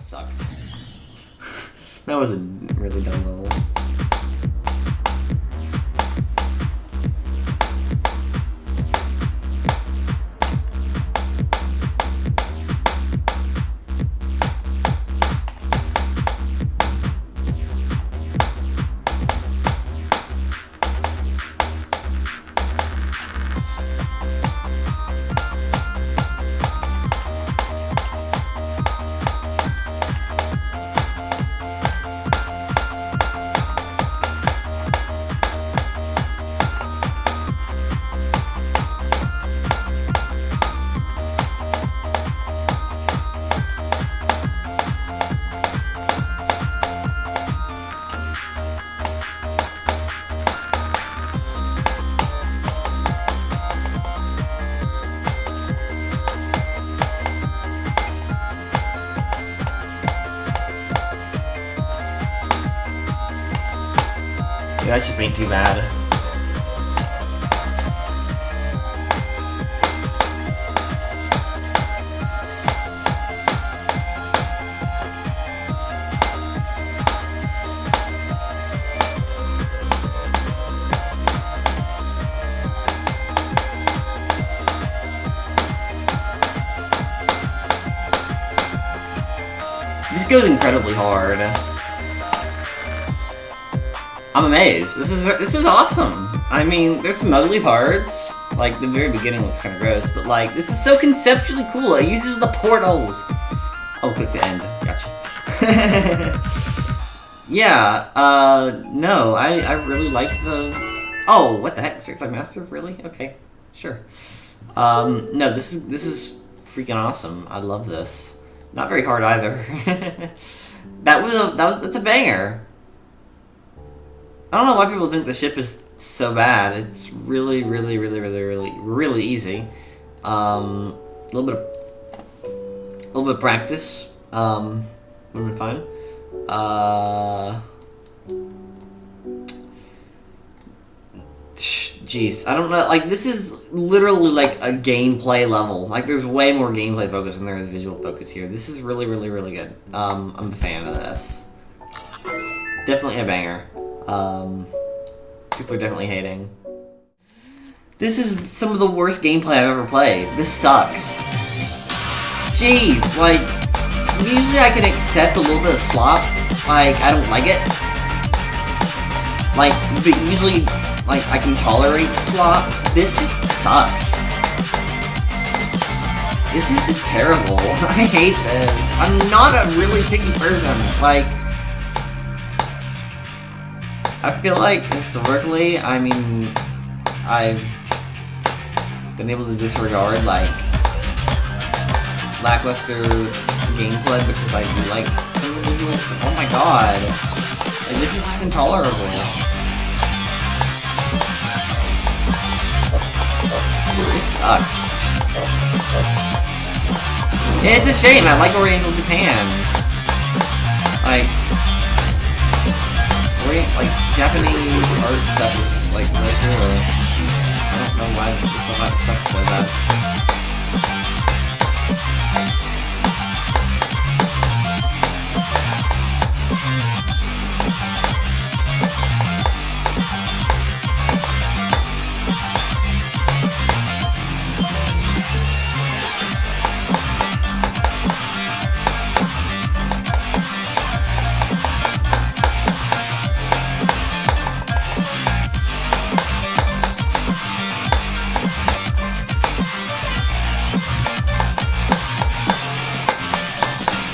sucked. That was a really dumb level. Yeah, that just ain't too bad. This goes incredibly hard. I'm amazed. This is awesome. I mean, there's some ugly parts. Like, the very beginning looks kind of gross, but like, this is so conceptually cool. It uses the portals. Oh, click to end. Gotcha. Yeah, no, I really like the... Oh, what the heck? Straight Flag Master? Really? Okay, sure. No, this is freaking awesome. I love this. Not very hard either. That's a banger. I don't know why people think the ship is so bad. It's really easy. A little bit of practice would have been fine. Jeez, I don't know. Like, this is literally like a gameplay level. Like, there's way more gameplay focus than there is visual focus here. This is really good. I'm a fan of this. Definitely a banger. People are definitely hating. This is some of the worst gameplay I've ever played. This sucks. Jeez, like, usually I can accept a little bit of slop. Like, I don't like it. Like, but usually, like, I can tolerate slop. This just sucks. This is just terrible. I hate this. I'm not a really picky person. Like, I feel like, historically, I mean, I've been able to disregard, like, lackluster gameplay because I do like some of the visuals. Oh my god. Like, this is just intolerable. This sucks. Yeah, it's a shame. I like Oriental Japan. Like, Japanese art stuff is just, like, right here. I don't know why people might suck so bad.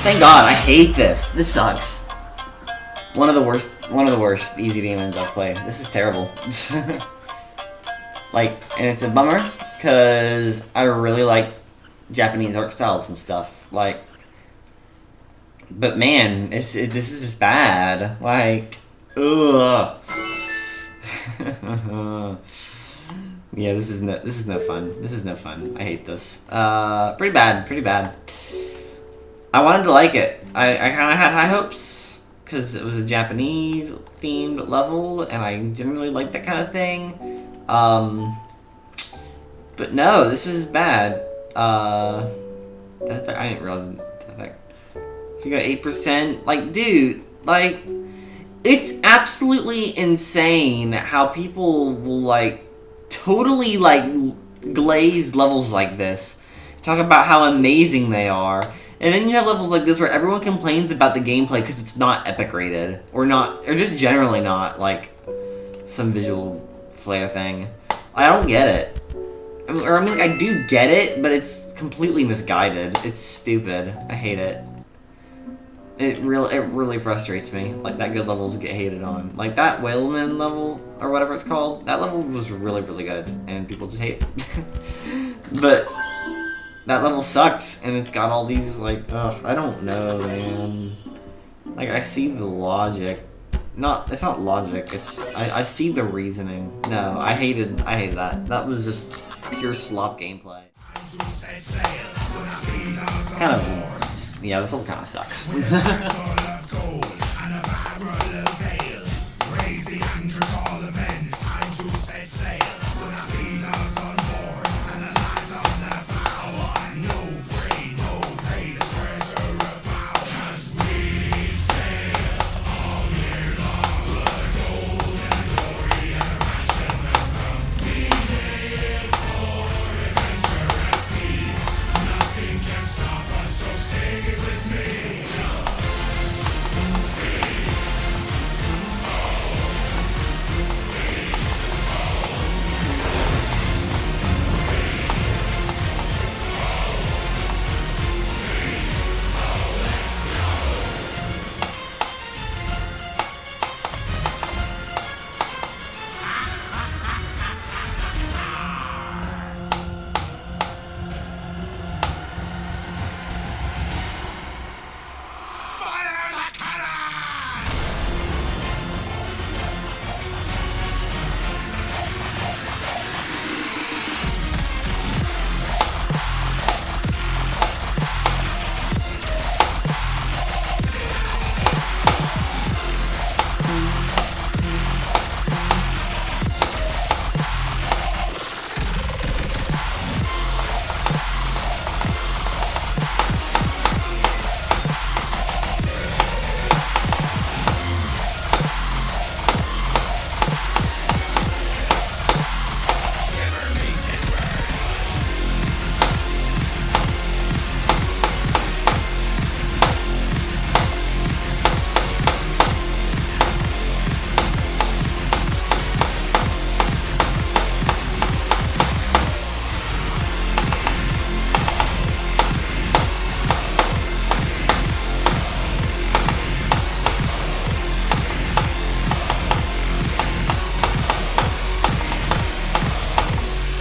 Thank God, I hate this. This sucks. One of the worst easy demons I've played. This is terrible. Like, and it's a bummer, because I really like Japanese art styles and stuff. Like, but man, this is just bad. Like, ugh. Yeah, this is no fun. This is no fun. I hate this. Pretty bad. I wanted to like it. I kind of had high hopes because it was a Japanese themed level, and I generally like that kind of thing. But no, this is bad. I didn't realize that. You got 8%. Like, dude, like, it's absolutely insane how people will, like, totally, like, glaze levels like this. Talk about how amazing they are. And then you have levels like this where everyone complains about the gameplay because it's not epic rated. Or just generally not, like, some visual flair thing. I don't get it. I mean, I do get it, but it's completely misguided. It's stupid. I hate it. It really frustrates me. Like, that good levels get hated on. Like, that Whaleman level, or whatever it's called, that level was really, really good, and people just hate it. But that level sucks, and it's got all these, like, I don't know, man. Like, I see the logic. It's not logic, I see the reasoning. No, I hated that. That was just pure slop gameplay. Kind of, yeah, this level kind of sucks.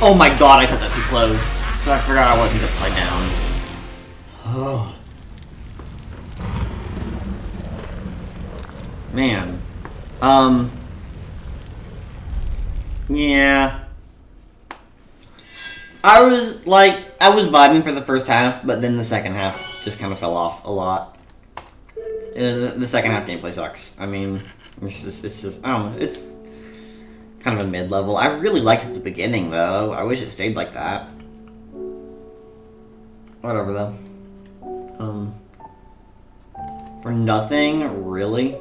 Oh my god, I cut that too close. So I forgot I wasn't upside down. Oh. Man. Yeah. I was vibing for the first half, but then the second half just kind of fell off a lot. The second half gameplay sucks. I mean, it's just, I don't know, it's kind of a mid-level. I really liked it at the beginning, though. I wish it stayed like that. Whatever, though. For nothing, really?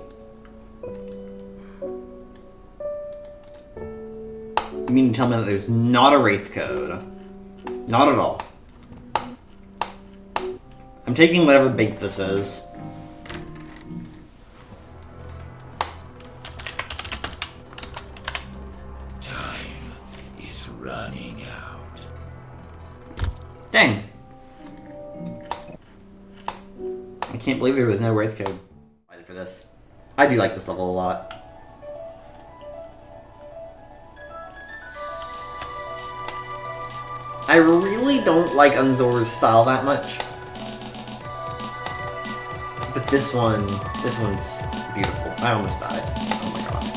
You mean to tell me that there's not a Wraith code? Not at all. I'm taking whatever bait this is. Running out. Dang. I can't believe there was no Wraith code. For this. I do like this level a lot. I really don't like Unzor's style that much. But this one's beautiful. I almost died. Oh my god.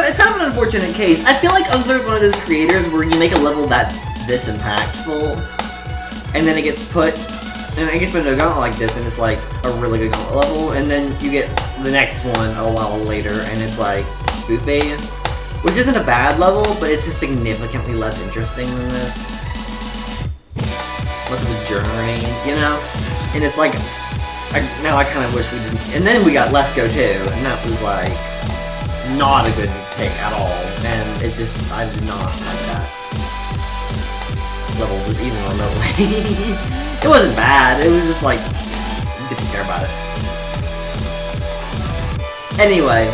It's kind of an unfortunate case. I feel like Unzor's one of those creators where you make a level that's this impactful, and then it gets put And I guess when a gauntlet like this, and it's like a really good gauntlet level, and then you get the next one a while later, and it's like Spoopy, which isn't a bad level, but it's just significantly less interesting than this. Less of a journey, you know? And it's like, now I kind of wish we didn't. And then we got Let's Go too, and that was like not a good pick at all, and it just, I did not like that level was even remotely. It wasn't bad, it was just like, didn't care about it. Anyway,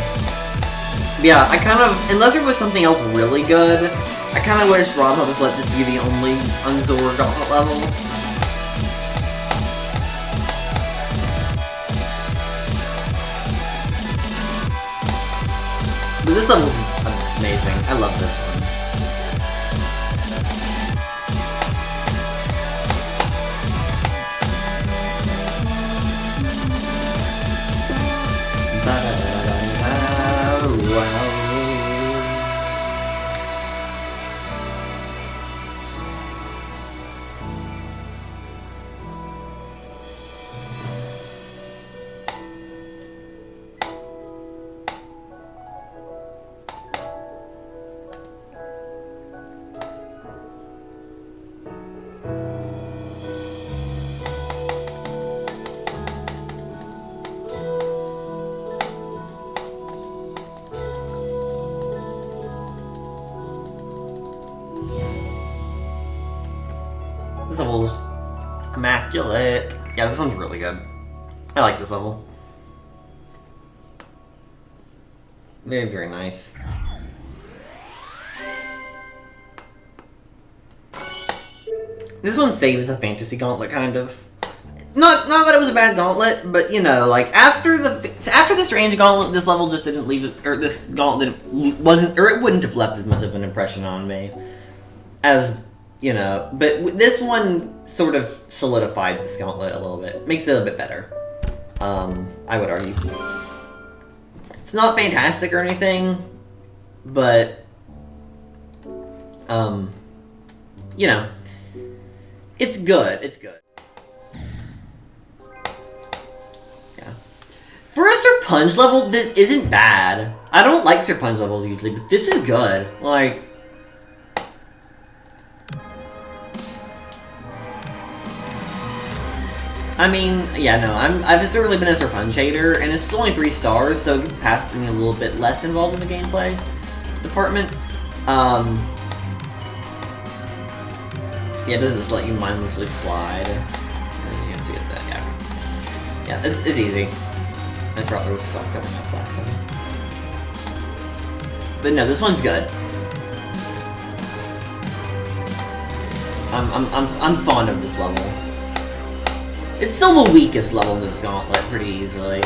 yeah, I kind of, unless there was something else really good, I kind of wish Rob had just let this be the only Unzor Gauntlet level. But this level's amazing. I love this one. This level's immaculate. Yeah, this one's really good. I like this level. Very, very nice. This one saved the Fantasy Gauntlet, kind of. Not that it was a bad gauntlet, but you know, like after the Strange Gauntlet, this level just didn't leave it, or this gauntlet wasn't, or it wouldn't have left as much of an impression on me as. You know, but this one sort of solidified this gauntlet a little bit. Makes it a bit better. I would argue. It's not fantastic or anything, but, you know, it's good. It's good. Yeah. For a Sir Punch level, this isn't bad. I don't like Sir Punch levels usually, but this is good. Like, I mean, yeah, no, I've historically been a Sir Punch hater, and it's only 3 stars, so it's past me a little bit less involved in the gameplay department. Yeah, it doesn't just let you mindlessly slide. You have to get that, yeah. Yeah, it's easy. Nice route was stuck coming up last time. But no, this one's good. I'm fond of this level. It's still the weakest level in this gauntlet, pretty easily.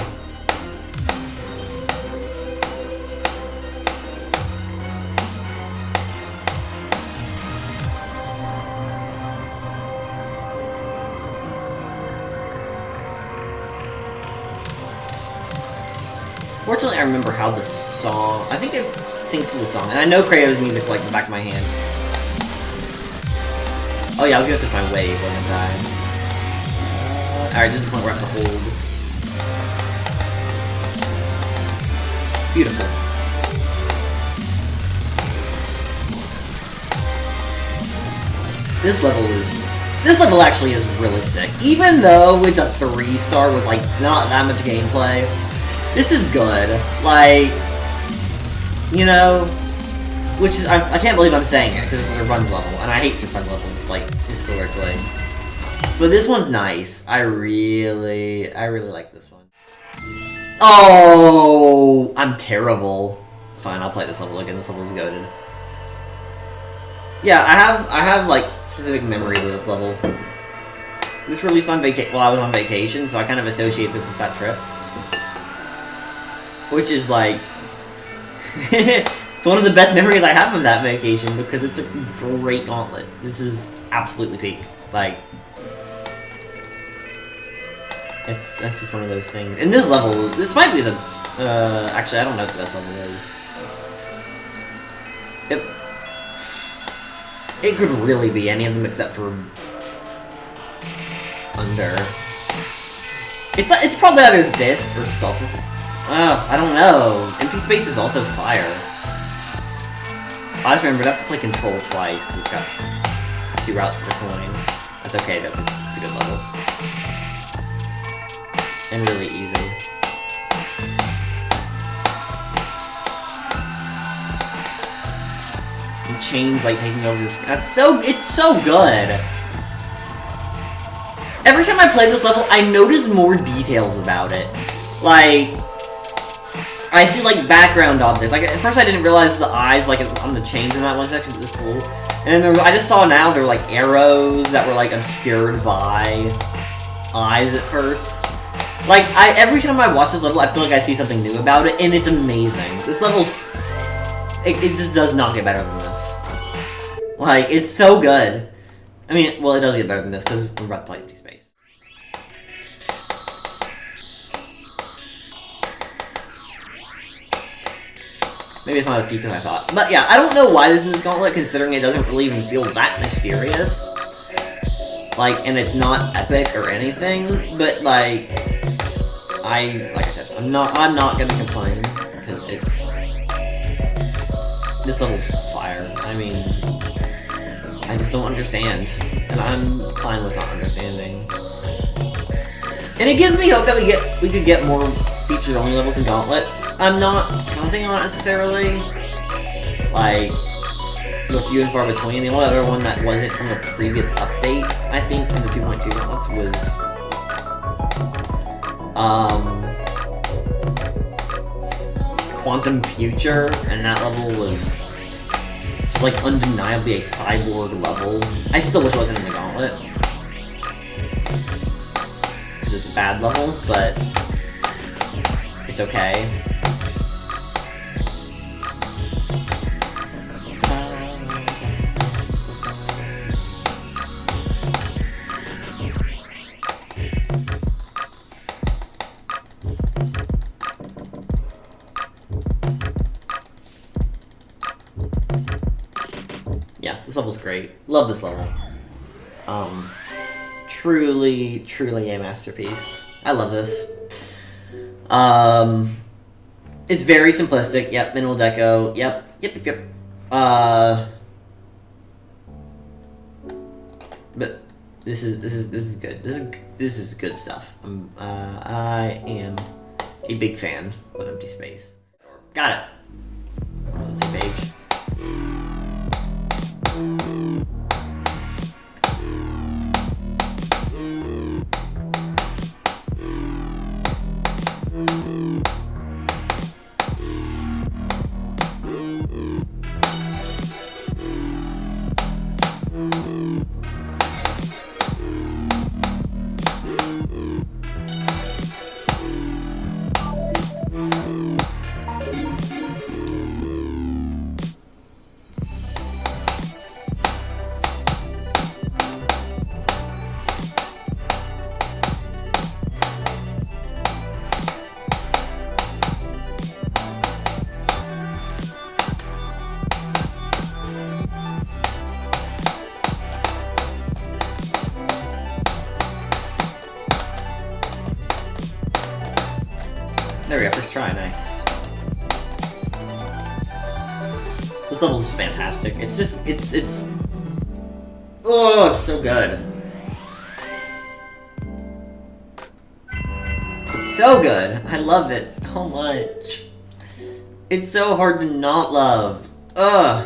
Fortunately, I remember how the song... I think it syncs to the song, and I know Kratos' music like the back of my hand. Oh yeah, I was gonna touch my wave one time. Alright, this is the point where I have to hold. Beautiful. This level actually is really sick. Even though it's a 3-star with like not that much gameplay, this is good. Like, you know, which is I can't believe I'm saying it because it's a run level, and I hate Sir Punch levels like historically. But this one's nice. I really like this one. Oh, I'm terrible. It's fine. I'll play this level again. This level's goated. Yeah, I have like specific memories of this level. This released on while I was on vacation, so I kind of associate this with that trip. Which is like, it's one of the best memories I have of that vacation because it's a great gauntlet. This is absolutely peak. Like. That's just one of those things. And this level, this might be the, actually I don't know what the best level is. It could really be any of them except for, under. It's probably either this or sulfur. I don't know. Empty Space is also fire. I just remembered I have to play Control twice because it's got 2 routes for the coin. That's okay though, because it's a good level. And really easy. And Chains like taking over the screen. It's so good. Every time I play this level, I notice more details about it. Like, I see like background objects. Like at first I didn't realize the eyes like on the chains in that one section was cool. And then I just saw now there were like arrows that were like obscured by eyes at first. Like every time I watch this level, I feel like I see something new about it, and it's amazing. This level's it just does not get better than this. Like it's so good. I mean, well, it does get better than this because we're about to play Empty Space. Maybe it's not as peak as I thought. But yeah, I don't know why this is in this gauntlet, considering it doesn't really even feel that mysterious. Like, and it's not epic or anything, but like I said, I'm not gonna complain, because this level's fire. I mean, I just don't understand, and I'm fine with not understanding. And it gives me hope that we could get more featured-only levels and gauntlets. I'm not counting on it necessarily. Like, the few and far between. The only other one that wasn't from the previous update, I think, from the 2.2 gauntlets was Quantum Future, and that level was just like undeniably a cyborg level. I still wish it wasn't in the gauntlet, because it's a bad level, but it's okay. Yeah, this level's great. Love this level. Truly, truly a masterpiece. I love this. It's very simplistic. Yep, minimal deco. Yep. But this is good. This is good stuff. I am a big fan of Empty Space. Got it. Let's see page. There we go, first try, nice. This level is fantastic. It's just, oh, it's so good. It's so good. I love it so much. It's so hard to not love. Ugh.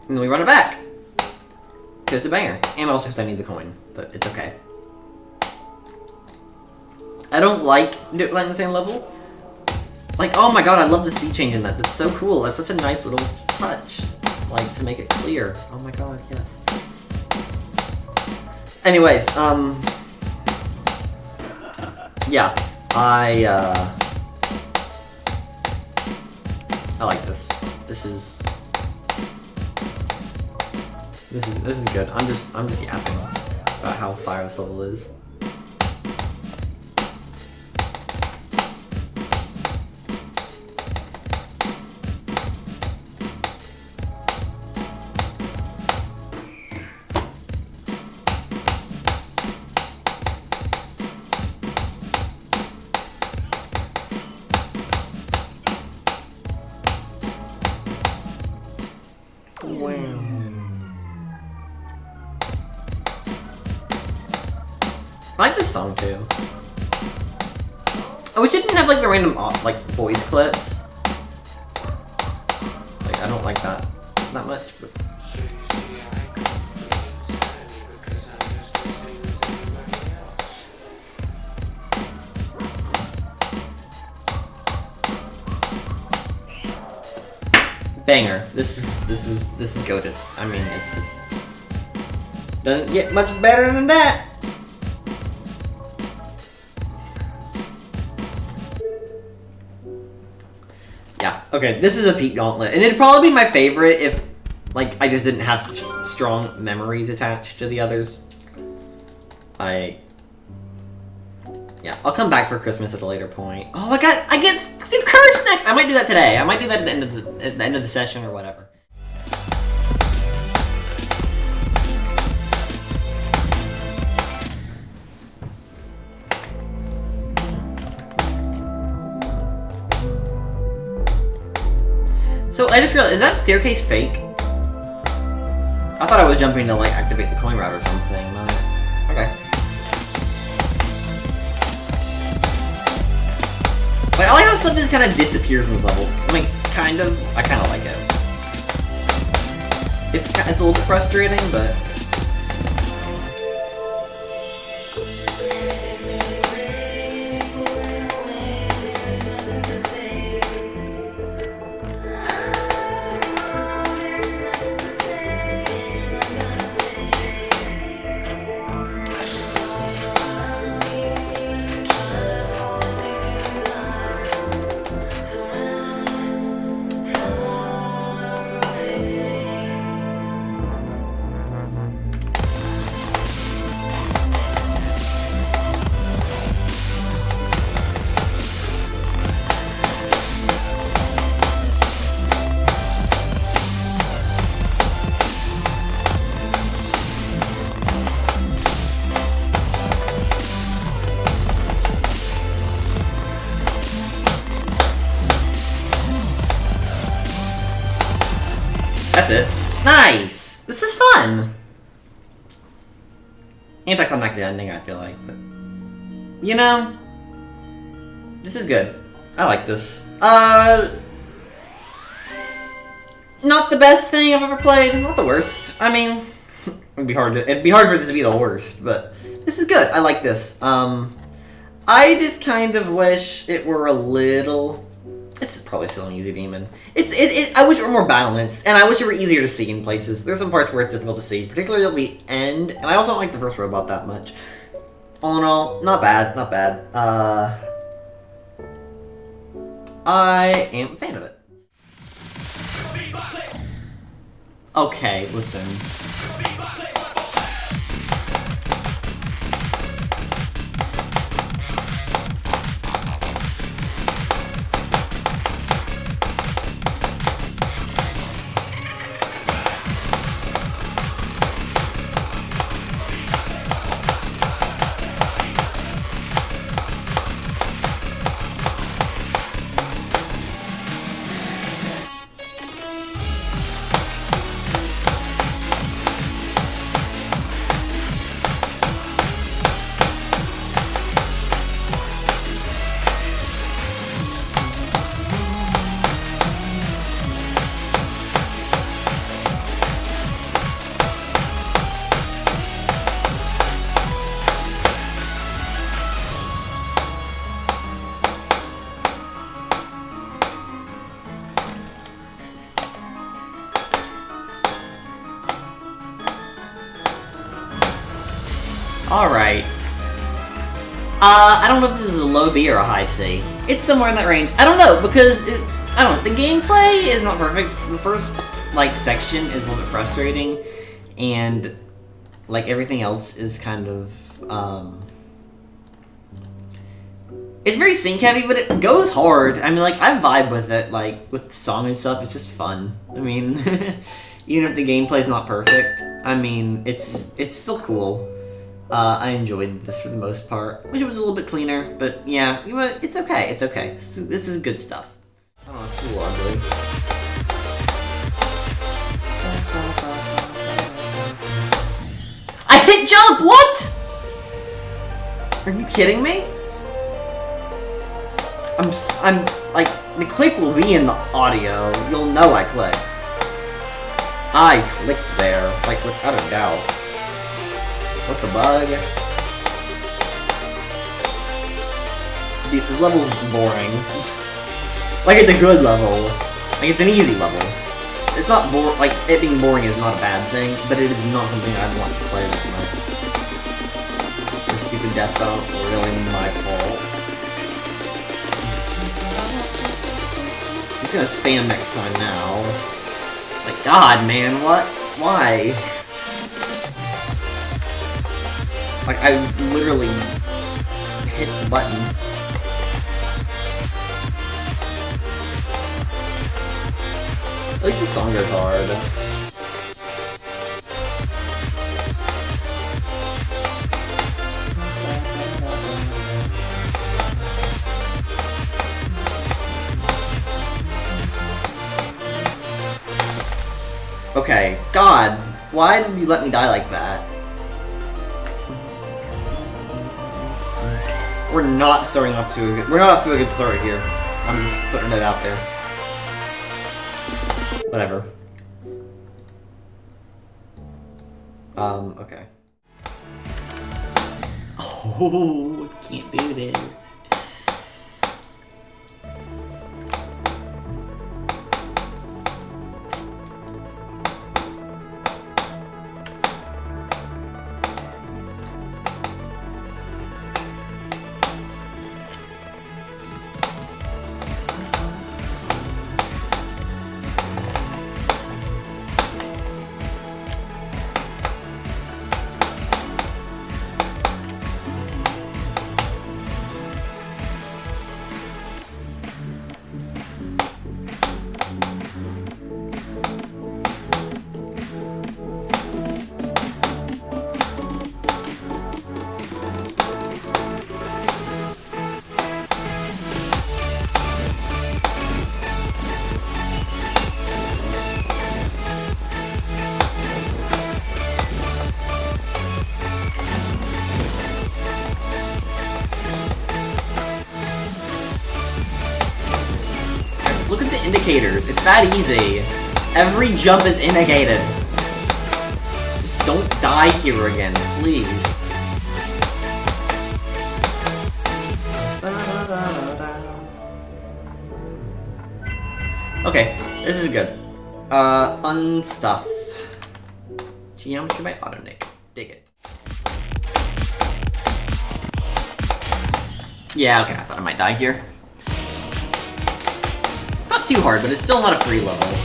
And then we run it back. It's a banger. And also because I need the coin, but it's okay. I don't like playing the same level. Like, oh my god, I love the speed change in that. That's so cool. That's such a nice little touch. Like, to make it clear. Oh my god, yes. Anyways, yeah. I like this. This is good. I'm just yapping about how fire this level is. I like this song too. I wish it didn't have like the random like voice clips. Like I don't like that much. But... Banger. This is goated. I mean, it's just doesn't get much better than that. Yeah. Okay. This is a peak gauntlet, and it'd probably be my favorite if, like, I just didn't have such strong memories attached to the others. Yeah, I'll come back for Christmas at a later point. Oh, I get Steve Curse next. I might do that today. I might do that at the end of the session or whatever. So I just realized, is that staircase fake? I thought I was jumping to like activate the coin route or something. Okay. But I like how stuff just kind of disappears in this level. I mean, kind of. I kind of like it. It's a little bit frustrating, but... That's it. Nice! This is fun! Anticlimactic ending, I feel like, but... You know... This is good. I like this. Not the best thing I've ever played. Not the worst. I mean... it'd be hard for this to be the worst, but... This is good. I like this. I just kind of wish it were a little... This is probably still an easy demon. I wish it were more balanced, and I wish it were easier to see in places. There's some parts where it's difficult to see, particularly at the end, and I also don't like the first robot that much. All in all, not bad, not bad. I am a fan of it. Okay, listen. Alright. I don't know if this is a low B or a high C. It's somewhere in that range. I don't know, because, I don't know, the gameplay is not perfect. The first, like, section is a little bit frustrating, and, like, everything else is kind of, it's very sync heavy, but it goes hard. I mean, like, I vibe with it, like, with the song and stuff. It's just fun. I mean, even if the gameplay's not perfect, I mean, it's still cool. I enjoyed this for the most part. Wish it was a little bit cleaner, but yeah, it's okay. It's okay. This is good stuff. I don't know, it's a little ugly. up! What? Are you kidding me? I'm like, the click will be in the audio. You'll know I clicked. I clicked there, like, without a doubt. What the bug? Dude, this level's boring. Like, it's a good level. Like, it's an easy level. It's not like, it being boring is not a bad thing, but it is not something I'd want to play this much. Your stupid death belt, really my fault. I'm gonna spam next time now. Like, God, man, what? Why? Like, I literally hit the button. At least the song goes hard. Okay, God, why did you let me die like that? We're not starting off to a good. We're not off to a good start here. I'm just putting it out there. Whatever. Okay. Oh, can't do this. Look at the indicators. It's that easy. Every jump is indicated. Just don't die here again, please. Okay, this is good. Fun stuff. Geometry by Autonic. Dig it. Yeah, okay, I thought I might die here. Not too hard, but it's still not a free level.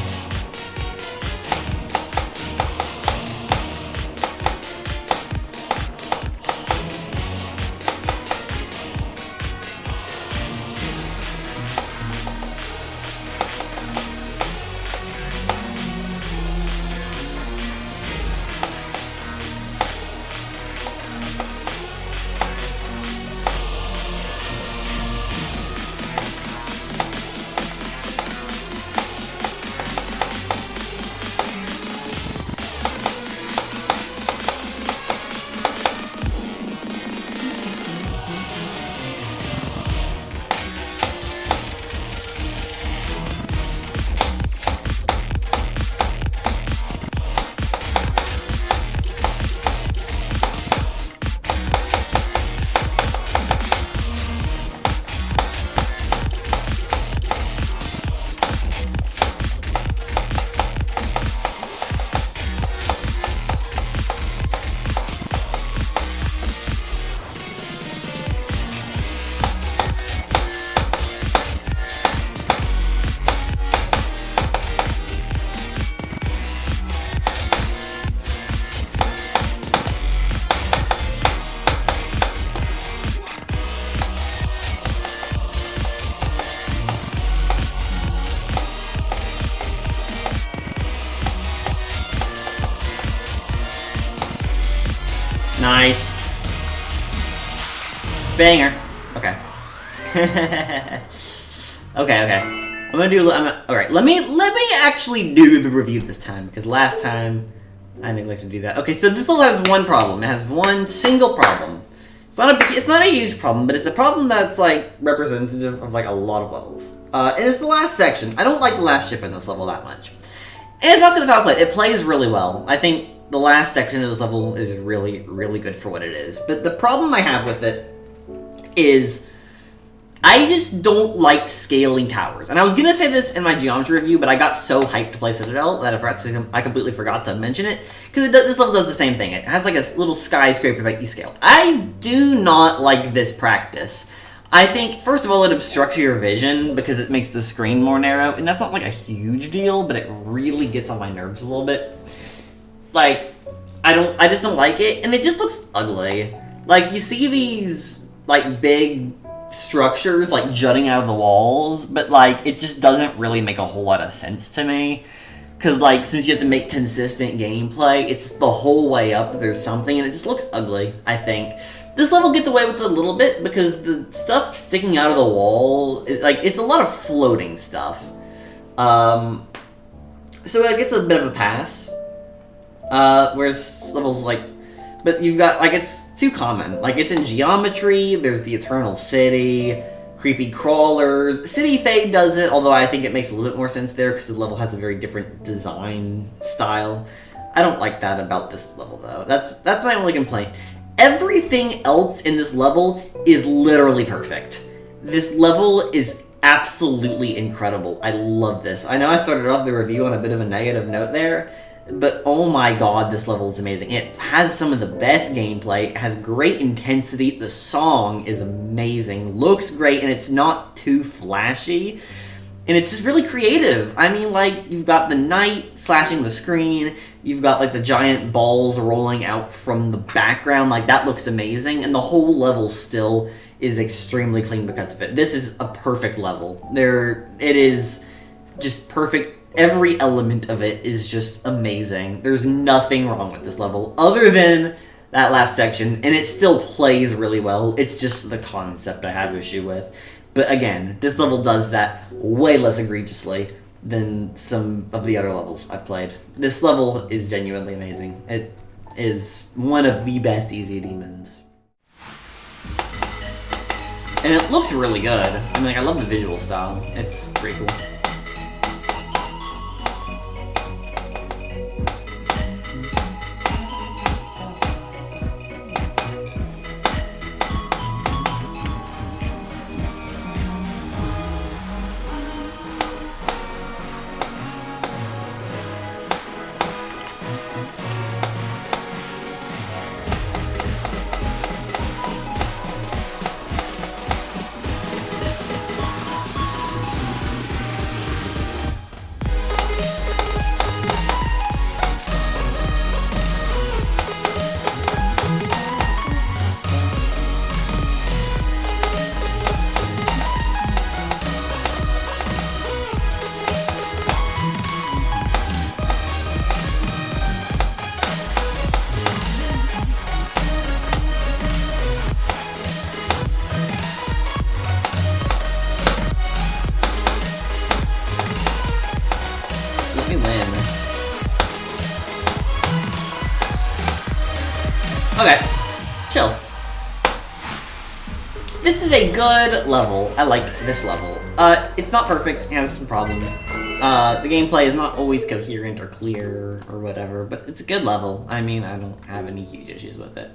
Nice. Banger. Okay. okay. I'm gonna do. Alright. Let me actually do the review this time because last time I neglected to do that. Okay, so this level has one problem. It has one single problem. It's not a huge problem, but it's a problem that's like representative of like a lot of levels. And it's the last section. I don't like the last ship in this level that much. And it's not because of how it plays. It plays really well. I think the last section of this level is really, really good for what it is. But the problem I have with it is I just don't like scaling towers. And I was going to say this in my geometry review, but I got so hyped to play Citadel that I completely forgot to mention it. Because this level does the same thing. It has like a little skyscraper that you scale. I do not like this practice. I think, first of all, it obstructs your vision because it makes the screen more narrow. And that's not like a huge deal, but it really gets on my nerves a little bit. Like, I just don't like it. And it just looks ugly. Like, you see these, like, big structures like jutting out of the walls, but like it just doesn't really make a whole lot of sense to me, because like since you have to make consistent gameplay, it's the whole way up there's something, and it just looks ugly. I think this level gets away with it a little bit because the stuff sticking out of the wall, it's a lot of floating stuff, so it gets a bit of a pass, whereas levels like, but you've got, like, it's too common. Like, it's in geometry, there's the Eternal City, creepy crawlers. City Fade does it, although I think it makes a little bit more sense there because the level has a very different design style. I don't like that about this level, though. That's my only complaint. Everything else in this level is literally perfect. This level is absolutely incredible. I love this. I know I started off the review on a bit of a negative note there, but oh my god, this level is amazing. It has some of the best gameplay, it has great intensity, the song is amazing, looks great, and it's not too flashy, and it's just really creative. I mean, like, you've got the knight slashing the screen, you've got, like, the giant balls rolling out from the background, like, that looks amazing, and the whole level still is extremely clean because of it. This is a perfect level. It is just perfect. Every element of it is just amazing. There's nothing wrong with this level other than that last section, and it still plays really well. It's just the concept I have issue with. But again, this level does that way less egregiously than some of the other levels I've played. This level is genuinely amazing. It is one of the best Easy Demons. And it looks really good. I mean, like, I love the visual style. It's pretty cool. Okay, chill. This is a good level. I like this level. It's not perfect, it has some problems. The gameplay is not always coherent or clear or whatever, but it's a good level. I mean, I don't have any huge issues with it.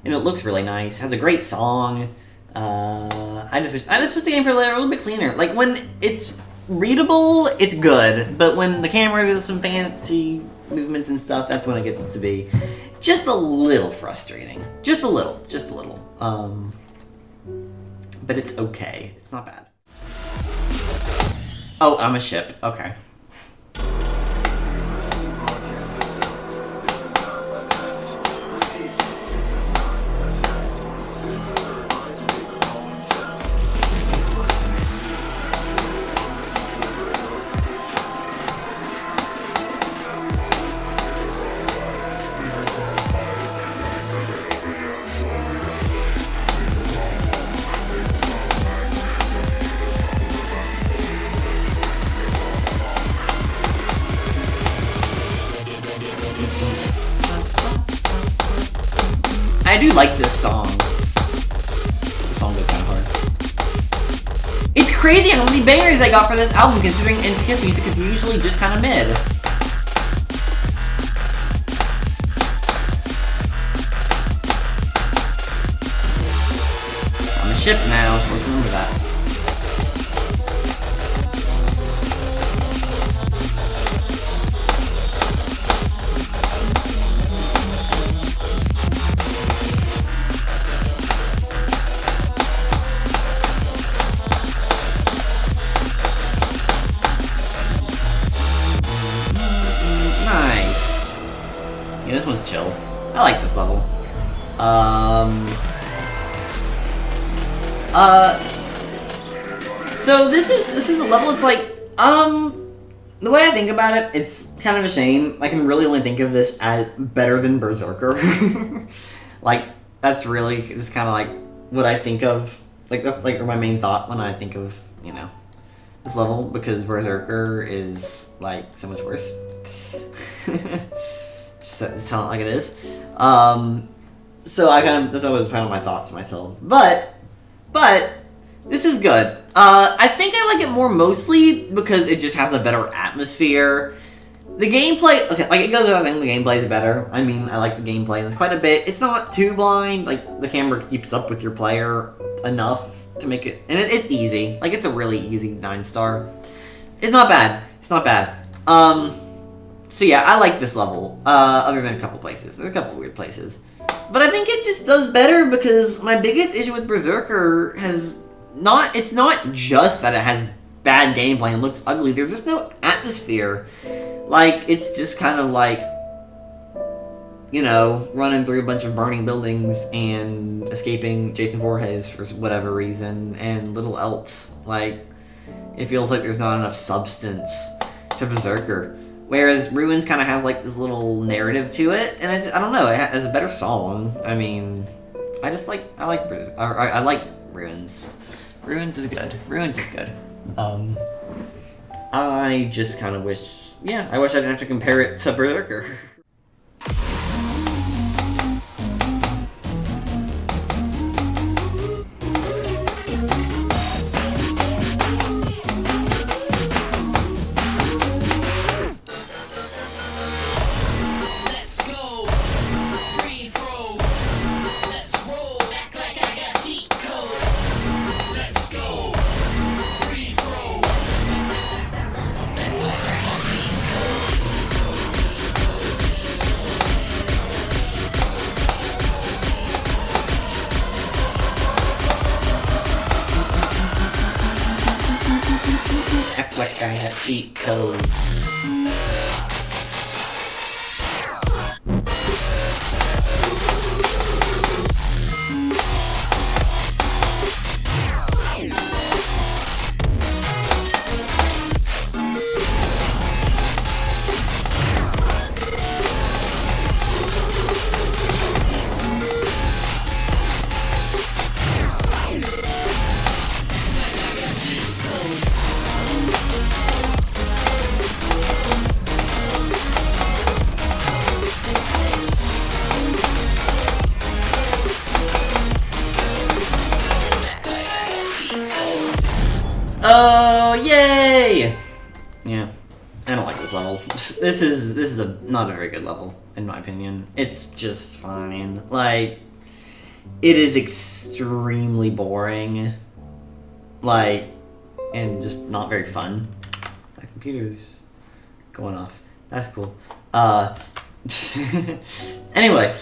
And it looks really nice, has a great song. I just wish the gameplay a little bit cleaner. Like, when it's readable, it's good, but when the camera has some fancy movements and stuff, that's when it gets to be just a little frustrating. Just a little. But it's okay. It's not bad. Oh, I'm a ship. Okay. I do like this song. The song goes kind of hard. It's crazy how many bangers I got for this album, considering NCS music is usually just kind of mid. On the ship now, so let's remember that. This one's chill. I like this level. So this is a level. It's like, the way I think about it, it's kind of a shame. I can really only think of this as better than Berserker. Like, that's really just kind of like what I think of. Like, that's like my main thought when I think of, you know, this level, because Berserker is like so much worse. Just tell it like it is. So I kind of, that's always kind of my thoughts myself. But this is good. I think I like it more mostly because it just has a better atmosphere. The gameplay, okay, like it goes without saying the gameplay is better. I mean, I like the gameplay. There's quite a bit. It's not too blind. Like the camera keeps up with your player enough to make it, and it's easy. Like it's a really easy 9-star. It's not bad. It's not bad. So yeah, I like this level, other than a couple places. There's a couple weird places. But I think it just does better because my biggest issue with Berserker it's not just that it has bad gameplay and looks ugly, there's just no atmosphere. Like, it's just kind of like, you know, running through a bunch of burning buildings and escaping Jason Voorhees for whatever reason, and little else. Like, it feels like there's not enough substance to Berserker. Whereas Ruins kind of has like this little narrative to it, and I don't know, it has a better song. I mean, I like Ruins. Ruins is good. Ruins is good. I just kind of wish, I wish I didn't have to compare it to Berserker. Like I got cheat codes. Oh, yay! Yeah, I don't like this level. This is not a very good level, in my opinion. It's just fine. Like, it is extremely boring. Like, and just not very fun. My computer's going off. That's cool. Anyway,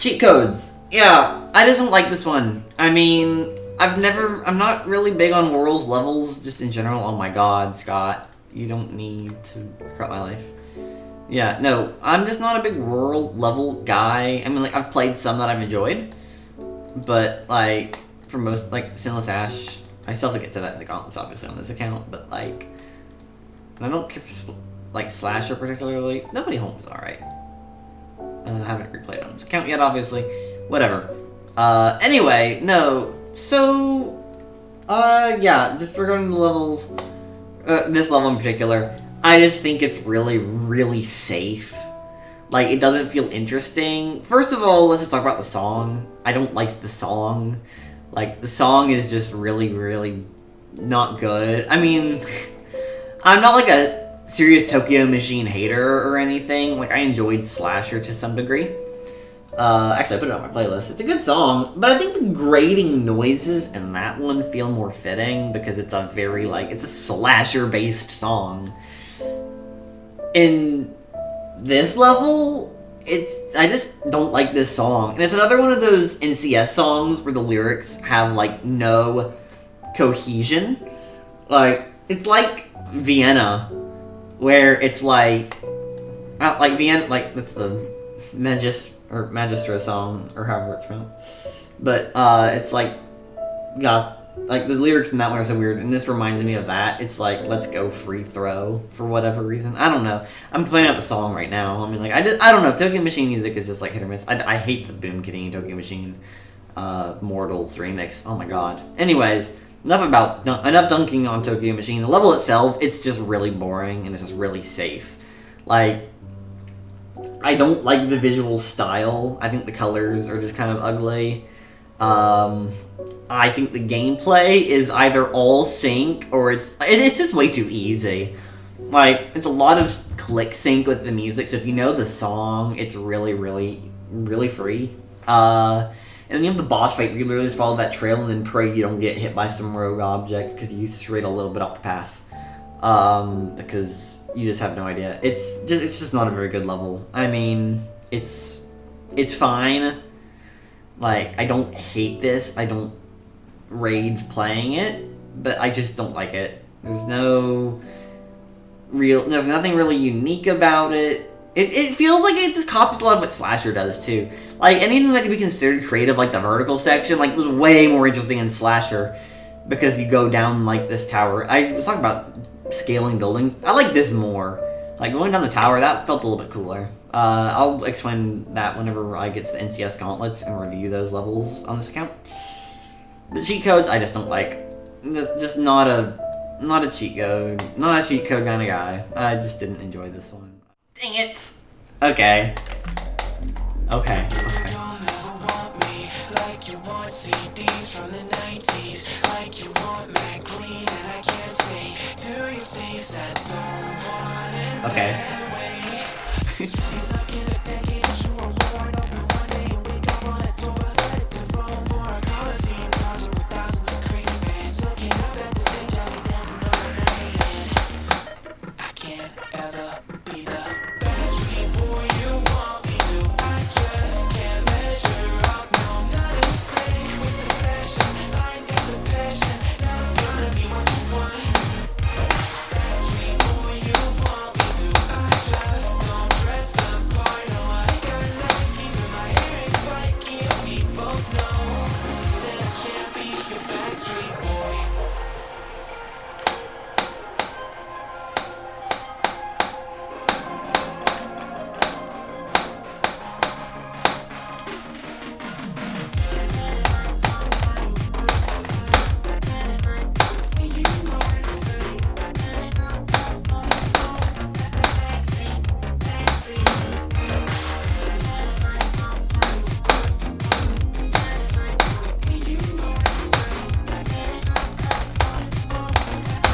cheat codes. Yeah, I just don't like this one. I mean, I'm not really big on Worlds levels, just in general. Oh my god, Scott. You don't need to crap my life. Yeah, no, I'm just not a big world level guy. I mean, like, I've played some that I've enjoyed. But, like, for most, like, Sinless Ash, I still have to get to that in the gauntlets, obviously, on this account. But, like, I don't care for, like, Slasher particularly. Nobody Home was alright. I haven't replayed on this account yet, obviously. Whatever. Anyway, no. So, yeah, just regarding the levels, this level in particular, I just think it's really, really safe. Like, it doesn't feel interesting. First of all, let's just talk about the song. I don't like the song. Like, the song is just really, really not good. I mean, I'm not like a serious Tokyo Machine hater or anything. Like, I enjoyed Slasher to some degree. Actually, I put it on my playlist. It's a good song, but I think the grating noises in that one feel more fitting because it's a very, like, it's a slasher-based song. In this level, I just don't like this song. And it's another one of those NCS songs where the lyrics have, like, no cohesion. Like, it's like Vienna, where it's like Vienna, like, that's the Magistra song, or however it's pronounced. But, it's like, like, the lyrics in that one are so weird, and this reminds me of that. It's like, let's go free throw, for whatever reason. I don't know. I'm playing out the song right now. I mean, like, I don't know. Tokyo Machine music is just, like, hit or miss. I hate the Boom Kitty Tokyo Machine Mortals remix. Oh my god. Anyways, enough dunking on Tokyo Machine. The level itself, it's just really boring, and it's just really safe. Like, I don't like the visual style. I think the colors are just kind of ugly. I think the gameplay is either all sync or it's just way too easy. Like, it's a lot of click sync with the music, so if you know the song, it's really, really, really free. And then you have the boss fight where you literally just follow that trail and then pray you don't get hit by some rogue object because you strayed a little bit off the path. Because you just have no idea. It's just not a very good level. I mean, it's fine. Like, I don't hate this. I don't rage playing it, but I just don't like it. There's nothing really unique about it. It feels like it just copies a lot of what Slasher does too. Like, anything that could be considered creative, like the vertical section, like, was way more interesting in Slasher because you go down like this tower. I was talking about scaling buildings. I like this more. Like, going down the tower, that felt a little bit cooler. I'll explain that whenever I get to the NCS gauntlets and review those levels on this account. The cheat codes, I just don't like. Just not a cheat code. Not a cheat code kind of guy. I just didn't enjoy this one. Dang it! Okay. Okay. Okay.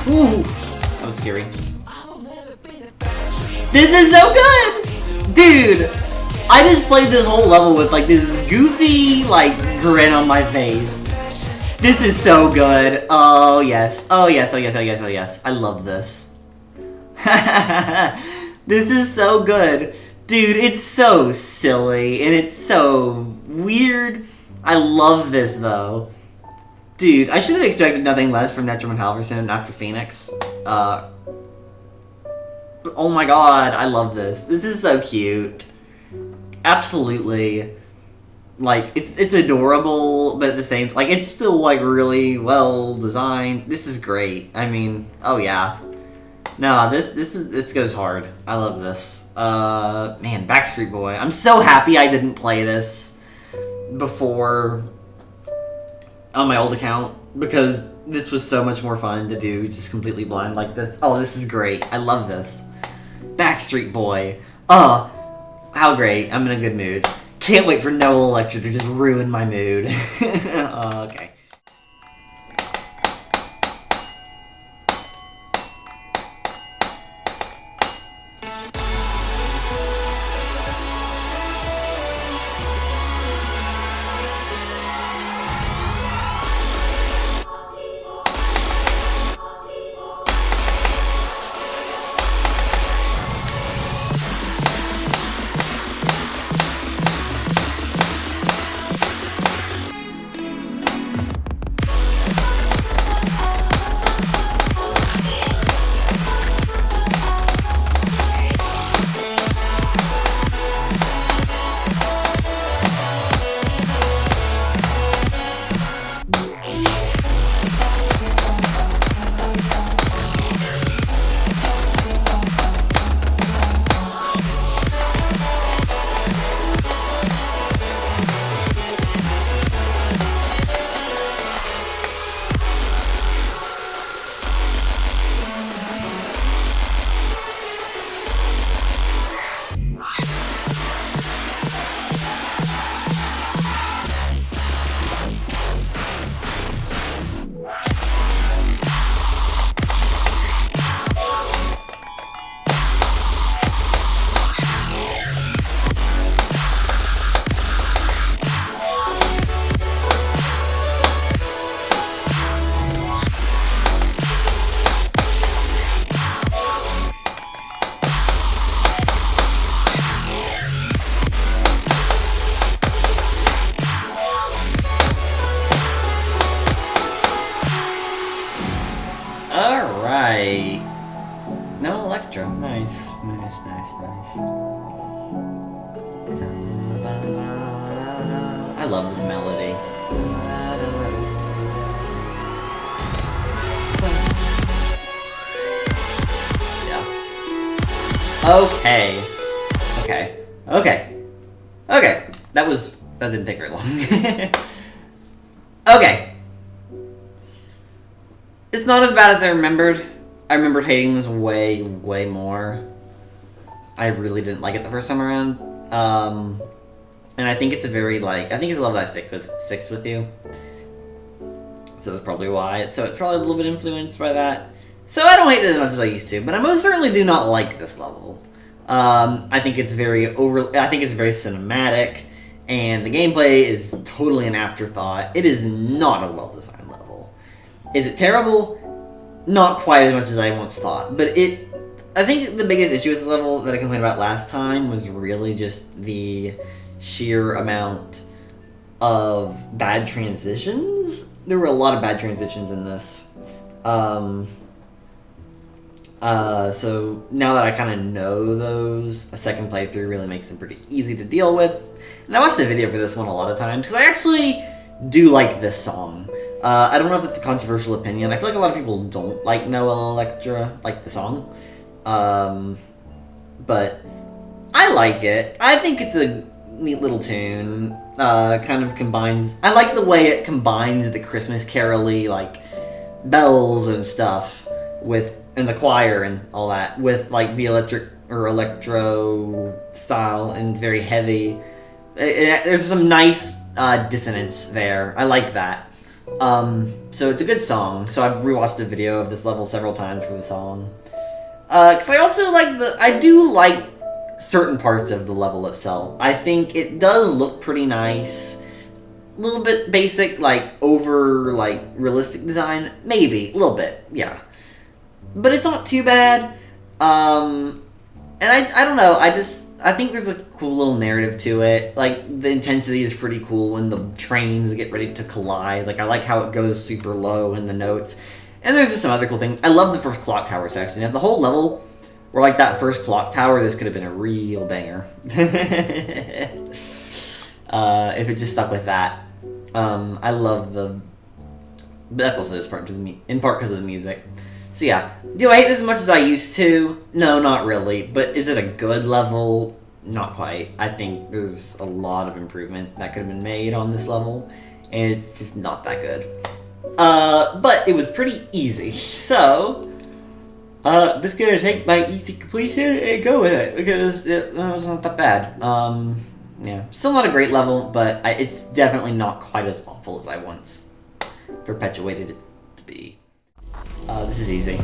Ooh, that was scary. This is so good! Dude, I just played this whole level with, like, this goofy, like, grin on my face. This is so good. Oh, yes. Oh, yes, oh, yes, oh, yes, oh, yes. I love this. This is so good. Dude, it's so silly, and it's so weird. I love this, though. Dude, I should have expected nothing less from Netroman Halverson after Phoenix. Oh my god, I love this. This is so cute. Absolutely. Like, it's adorable, but at the same... Like, it's still, like, really well designed. This is great. I mean, oh yeah. No, this goes hard. I love this. Man, Backstreet Boy. I'm so happy I didn't play this before on my old account, because this was so much more fun to do just completely blind like this. Oh, this is great. I love this. Backstreet Boy. How great. I'm in a good mood. Can't wait for Noah Electra to just ruin my mood. Oh, okay. Alright. No Electro. Nice. Nice. I love this melody. Yeah. Okay. That didn't take very long. Okay. It's not as bad as I remembered. I remembered hating this way more. I really didn't like it the first time around. And I think it's a very, I think it's a level that sticks with you. So that's probably why. It's probably a little bit influenced by that. So I don't hate it as much as I used to, but I most certainly do not like this level. I think it's very cinematic, and the gameplay is totally an afterthought. It is not a well-designed level. Is it terrible? Not quite as much as I once thought, but I think the biggest issue with this level that I complained about last time was really just the sheer amount of bad transitions. There were a lot of bad transitions in this. So now that I kind of know those, a second playthrough really makes them pretty easy to deal with. And I watched a video for this one a lot of times, because I actually do like this song. I don't know if it's a controversial opinion. I feel like a lot of people don't like Noah Electra, like the song. But I like it. I think it's a neat little tune. Kind of combines... I like the way it combines the Christmas carol-y, bells and stuff and the choir and all that with, the electro style, and it's very heavy. There's some nice dissonance there. I like that. So it's a good song. So I've rewatched the video of this level several times for the song. Because I also I do like certain parts of the level itself. I think it does look pretty nice. A little bit basic, over, realistic design. Maybe. A little bit, yeah. But it's not too bad. And I don't know, I think there's a cool little narrative to it. The intensity is pretty cool when the trains get ready to collide. I like how it goes super low in the notes. And there's just some other cool things. I love the first clock tower section. If the whole level were that first clock tower, this could have been a real banger. If it just stuck with that. I love but that's also just in part because of the music. So yeah, do I hate this as much as I used to? No, not really. But is it a good level? Not quite. I think there's a lot of improvement that could have been made on this level, and it's just not that good. But it was pretty easy. So, Just gonna take my easy completion and go with it because it was not that bad. Yeah, still not a great level, but it's definitely not quite as awful as I once perpetuated it to be. This is easy.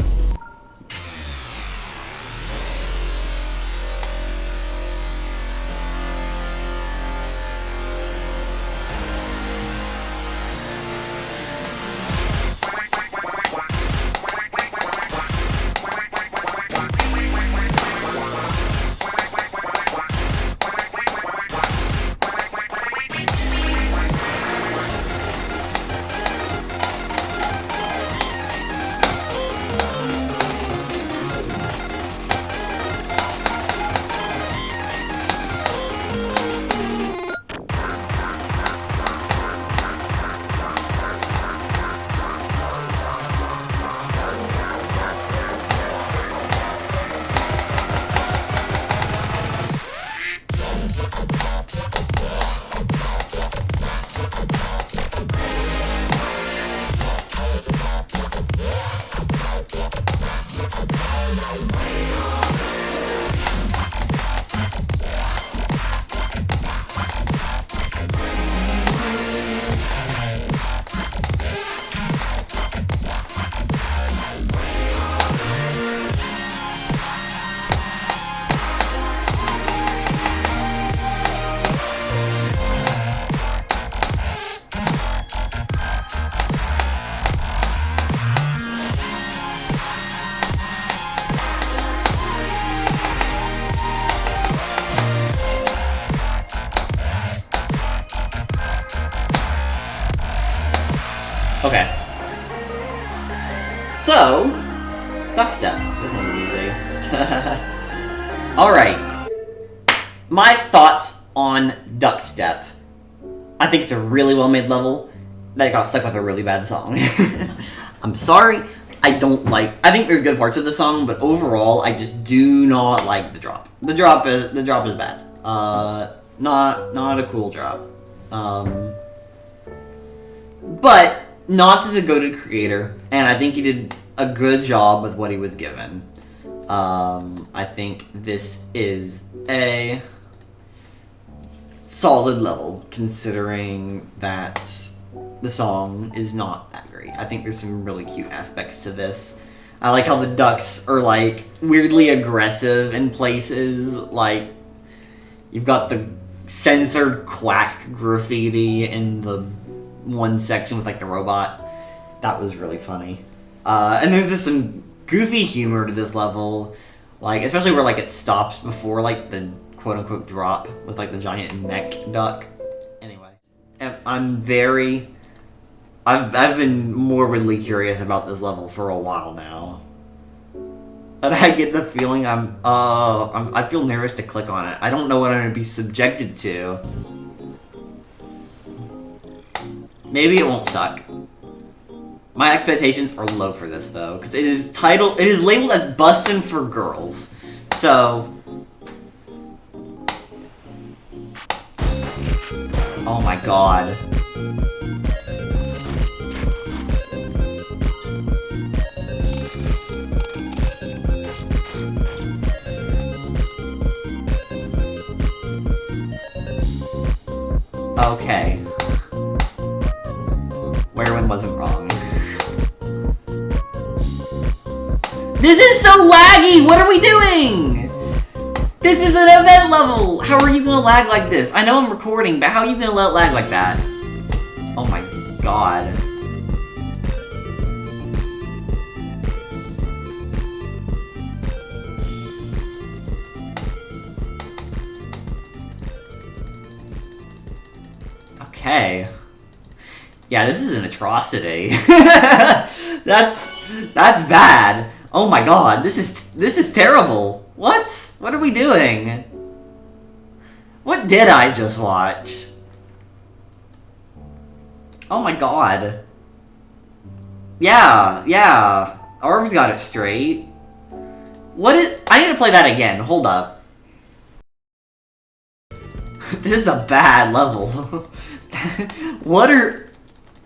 Okay. So, duck step. This one's easy. Alright. My thoughts on duck step. I think it's a really well made level that got stuck with a really bad song. I'm sorry. I think there's good parts of the song, but overall I just do not like the drop. The drop is bad. Not a cool drop. But Knots is a goated creator, and I think he did a good job with what he was given. I think this is a solid level, considering that the song is not that great. I think there's some really cute aspects to this. I like how the ducks are, like, weirdly aggressive in places. Like, you've got the censored quack graffiti in the one section with, like, the robot. That was really funny. And there's just some goofy humor to this level. Like, especially where, like, it stops before, like, the quote-unquote drop with, like, the giant neck duck. Anyway. I've been morbidly curious about this level for a while now. And I get the feeling I feel nervous to click on it. I don't know what I'm going to be subjected to. Maybe it won't suck. My expectations are low for this, though, because it is labeled as Bustin' for Girls. So, oh my god. Okay. Wherein wasn't wrong. This is so laggy! What are we doing? This is an event level! How are you gonna lag like this? I know I'm recording, but how are you gonna let it lag like that? Oh my god. Okay. Yeah, this is an atrocity. That's bad. Oh my god, this is terrible. What? What are we doing? What did I just watch? Oh my god. Yeah. Arb's got it straight. I need to play that again. Hold up. This is a bad level.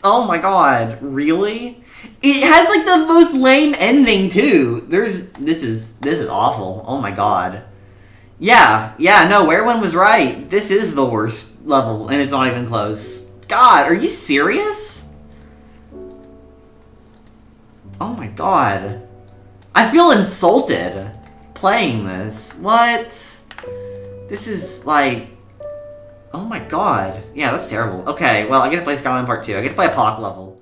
Oh my god, really? It has like the most lame ending too. This is awful. Oh my god. Yeah, no, Werewolf was right. This is the worst level, and it's not even close. God, are you serious? Oh my god. I feel insulted playing this. What? This is like... Oh my god. Yeah, that's terrible. Okay, well, I get to play Skyline Part 2. I get to play a Pock level.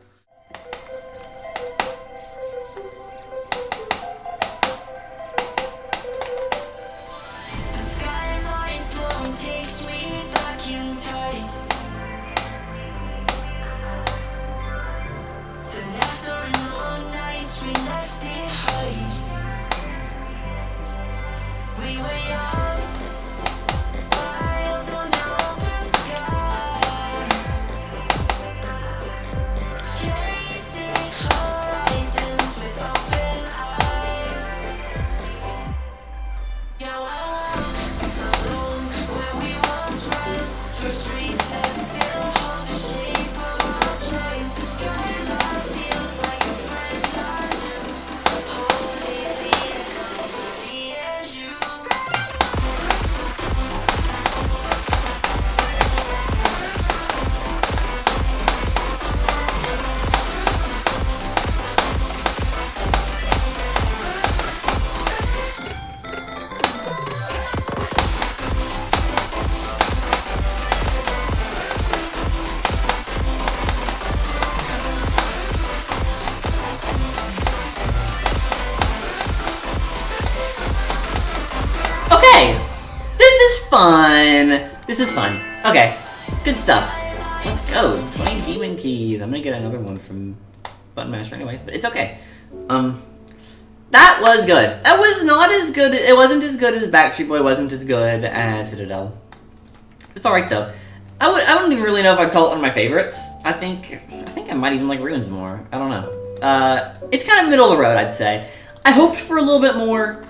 Fun. This is fun. Okay, good stuff. Let's go. 20 demon keys. I'm gonna get another one from Button Master anyway, but it's okay. That was good. That was not as good. It wasn't as good as Backstreet Boy. Wasn't as good as Citadel. It's all right though. I don't even really know if I'd call it one of my favorites. I think I might even like Ruins more. I don't know. It's kind of middle of the road, I'd say. I hoped for a little bit more.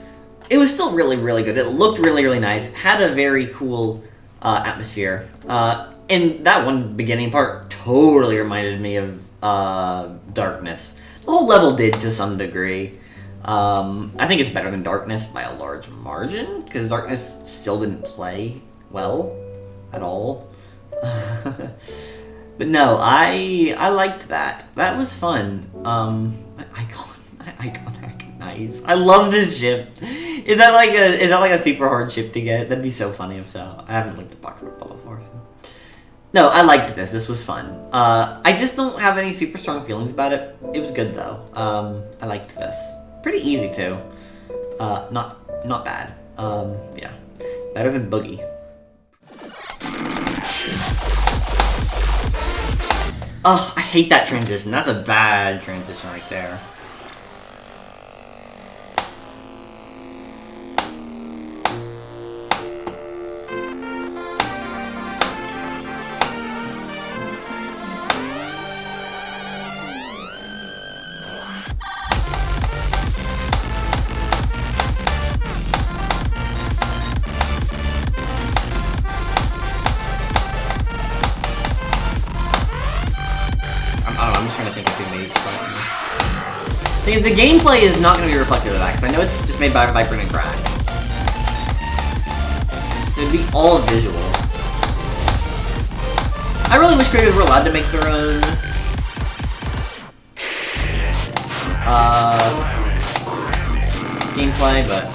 It was still really, really good. It looked really, really nice. Had a very cool atmosphere. And that one beginning part totally reminded me of Darkness. The whole level did to some degree. I think it's better than Darkness by a large margin, because Darkness still didn't play well at all. But no, I liked that. That was fun. Icon nice. I love this ship. Is that like a super hard ship to get? That'd be so funny if so. I haven't looked at Pocket Football before, so. No, I liked this. This was fun. I just don't have any super strong feelings about it. It was good though. I liked this. Pretty easy too. Not bad. Yeah, better than Boogie. Oh, I hate that transition. That's a bad transition right there. The gameplay is not going to be reflective of that, because I know it's just made by Viper and Crack. So it'd be all visual. I really wish creators were allowed to make their own gameplay, but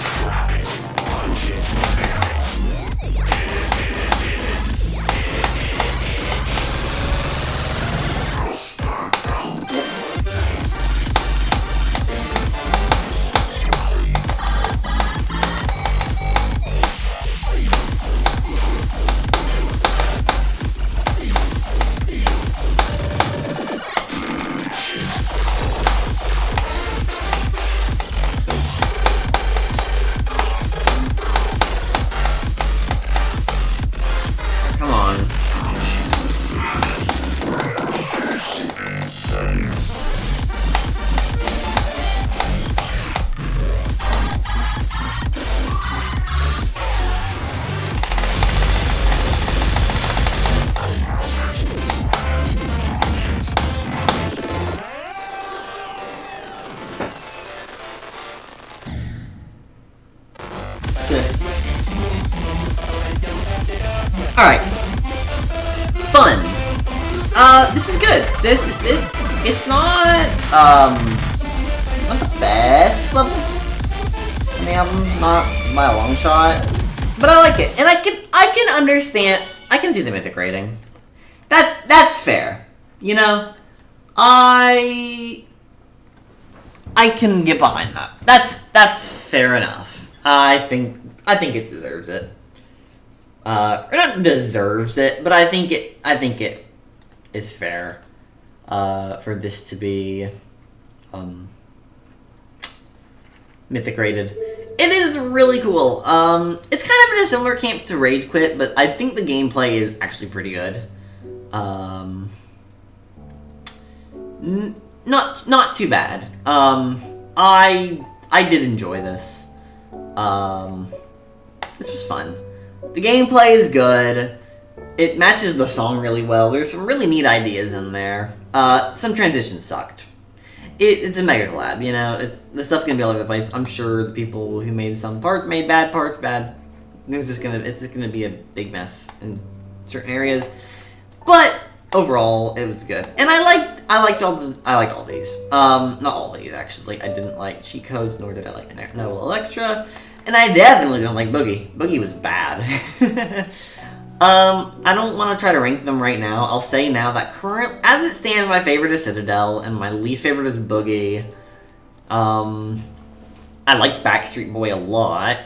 Alright. Fun. This is good. It's not the best level in the album, not by a long shot. But I like it. And I can understand, I can see the mythic rating. That's fair. You know? I can get behind that. That's fair enough. I think it deserves it. Or not deserves it, but I think it is fair for this to be mythic rated. It is really cool. It's kind of in a similar camp to Rage Quit, but I think the gameplay is actually pretty good. Not too bad. I did enjoy this. This was fun. The gameplay is good. It matches the song really well. There's some really neat ideas in there. Some transitions sucked. It's a mega collab, you know. The stuff's gonna be all over the place. I'm sure the people who made some parts made bad parts. It's just gonna be a big mess in certain areas. But overall, it was good, and I liked all these. Not all these actually. I didn't like Cheat Codes, nor did I like Noble Electra, and I definitely didn't like Boogie. Boogie was bad. I don't want to try to rank them right now. I'll say now that as it stands, my favorite is Citadel, and my least favorite is Boogie. I like Backstreet Boy a lot.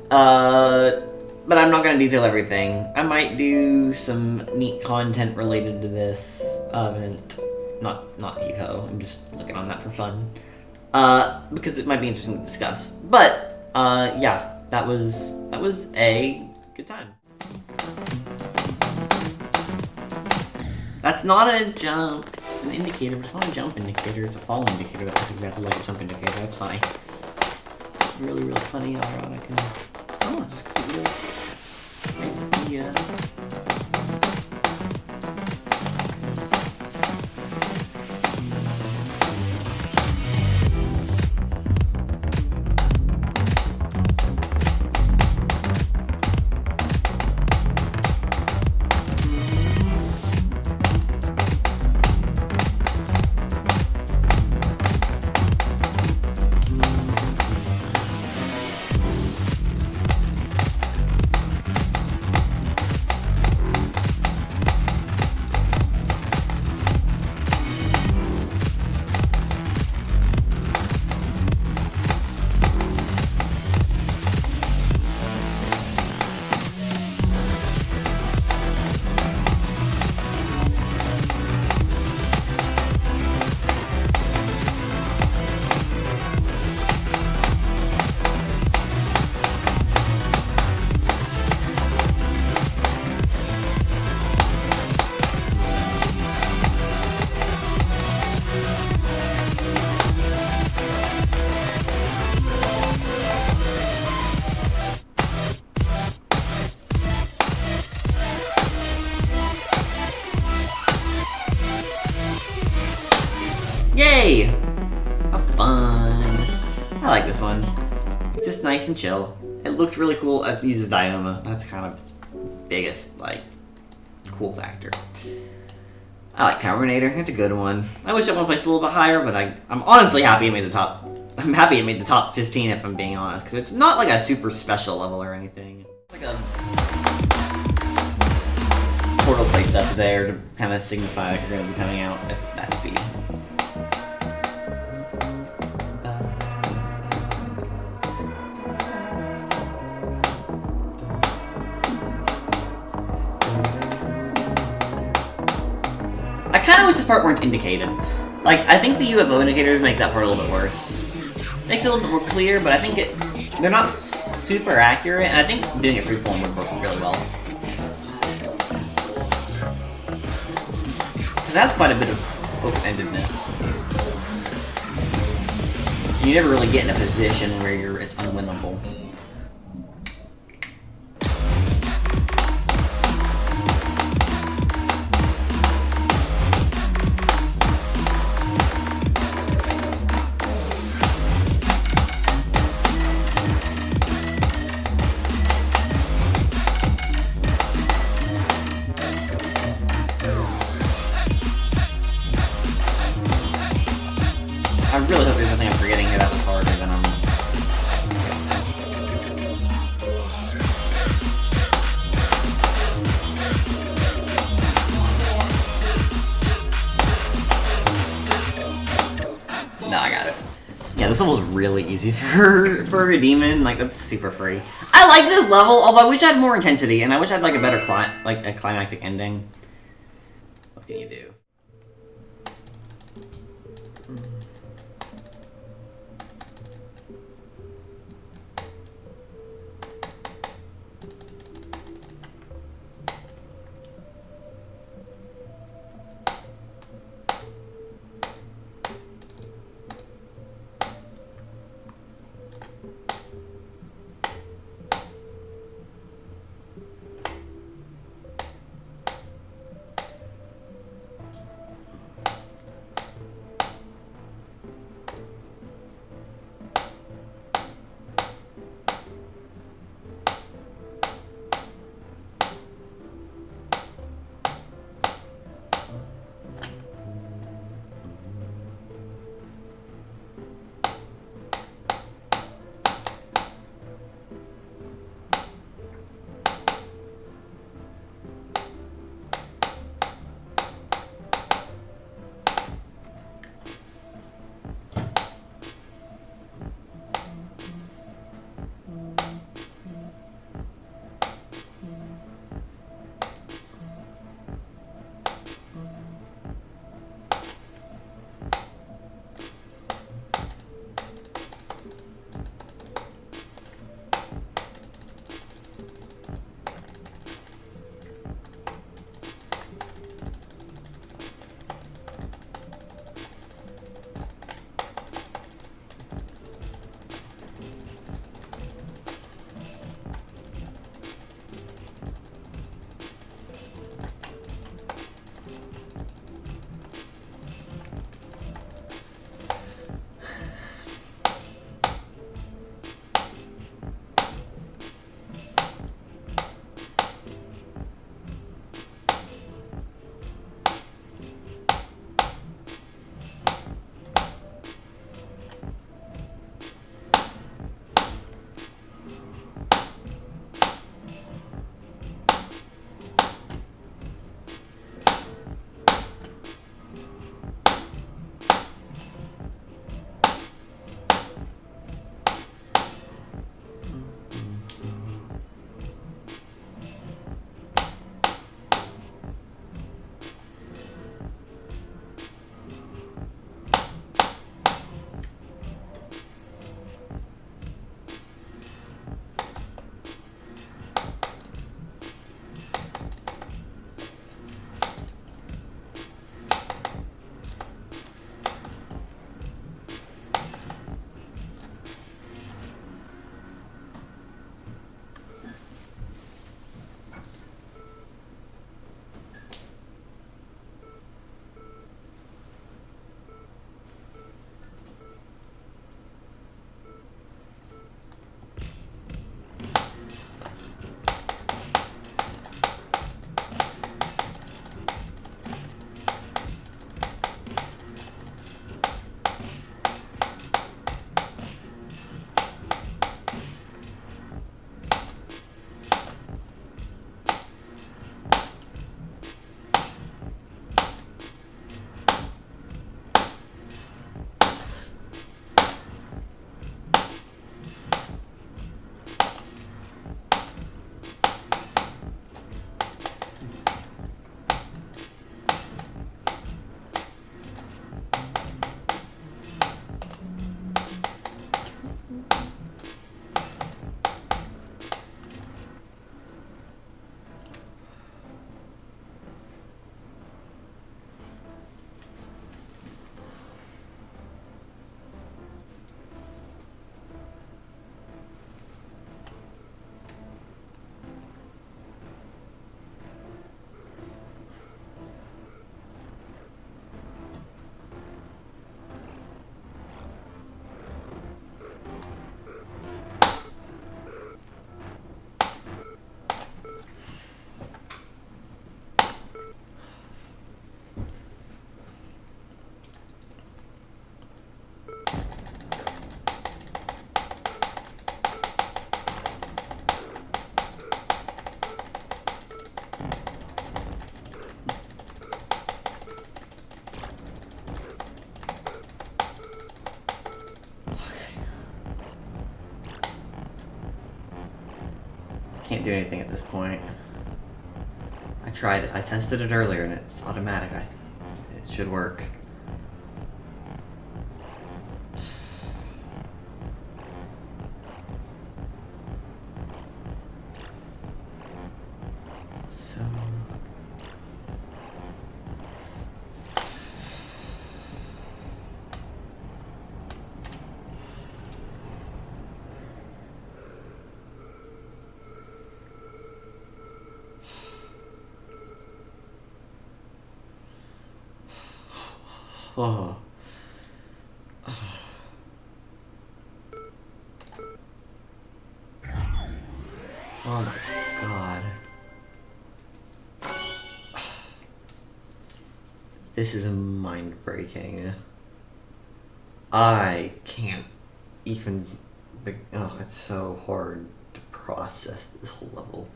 But I'm not going to detail everything. I might do some neat content related to this event. Not Heave-Ho. I'm just looking on that for fun. Because it might be interesting to discuss. But, yeah, that was a good time. That's not a jump. It's an indicator, but it's not a jump indicator. It's a fall indicator that looks exactly like a jump indicator. That's funny. Really, really funny, ironic, and... Oh, it's just a little idea. Yay! Have fun. I like this one. It's just nice and chill. It looks really cool. It uses Dioma. That's kind of its biggest, like, cool factor. I like Carbonator. It's a good one. I wish I would place a little bit higher, but I'm honestly happy it made the top. I'm happy it made the top 15 if I'm being honest, because it's not like a super special level or anything. Like a portal placed up there to kind of signify like you're going to be coming out at that speed. I kind of wish this part weren't indicated. Like, I think the UFO indicators make that part a little bit worse. Makes it a little bit more clear, but I think they're not super accurate, and I think doing it freeform would work really well. Because that's quite a bit of open-endedness. You never really get in a position where it's unwinnable. Yeah, this level's really easy for a demon. Like, that's super free. I like this level, although I wish I had more intensity, and I wish I had like a better a climactic ending. What can you do? do anything at this point. I tried it. I tested it earlier and it's automatic. It should work. So... Oh. Oh my god. This is mind-breaking. I can't even... Oh, it's so hard to process this whole level.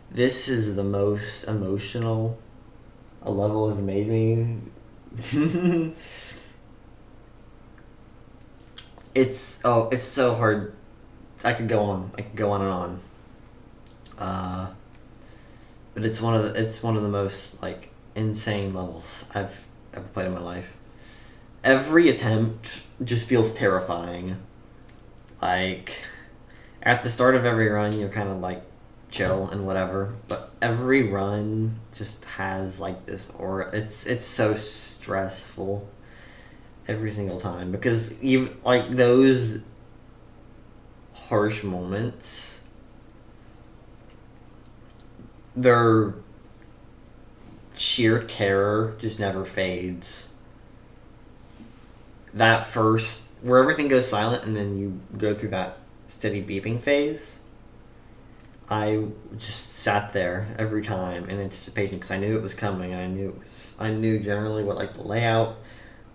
This is the most emotional a level has made me. It's so hard. I could go on and on. But it's one of the most like insane levels I've ever played in my life. Every attempt just feels terrifying. Like at the start of every run, you're kind of like chill and whatever, but every run just has like this aura. It's so stressful every single time because even like those harsh moments, their sheer terror just never fades. That first, where everything goes silent and then you go through that steady beeping phase, I just sat there every time in anticipation because I knew it was coming. And I knew generally what like the layout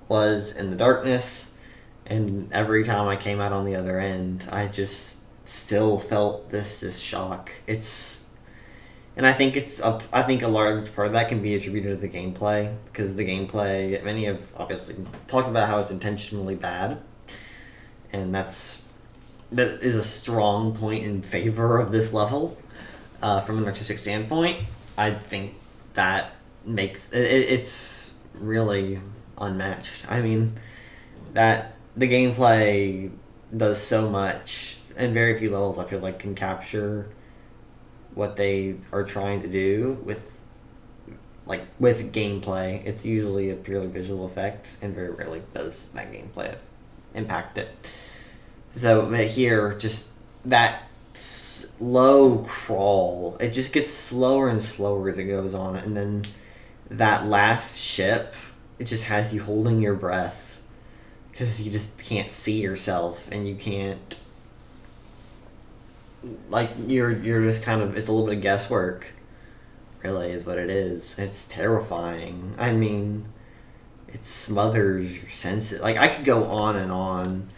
was in the darkness, and every time I came out on the other end, I just still felt this shock. And I think a large part of that can be attributed to the gameplay, because the gameplay, many have obviously talked about how it's intentionally bad, and that is a strong point in favor of this level. From an artistic standpoint, I think that makes it's really unmatched. I mean, that the gameplay does so much, and very few levels I feel like can capture what they are trying to do with gameplay. It's usually a purely visual effect, and very rarely does that gameplay impact it. So but here, just that slow crawl, it just gets slower and slower as it goes on, and then that last ship, it just has you holding your breath because you just can't see yourself, and you can't, like, you're just kind of, it's a little bit of guesswork, really, is what it is. It's terrifying. I mean, it smothers your senses. Like, I could go on and on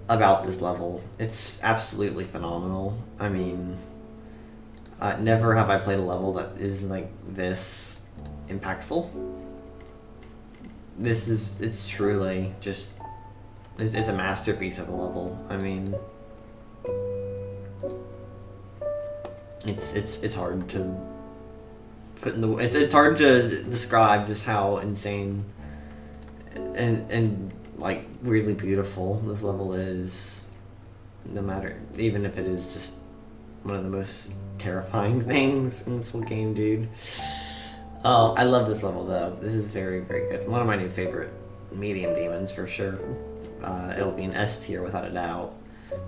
about this level. It's absolutely phenomenal. I mean, never have I played a level that is like this impactful. It's truly just, it's a masterpiece of a level. I mean, it's hard to put in the, it's hard to describe just how insane and like weirdly beautiful this level is, no matter, even if it is just one of the most terrifying things in this whole game, dude. Oh, I love this level though. This is very, very good. One of my new favorite medium demons for sure. It'll be an S tier without a doubt.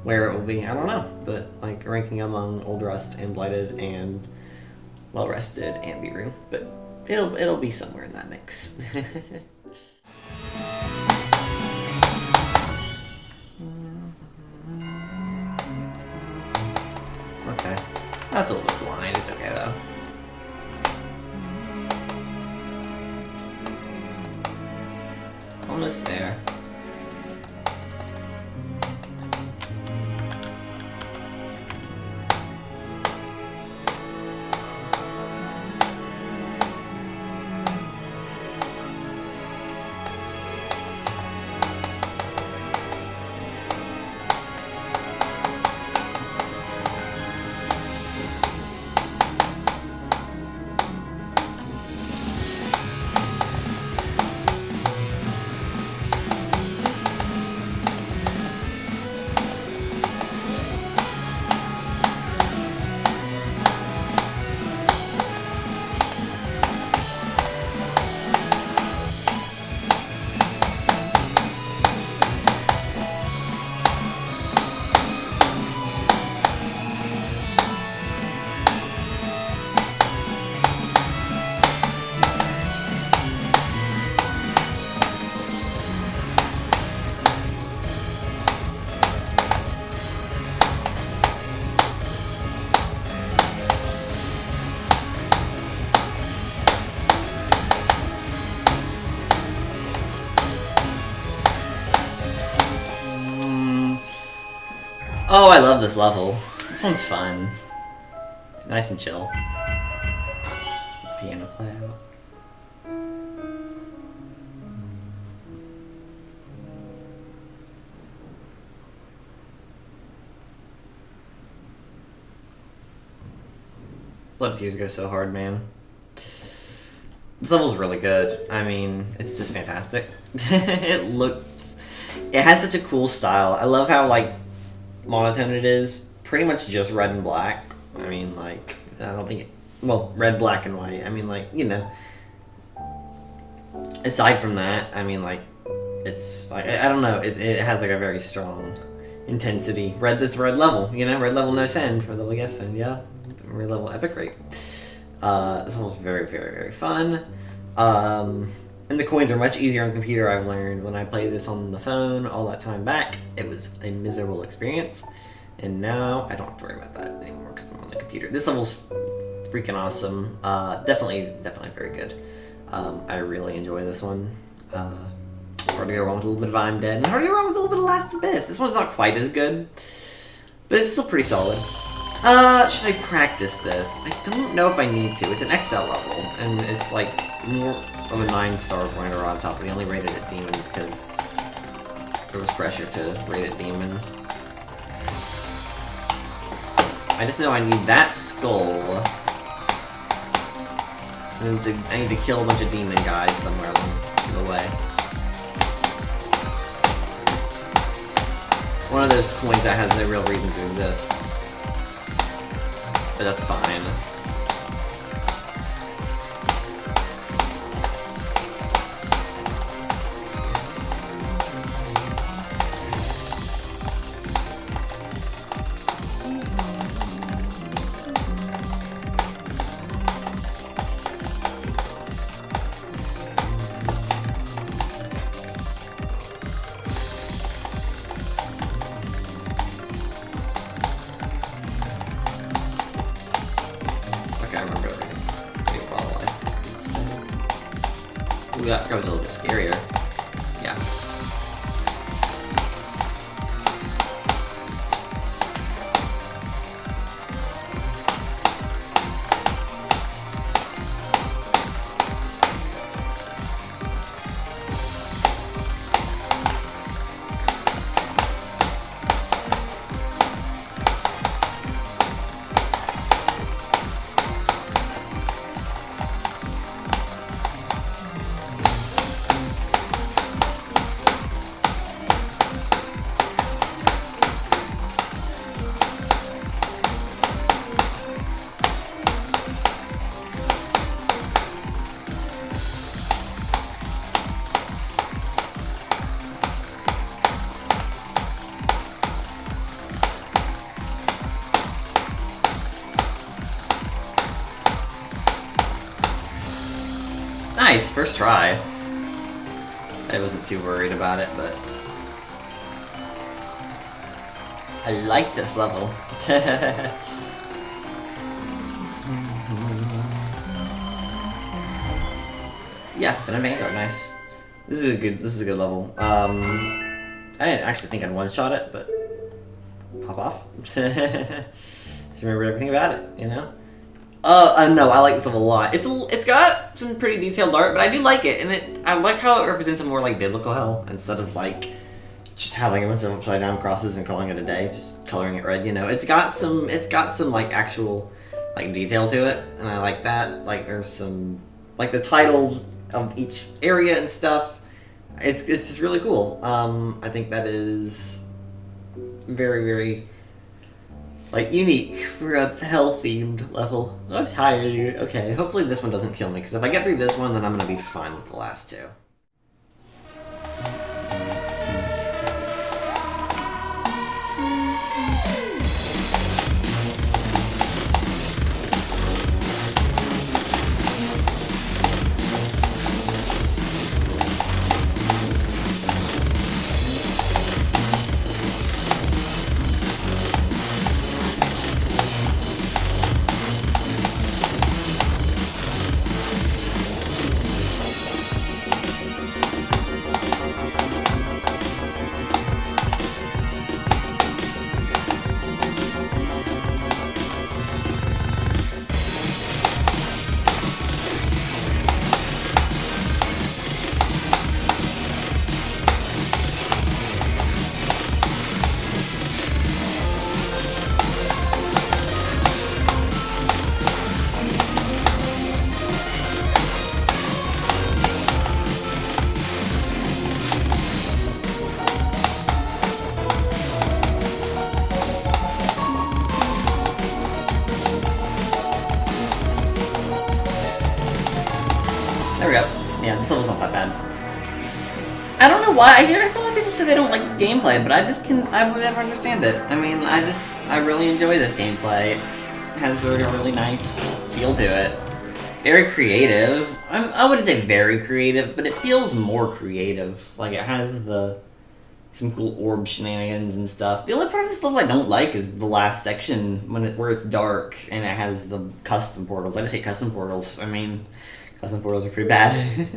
Where it will be, I don't know, but like ranking among Old Rust and Blighted and Well Rested and Biru, but it'll be somewhere in that mix. Okay, that's a little bit blind. It's okay though. Almost there. Oh, I love this level. This one's fun. Nice and chill. Piano play out. Blood Fuse goes so hard, man. This level's really good. I mean, it's just fantastic. It has such a cool style. I love how, like, monotone it is. Pretty much just red and black. I mean, like, I don't think well, red, black, and white. I mean, like, you know. Aside from that, I mean, like, it's, like, I don't know. It has, like, a very strong intensity. It's red level, you know? Red level no send for the guess send, yeah. It's a red level epic rate. This one was very, very, very fun. And the coins are much easier on the computer, I've learned. When I played this on the phone all that time back, it was a miserable experience. And now I don't have to worry about that anymore because I'm on the computer. This level's freaking awesome. Definitely very good. I really enjoy this one. Hard to go wrong with a little bit of I'm Dead, and hard to go wrong with a little bit of Last Abyss. This one's not quite as good, but it's still pretty solid. Should I practice this? I don't know if I need to. It's an XL level, and it's like more of a 9-star pointer on top. We only rated it Demon because there was pressure to rate it Demon. I just know I need that skull. And I need to kill a bunch of demon guys somewhere along the way. One of those coins that has no real reason to exist. But that's fine. Ooh, that was a little bit scarier. Yeah. Nice, first try. I wasn't too worried about it, but I like this level. Yeah, been a Vanguard, nice. This is a good level. I didn't actually think I'd one-shot it, but pop off. Just remember everything about it, you know? No, I like this level a lot. It's got some pretty detailed art, but I do like it, and I like how it represents a more like biblical hell instead of like just having a bunch of upside down crosses and calling it a day, just coloring it red. You know, it's got some like actual like detail to it, and I like that. Like there's some like the titles of each area and stuff. It's just really cool. I think that is very, very like unique for a hell-themed level. I'm tired, dude. Okay, hopefully this one doesn't kill me, because if I get through this one, then I'm gonna be fine with the last two. There we go. Yeah, this level's not that bad. I don't know why. I hear a lot of people say they don't like this gameplay, but I would never understand it. I mean, I really enjoy this gameplay. It has a really nice feel to it. Very creative. I wouldn't say very creative, but it feels more creative. Like, it has some cool orb shenanigans and stuff. The only part of this level I don't like is the last section where it's dark and it has the custom portals. I just hate custom portals. I mean, custom portals are pretty bad.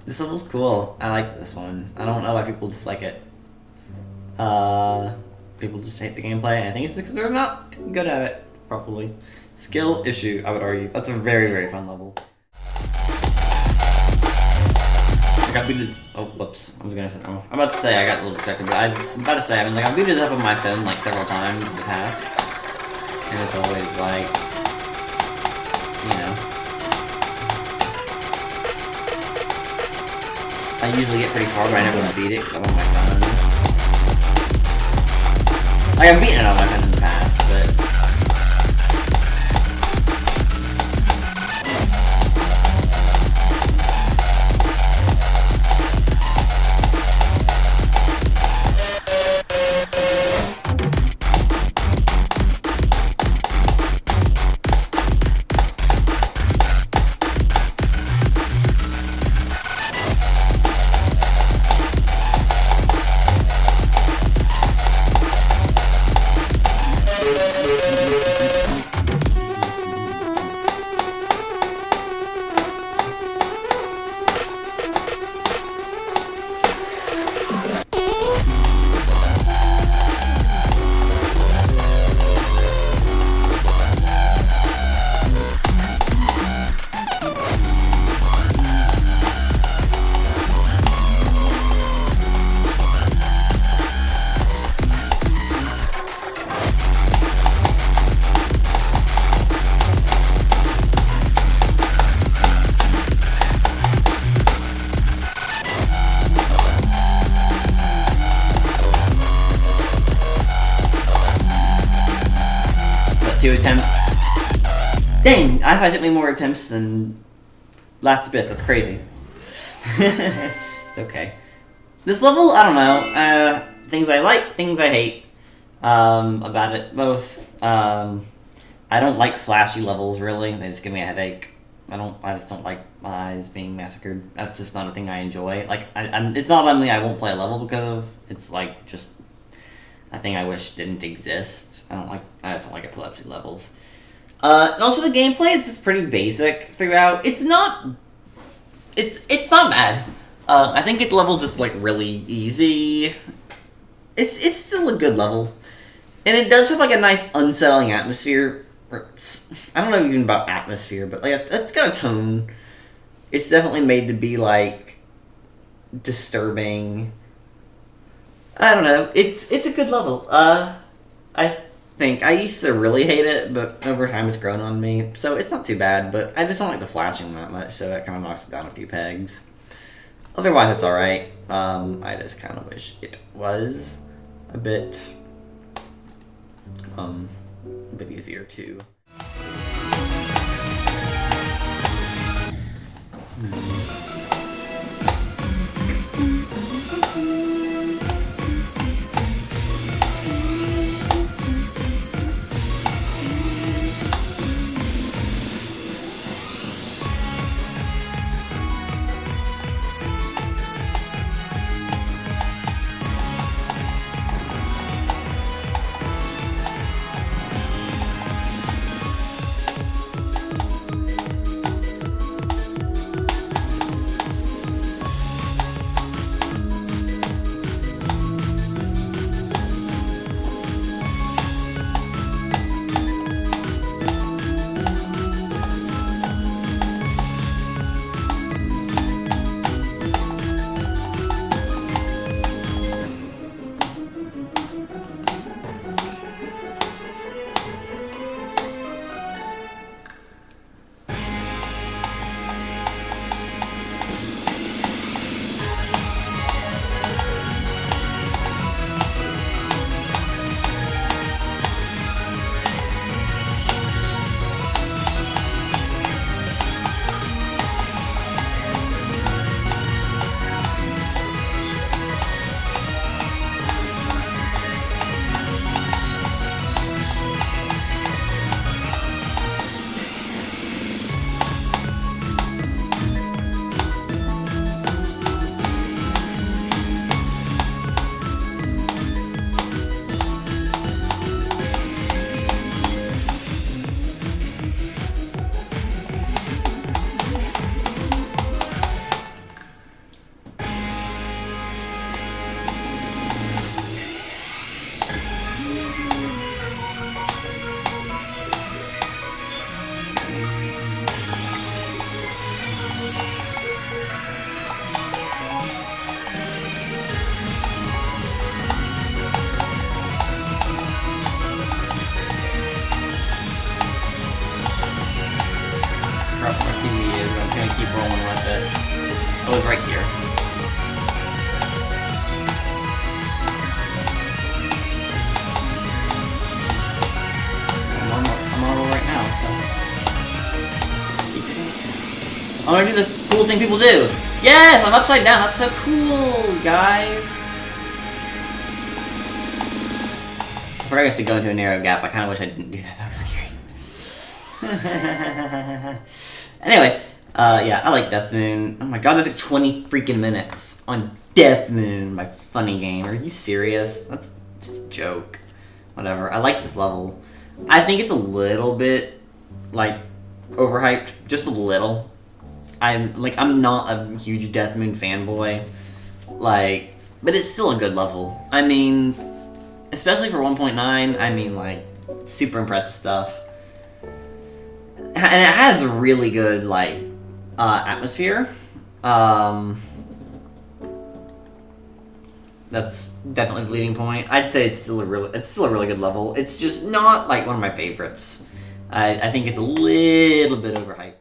This level's cool. I like this one. I don't know why people dislike it. People just hate the gameplay. I think it's because they're not good at it properly. Skill issue, I would argue. That's a very, very fun level. I got booted. Oh, whoops. I'm about to say I got a little distracted, but I'm about to say, I mean, like, I booted up on my phone, like, several times in the past. And it's always, like, you know. I usually get pretty far, but I never beat it because I'm on my phone. Like, I've beaten it on my phone in the past, but... Two attempts. Dang, I thought it took me more attempts than Last Abyss. That's crazy. It's okay. This level, I don't know. Things I like, things I hate about it both. I don't like flashy levels, really. They just give me a headache. I just don't like my eyes being massacred. That's just not a thing I enjoy. Like, it's not something I won't play a level because of. It's like just a thing I wish didn't exist. I just don't like epilepsy levels. Also, the gameplay is just pretty basic throughout. It's not bad. I think the level's just like really easy. It's still a good level, and it does have like a nice unsettling atmosphere. I don't know even about atmosphere, but like it's got a tone. It's definitely made to be like disturbing. I don't know. It's a good level. I think I used to really hate it, but over time it's grown on me, so it's not too bad. But I just don't like the flashing that much, so that kind of knocks it down a few pegs. Otherwise, it's all right. I just kind of wish it was a bit easier too. keep rolling with it. Oh, it's right here. I'm on roll right now, so... I'm gonna do the cool thing people do! Yes! I'm upside down! That's so cool, guys! I have to go into a narrow gap. I kind of wish I didn't do that. That was scary. Anyway, yeah, I like Death Moon. Oh my god, there's like 20 freaking minutes on Death Moon, my funny game. Are you serious? That's just a joke. Whatever. I like this level. I think it's a little bit, like, overhyped. Just a little. I'm not a huge Death Moon fanboy. Like, but it's still a good level. I mean... especially for 1.9, I mean, like, super impressive stuff. And it has really good, like, atmosphere. That's definitely the leading point. I'd say it's still a really good level. It's just not, like, one of my favorites. I think it's a little bit overhyped.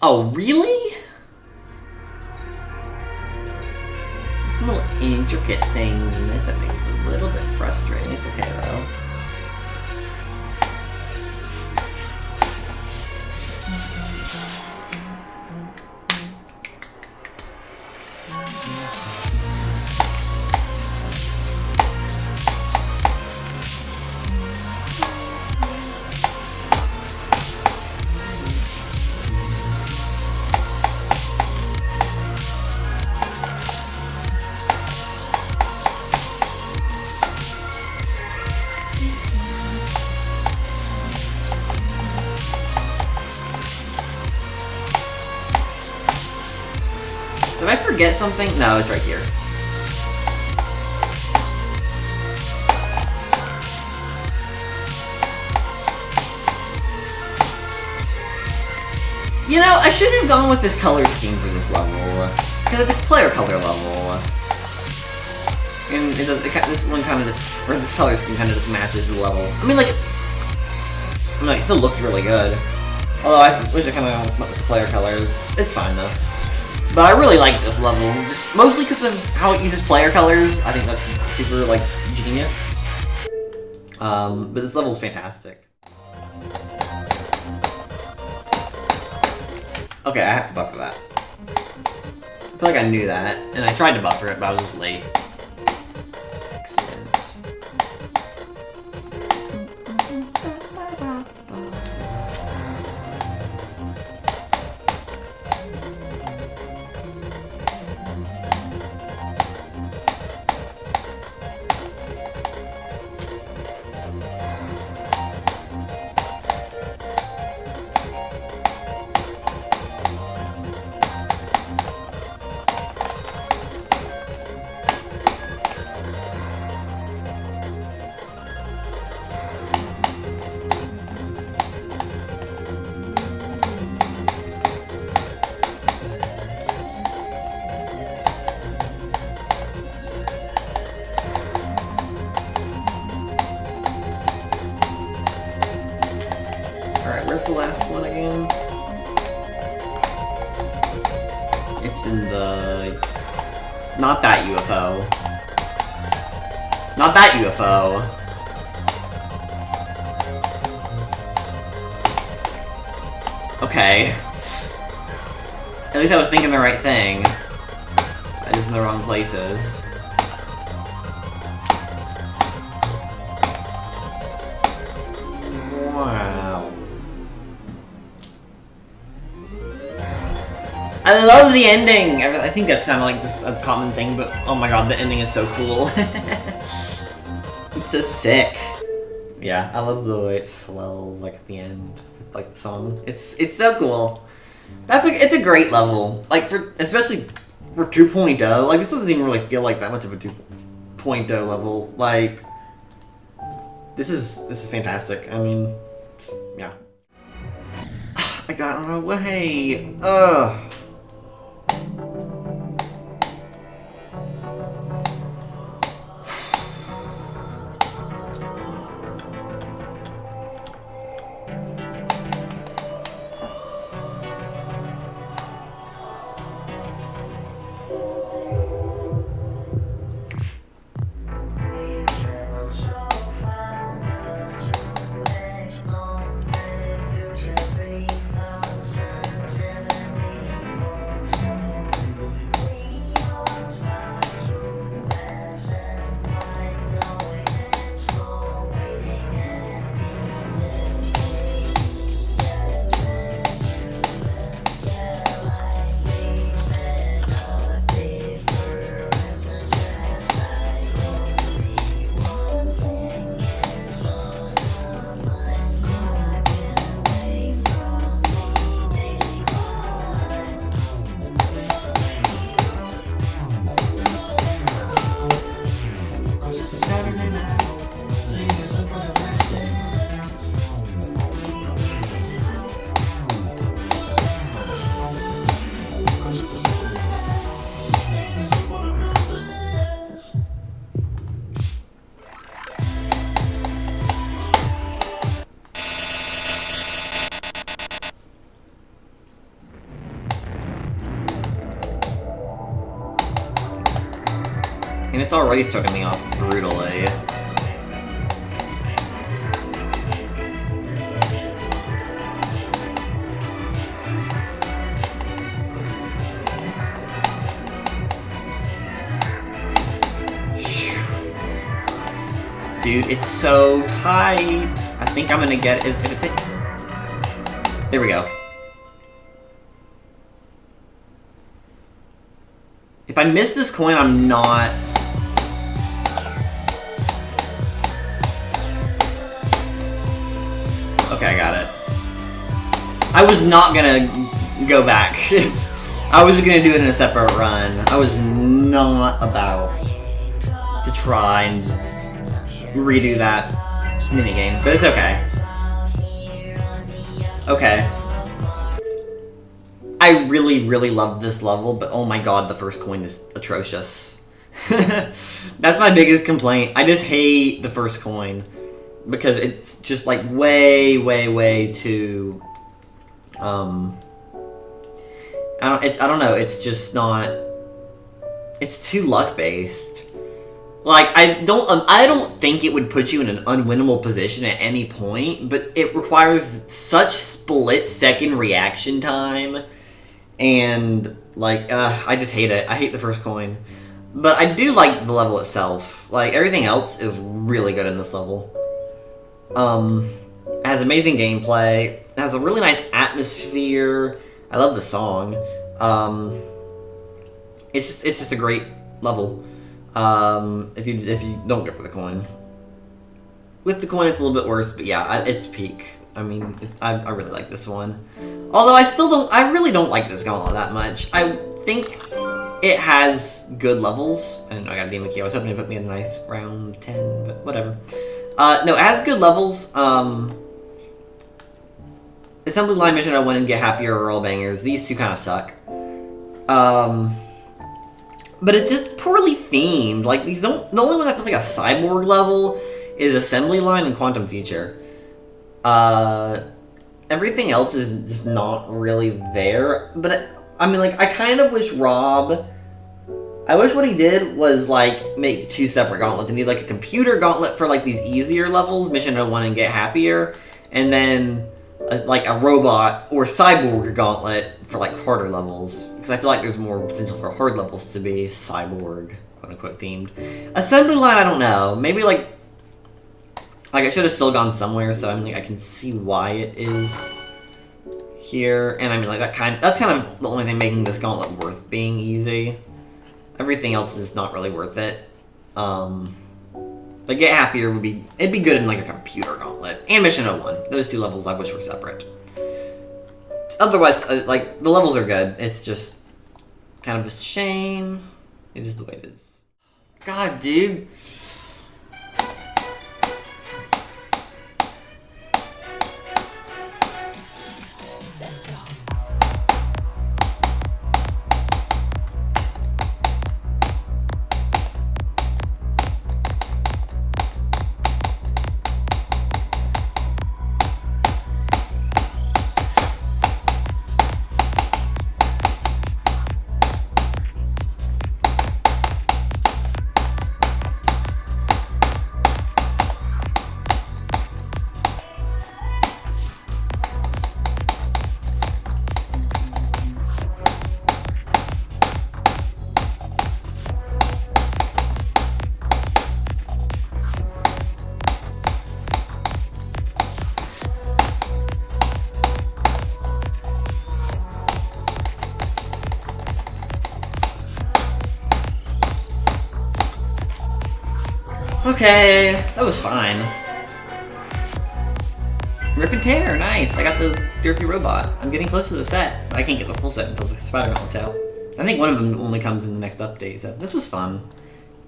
Oh, really? Some little intricate things in this, I think, is a little bit frustrating. It's okay, though. Did I forget something? No, it's right here. You know, I shouldn't have gone with this color scheme for this level. Because it's a player color level. And it does, this one kind of just, or this color scheme kind of just matches the level. I mean, like, it still looks really good. Although I wish I kind of went with the player colors. It's fine though. But I really like this level, just mostly because of how it uses player colors. I think that's super, like, genius. But this level is fantastic. Okay, I have to buffer that. I feel like I knew that, and I tried to buffer it, but I was just late. Excellent. Alright, where's the last one again? It's in the... Not that UFO. Not that UFO. Okay. At least I was thinking the right thing. I just in the wrong places. Wow. I love the ending! I think that's kind of like just a common thing, but oh my god, the ending is so cool. It's so sick. Yeah, I love the way it swells like at the end, like the song. It's so cool. It's a great level. Like especially for 2.0. Like this doesn't even really feel like that much of a 2.0 level. Like this is fantastic. I mean, yeah. I got away. Ugh. And it's already starting me off brutally. Dude, it's so tight. I think I'm gonna get it. If it there we go. If I miss this coin, I'm not... Okay, I got it. I was not gonna go back. I was gonna do it in a separate run. I was not about to try and redo that minigame, but it's okay. Okay. I really, really love this level, but oh my god, the first coin is atrocious. That's my biggest complaint. I just hate the first coin because it's just like way, way, way too. I don't know. It's just not. It's too luck based. Like I don't think it would put you in an unwinnable position at any point, but it requires such split-second reaction time, and like I just hate it. I hate the first coin, but I do like the level itself. Like everything else is really good in this level. It has amazing gameplay. It has a really nice atmosphere. I love the song. It's just a great level. If you don't go for the coin. With the coin, it's a little bit worse, but yeah, it's peak. I mean, I really like this one. Although I really don't like this gauntlet that much. I think it has good levels. I didn't know I got a demon key. I was hoping to put me in a nice round 10, but whatever. No, it has good levels. Assembly Line Mission I Win and Get Happier are all bangers. These two kind of suck. But it's just poorly themed. Like, the only one that feels like a cyborg level is Assembly Line and Quantum Future. Everything else is just not really there. But, I mean, like, I kind of wish I wish what he did was, like, make two separate gauntlets. And he had, like, a computer gauntlet for, like, these easier levels, Mission 01 and Get Happier. And then, like, a robot or cyborg gauntlet for, like, harder levels. Because I feel like there's more potential for hard levels to be cyborg, quote-unquote, themed. Assembly Line, I don't know. Maybe, like I should have still gone somewhere, so I mean, I can see why it is here. And I mean, like, that's kind of the only thing making this gauntlet worth being easy. Everything else is not really worth it. Like, Get Happier it'd be good in, like, a computer gauntlet. And Mission 01. Those two levels I wish were separate. Otherwise, like, the levels are good. It's just kind of a shame. It is the way it is. God, dude. Okay, that was fine. Rip and Tear, nice. I got the Derpy Robot. I'm getting close to the set. I can't get the full set until the Spider Gauntlet's out. I think one of them only comes in the next update, so this was fun.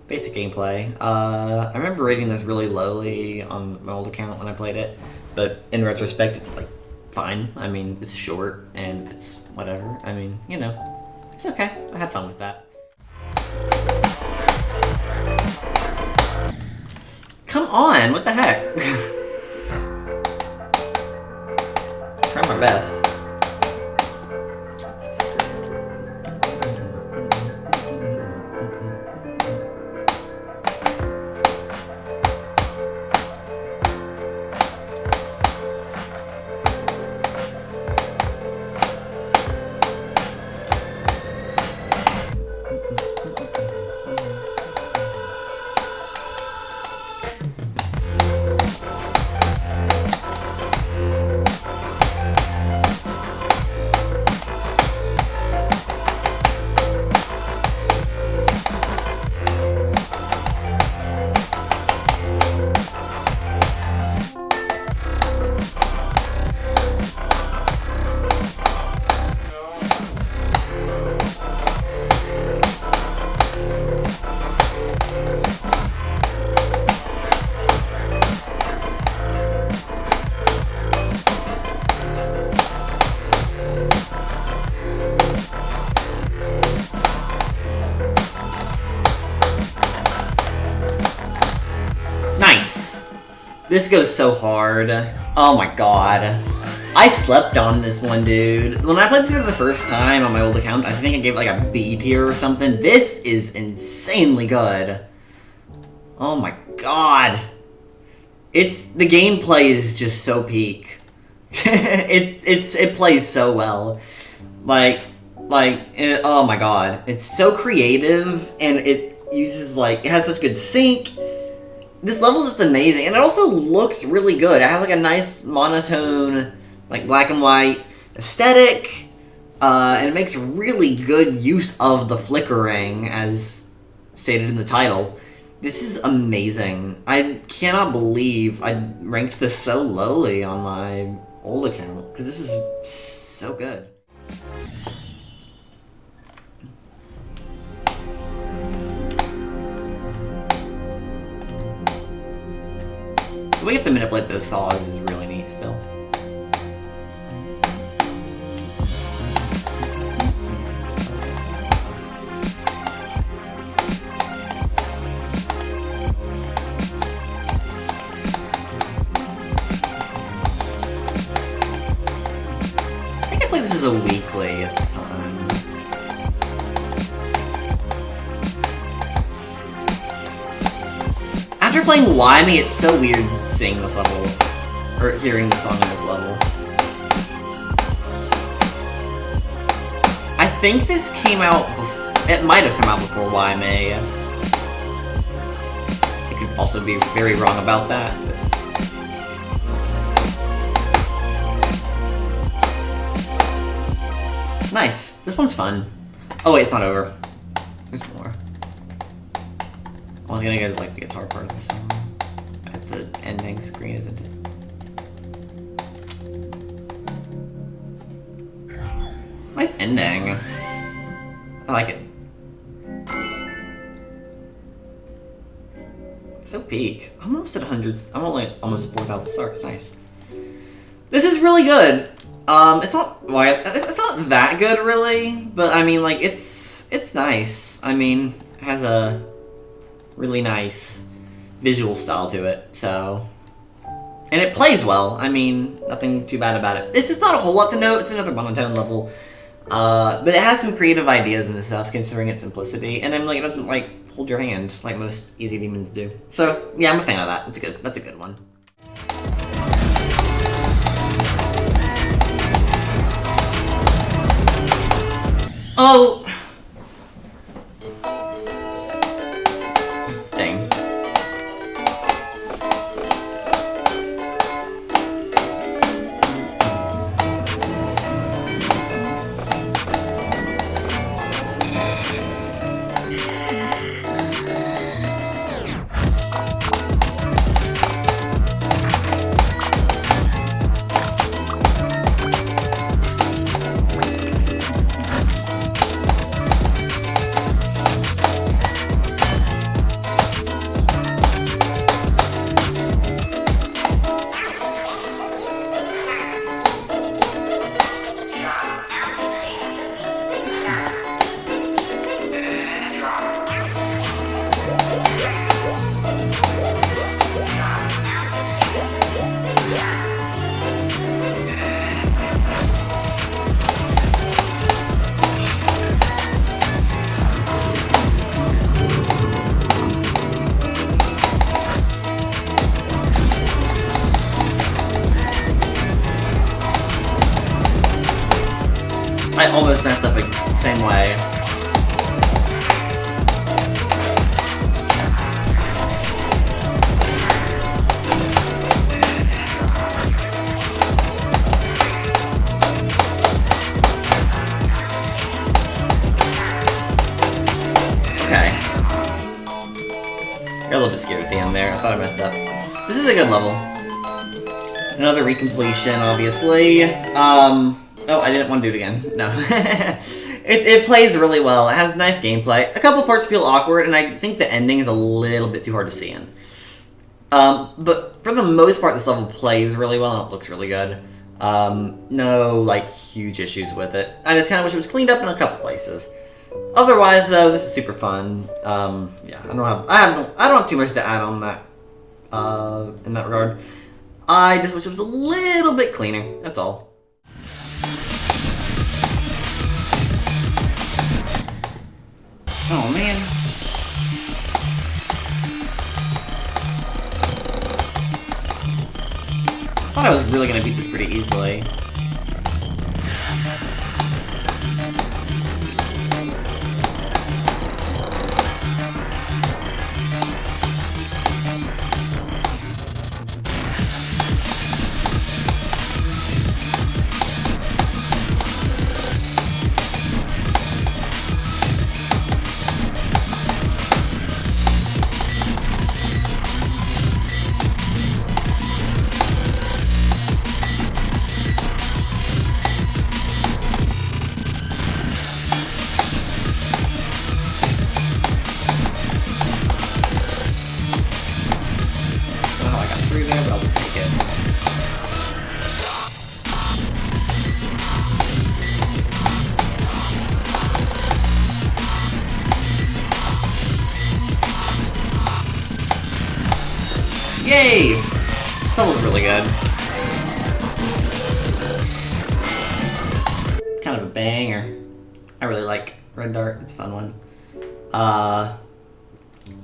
Basic gameplay. I remember rating this really lowly on my old account when I played it, but in retrospect, it's like fine. I mean, it's short and it's whatever. I mean, you know, it's okay. I had fun with that. Come on, what the heck? Try my best. This goes so hard. Oh my god. I slept on this one, dude. When I played this for the first time on my old account, I think I gave it like a B tier or something. This is insanely good. Oh my god. The gameplay is just so peak. It plays so well. Oh my god. It's so creative, and it uses, like, it has such good sync. This level is just amazing, and it also looks really good. It has, like, a nice monotone, like, black and white aesthetic, and it makes really good use of the flickering, as stated in the title. This is amazing. I cannot believe I ranked this so lowly on my old account, because this is so good. The way you have to manipulate those saws is really neat still. I think I played this as a weekly at the time. After playing Why Me, it's so weird seeing this level, or hearing the song in this level. I think this came out, it might have come out before Why Me. I could also be very wrong about that. Nice. This one's fun. Oh wait, it's not over. There's more. I was gonna go to, like, the guitar part of the song. At the ending screen, isn't it? Nice ending. I like it. So peak. I'm almost at 100. I'm only almost at 4,000 stars. Nice. This is really good. It's not that good, really, but I mean, like, it's nice. I mean, it has a really nice visual style to it, so, and it plays well. I mean, nothing too bad about it. This is not a whole lot to note. It's another monotone level, but it has some creative ideas and stuff, considering its simplicity, and then, like, it doesn't, like, hold your hand like most Easy Demons do. So yeah, I'm a fan of that. That's a good one. Oh! Dang. I almost messed up the same way. Okay. Got a little bit scared at the end there. I thought I messed up. This is a good level. Another recompletion, obviously. Oh, I didn't want to do it again. No. It plays really well. It has nice gameplay. A couple parts feel awkward, and I think the ending is a little bit too hard to see in. But for the most part, this level plays really well, and it looks really good. No, like, huge issues with it. I just kind of wish it was cleaned up in a couple places. Otherwise, though, this is super fun. Yeah, I don't have too much to add on that in that regard. I just wish it was a little bit cleaner. That's all. Oh man. I thought I was really gonna beat this pretty easily. Yay! This level's really good. Kind of a banger. I really like Red Dart. It's a fun one.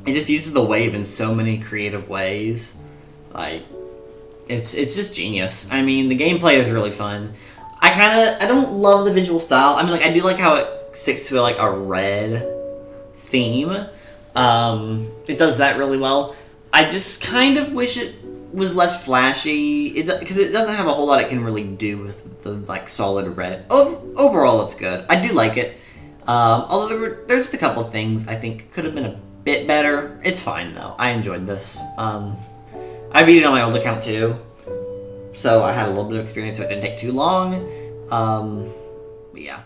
It just uses the wave in so many creative ways. Like, it's just genius. I mean, the gameplay is really fun. I don't love the visual style. I mean, like, I do like how it sticks to like a red theme. It does that really well. I just kind of wish it was less flashy, because it doesn't have a whole lot it can really do with the like solid red. Overall, it's good. I do like it. Although there's just a couple of things I think could have been a bit better. It's fine though. I enjoyed this. I beat it on my old account too, so I had a little bit of experience, so it didn't take too long. But yeah.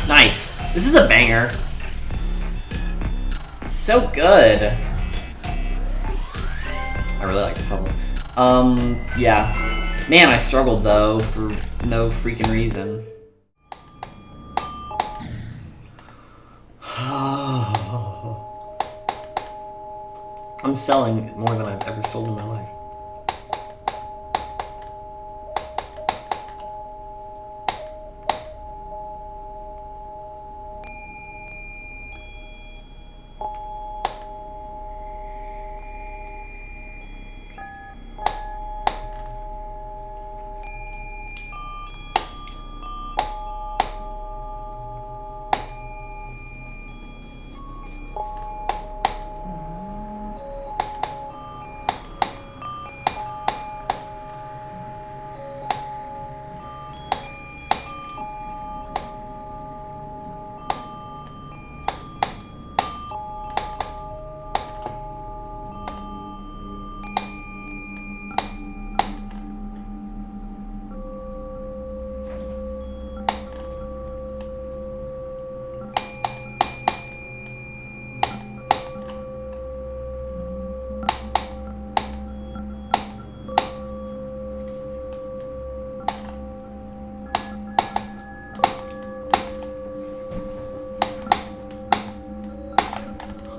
Nice. This is a banger. So good. I really like this level. Yeah. Man, I struggled though for no freaking reason. I'm selling more than I've ever sold in my life.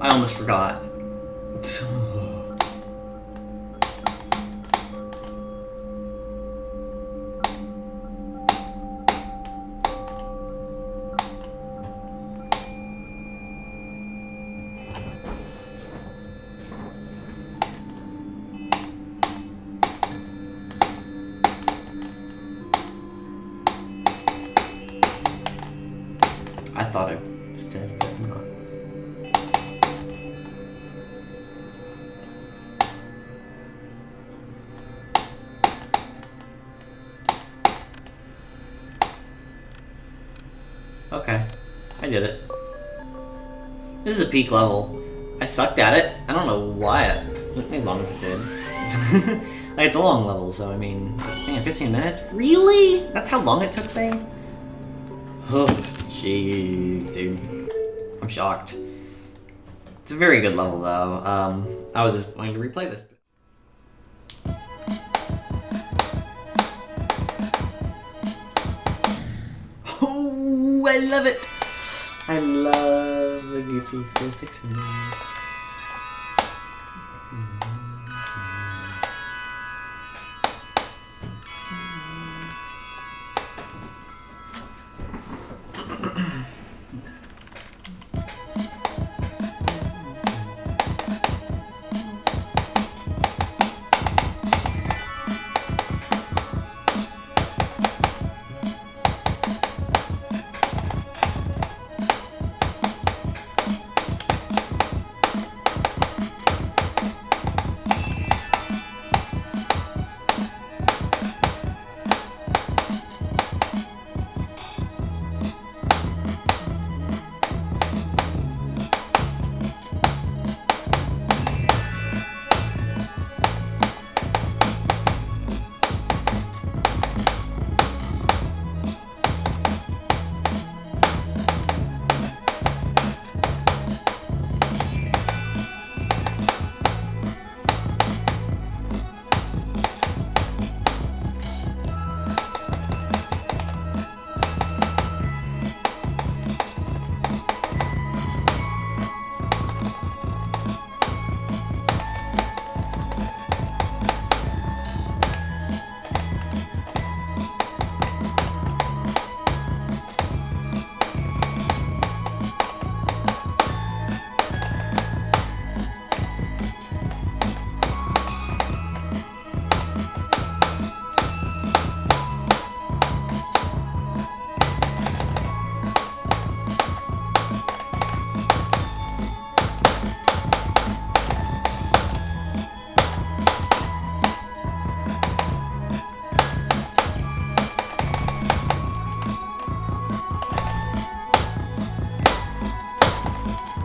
I almost forgot. I thought I said, but I'm not. Okay, I did it. This is a peak level. I sucked at it. I don't know why it took me as long as it did. Like, it's a long level, so I mean, man, 15 minutes? Really? That's how long it took me? Oh, jeez, dude. I'm shocked. It's a very good level, though. I was just wanting to replay this. Oh, I love it! I love the goofy physics in this.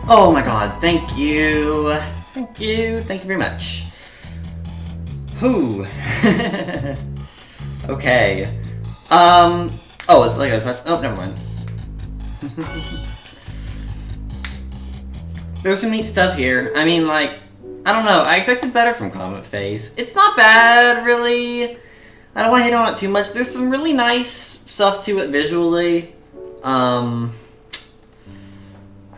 Oh my god, thank you. Thank you. Thank you very much. Whew. Okay. Oh, it's like I said. Oh, never mind. There's some neat stuff here. I mean, like, I don't know. I expected better from Comet Phase. It's not bad, really. I don't want to hate on it too much. There's some really nice stuff to it visually.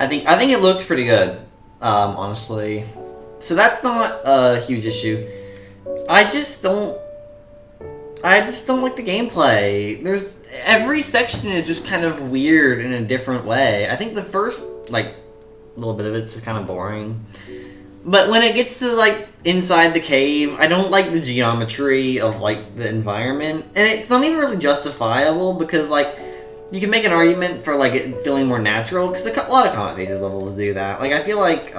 I think it looks pretty good, honestly. So that's not a huge issue. I just don't like the gameplay. Every section is just kind of weird in a different way. I think the first, like, little bit of it's just kind of boring. But when it gets to, like, inside the cave, I don't like the geometry of, like, the environment. And it's not even really justifiable because, like, you can make an argument for, like, it feeling more natural, because a lot of Comet Phases levels do that. Like, I feel like,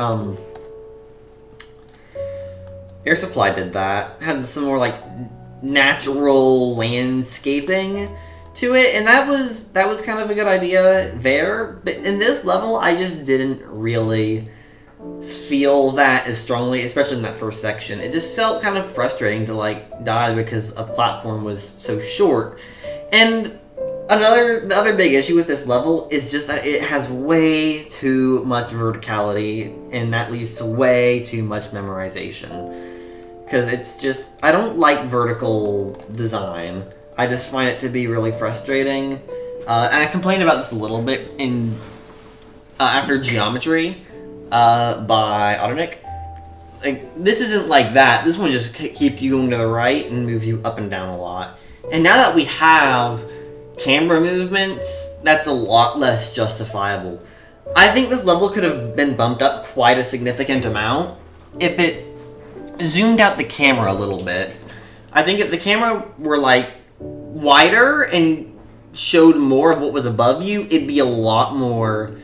Air Supply did that. Had some more, like, natural landscaping to it, and that was kind of a good idea there. But in this level, I just didn't really feel that as strongly, especially in that first section. It just felt kind of frustrating to, like, die because a platform was so short. And the other big issue with this level is just that it has way too much verticality, and that leads to way too much memorization. Because it's just, I don't like vertical design. I just find it to be really frustrating. And I complained about this a little bit in after Geometry by Autonic. Like, this isn't like that. This one just keeps you going to the right and moves you up and down a lot. And now that we have camera movements, that's a lot less justifiable. I think this level could have been bumped up quite a significant amount if it zoomed out the camera a little bit. I think if the camera were, like, wider and showed more of what was above you, it'd be a lot more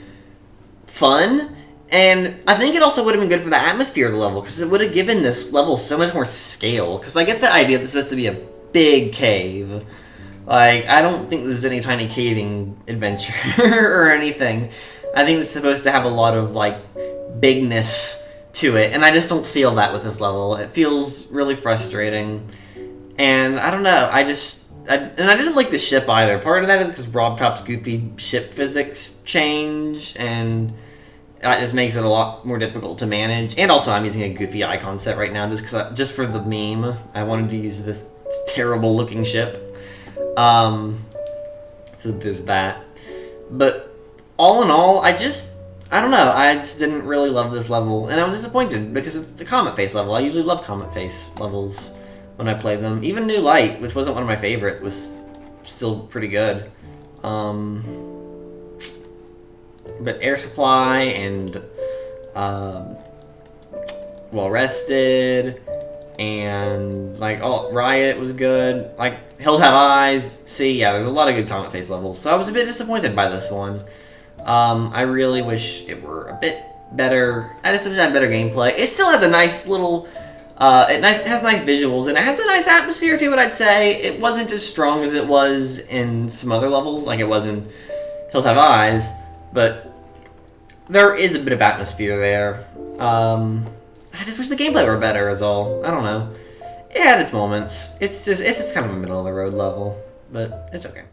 fun. And I think it also would have been good for the atmosphere of the level, because it would have given this level so much more scale. Because I get the idea this is supposed to be a big cave. Like, I don't think this is any tiny caving adventure or anything. I think it's supposed to have a lot of, like, bigness to it, and I just don't feel that with this level. It feels really frustrating, and I don't know, I didn't like the ship either. Part of that is because RobTop's goofy ship physics change, and that just makes it a lot more difficult to manage. And also, I'm using a goofy icon set right now just for the meme. I wanted to use this terrible looking ship. So there's that. But all in all, I don't know, I just didn't really love this level, and I was disappointed because it's the Comet Face level. I usually love Comet Face levels when I play them. Even New Light, which wasn't one of my favorite, was still pretty good. But Air Supply and Well Rested and like Riot was good. Like Hills Have Eyes. See, yeah, there's a lot of good Comet Face levels. So I was a bit disappointed by this one. I really wish it were a bit better. I just wish it had better gameplay. It still has a nice little, it has nice visuals, and it has a nice atmosphere to it, I'd say. It wasn't as strong as it was in some other levels, like it was in Hills Have Eyes, but there is a bit of atmosphere there. I just wish the gameplay were better is all. I don't know. It had its moments. It's just kind of a middle of the road level, but it's okay.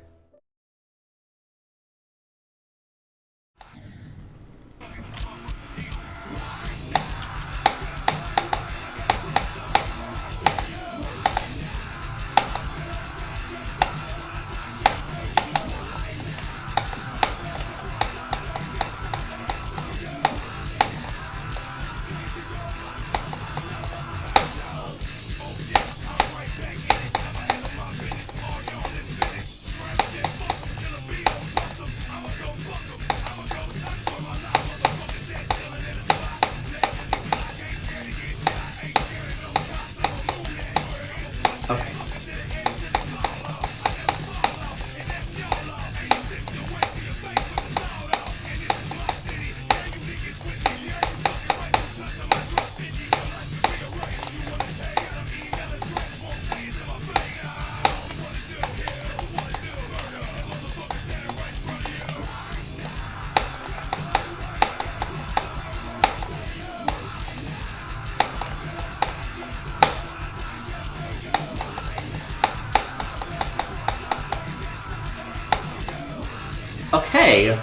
Okay.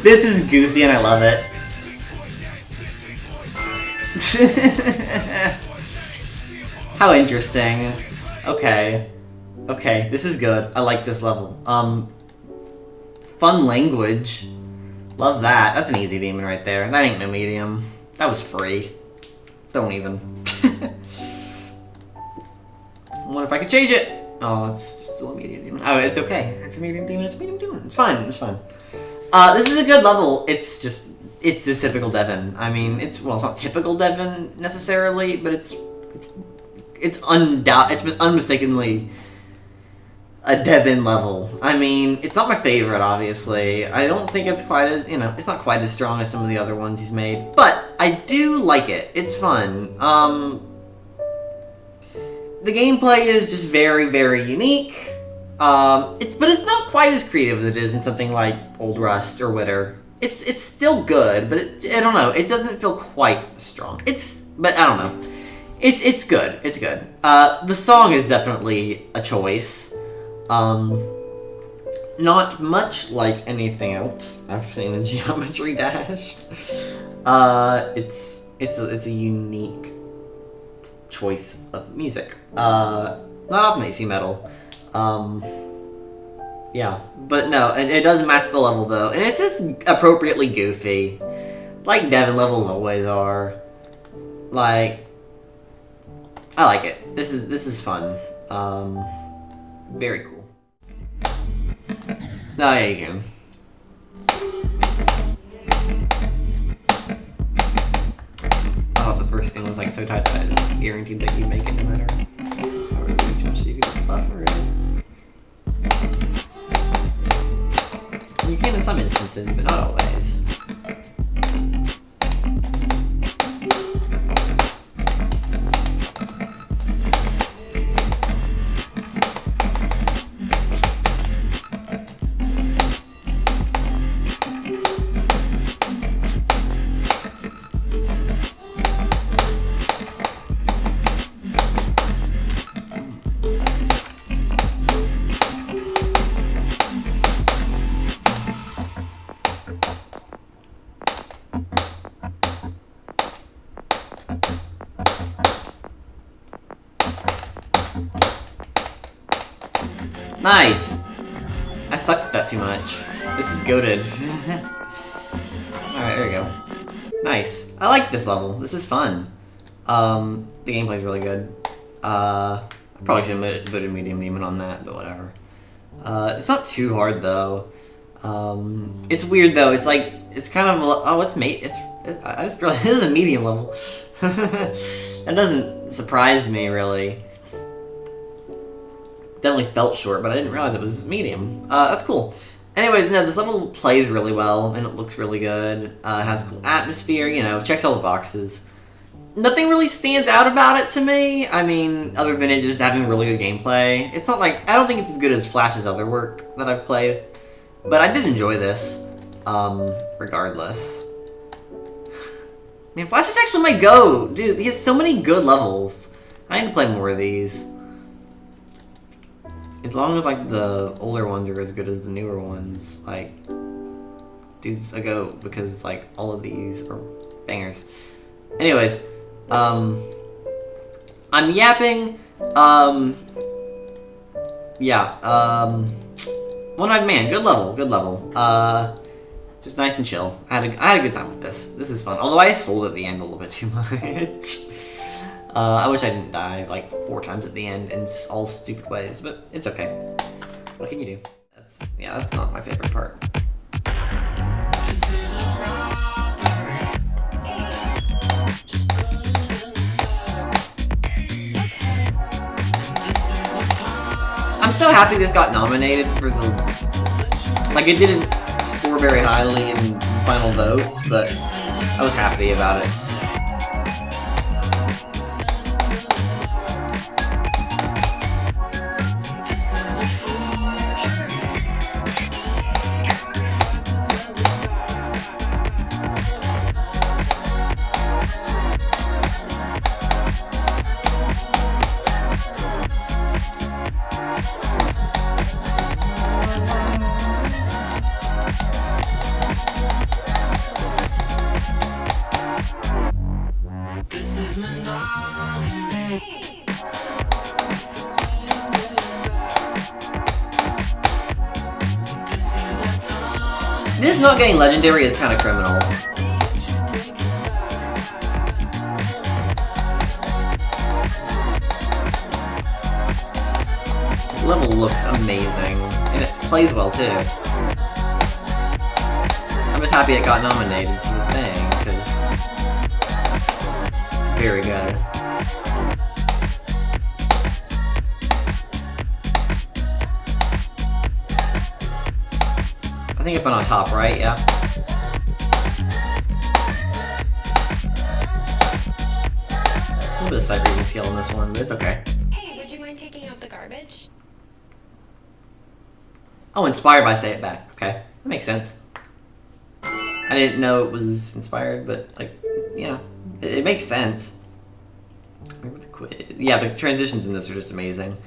This is goofy and I love it. How interesting. Okay. Okay, this is good. I like this level. Fun language. Love that. That's an easy demon right there. That ain't no medium. That was free. Don't even. What if I could change it? Oh, it's still a medium demon. Oh, it's okay. It's a medium demon. It's a medium demon. It's fine. It's fine. This is a good level. It's just typical Devin. I mean, it's not typical Devin necessarily, but it's unmistakably a Devin level. I mean, it's not my favorite, obviously. I don't think it's quite as, it's not quite as strong as some of the other ones he's made, but I do like it. It's fun. The gameplay is just very, very unique. But it's not quite as creative as it is in something like Old Rust or Wither. It's still good, but I don't know. It doesn't feel quite strong. But I don't know. It's good. It's good. The song is definitely a choice. Not much like anything else I've seen in Geometry Dash. It's a unique choice of music. Not often they see metal. Yeah, but no, it does match the level though, and it's just appropriately goofy, like Devin levels always are. Like, I like it. This is fun. Very cool. Oh yeah, you can. Oh, the first thing was like so tight that I just guaranteed that you'd make it no matter how many jumps you could. instances, but not always. Nice! I sucked at that too much. This is goated. Alright, there we go. Nice. I like this level. This is fun. The gameplay's really good. I probably should have voted Medium Demon on that, but whatever. It's not too hard though. It's weird though. It's like, it's kind of, oh, I just realized this is a medium level. That doesn't surprise me really. Definitely felt short, but I didn't realize it was medium. That's cool. Anyways, no, this level plays really well, and it looks really good. It has a cool atmosphere, you know, checks all the boxes. Nothing really stands out about it to me. I mean, other than it just having really good gameplay. It's not like, I don't think it's as good as Flash's other work that I've played. But I did enjoy this, regardless. Man, Flash is actually my GOAT! Dude, he has so many good levels. I need to play more of these. As long as, like, the older ones are as good as the newer ones, like, dude's a GOAT, because, like, all of these are bangers. Anyways, I'm yapping, One-Eyed Man, good level, just nice and chill. I had a good time with this. This is fun, although I sold at the end a little bit too much. I wish I didn't die like 4 times at the end in all stupid ways, but it's okay. What can you do? That's not my favorite part. I'm so happy this got nominated for the... Like, it didn't score very highly in final votes, but I was happy about it. This not getting legendary is kind of criminal. The level looks amazing, and it plays well too. I'm just happy it got nominated for the thing, because it's very good. I think it went on top, right? Yeah. A little bit of sight reading skill on this one, but it's okay. Hey, would you mind taking out the garbage? Oh, inspired by Say It Back. Okay, that makes sense. I didn't know it was inspired, but, like, you know, it makes sense. Yeah, the transitions in this are just amazing.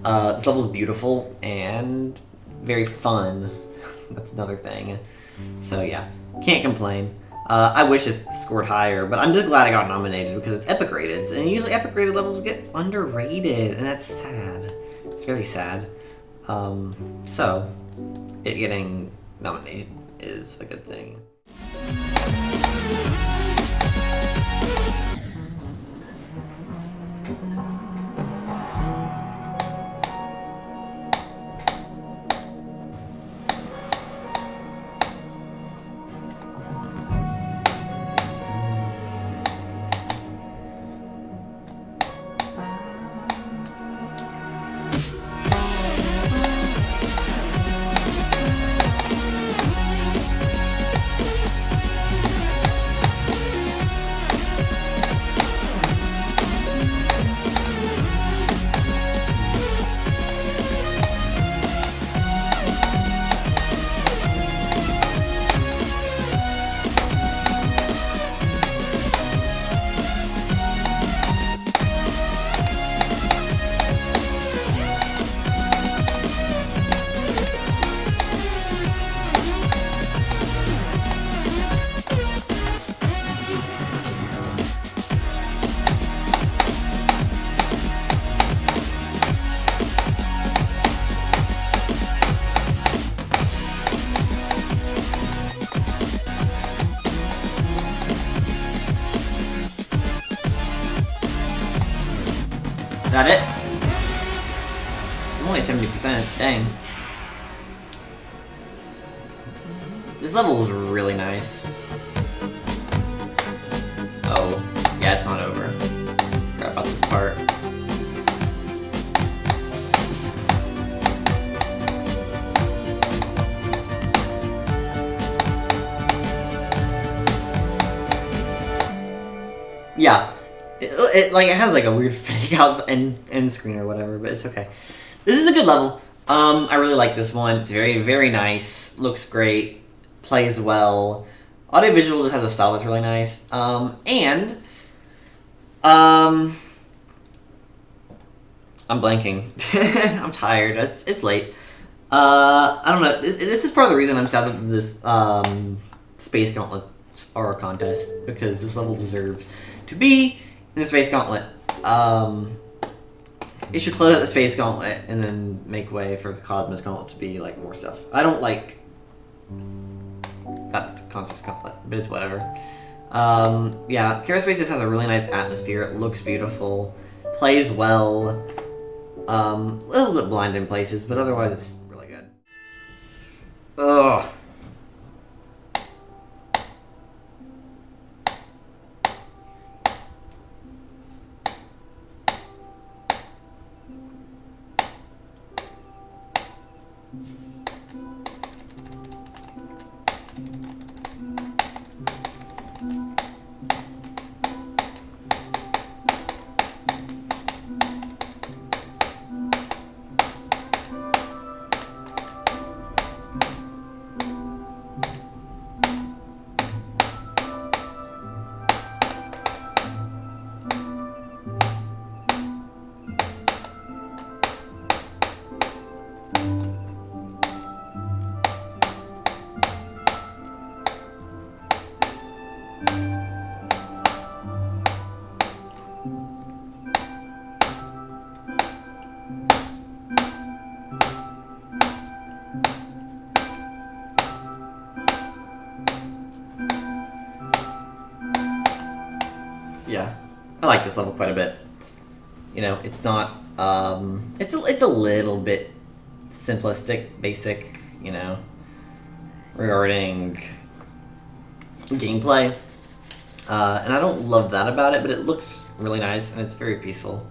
This level's beautiful and very fun. That's another thing. So yeah, can't complain. I wish this scored higher, but I'm just glad I got nominated because it's epic rated, and usually epic rated levels get underrated, and that's sad. It's very sad. So it getting nominated is a good thing. I'm only 70%. Dang. This level is really nice. Oh, yeah, it's not over. Forgot about this part. Yeah, it like it has like a weird fake out end screen or whatever, but it's okay. This is a good level. I really like this one. It's very nice. Looks great. Plays well. Audiovisual just has a style that's really nice. I'm blanking. I'm tired. It's late. I don't know. This is part of the reason I'm sad that this Space Gauntlet are a contest, because this level deserves to be in the Space Gauntlet. It should close out the Space Gauntlet and then make way for the Cosmos Gauntlet to be like more stuff. I don't like that contest gauntlet, but it's whatever. Yeah, Kara Space just has a really nice atmosphere. It looks beautiful, plays well. A little bit blind in places, but otherwise it's really good. Ugh. Yeah, I like this level quite a bit. You know, it's not, it's a little bit simplistic, basic, you know, regarding gameplay. And I don't love that about it, but it looks really nice, and it's very peaceful.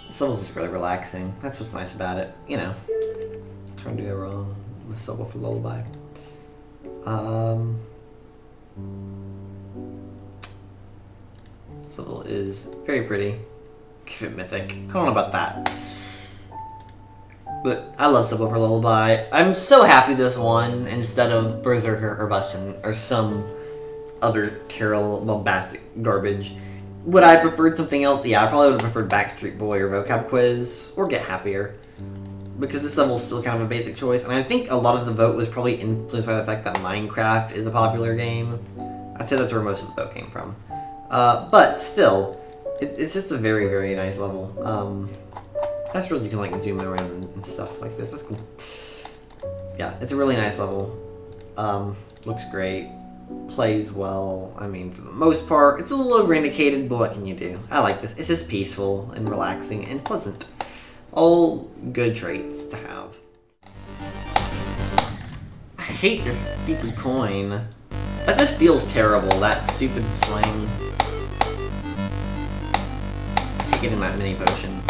This level's just really relaxing. That's what's nice about it, you know. Trying to go wrong with Subwoofer Lullaby. This level is very pretty. Give it mythic. I don't know about that. But I love Subwoofer Lullaby. I'm so happy this one instead of Berserker or Bustin' or some other terrible bombastic garbage. Would I preferred something else? Yeah, I probably would have preferred Backstreet Boy or Vocab Quiz or Get Happier. Because this level is still kind of a basic choice, and I think a lot of the vote was probably influenced by the fact that Minecraft is a popular game. I'd say that's where most of the vote came from. But still, it's just a very nice level. I suppose you can like zoom around and stuff like this. That's cool. Yeah, it's a really nice level. Looks great. Plays well. I mean, for the most part, it's a little over-indicated, but what can you do? I like this. It's just peaceful and relaxing and pleasant. All good traits to have. I hate this stupid coin. That just feels terrible, that stupid swing. I hate getting that mini potion.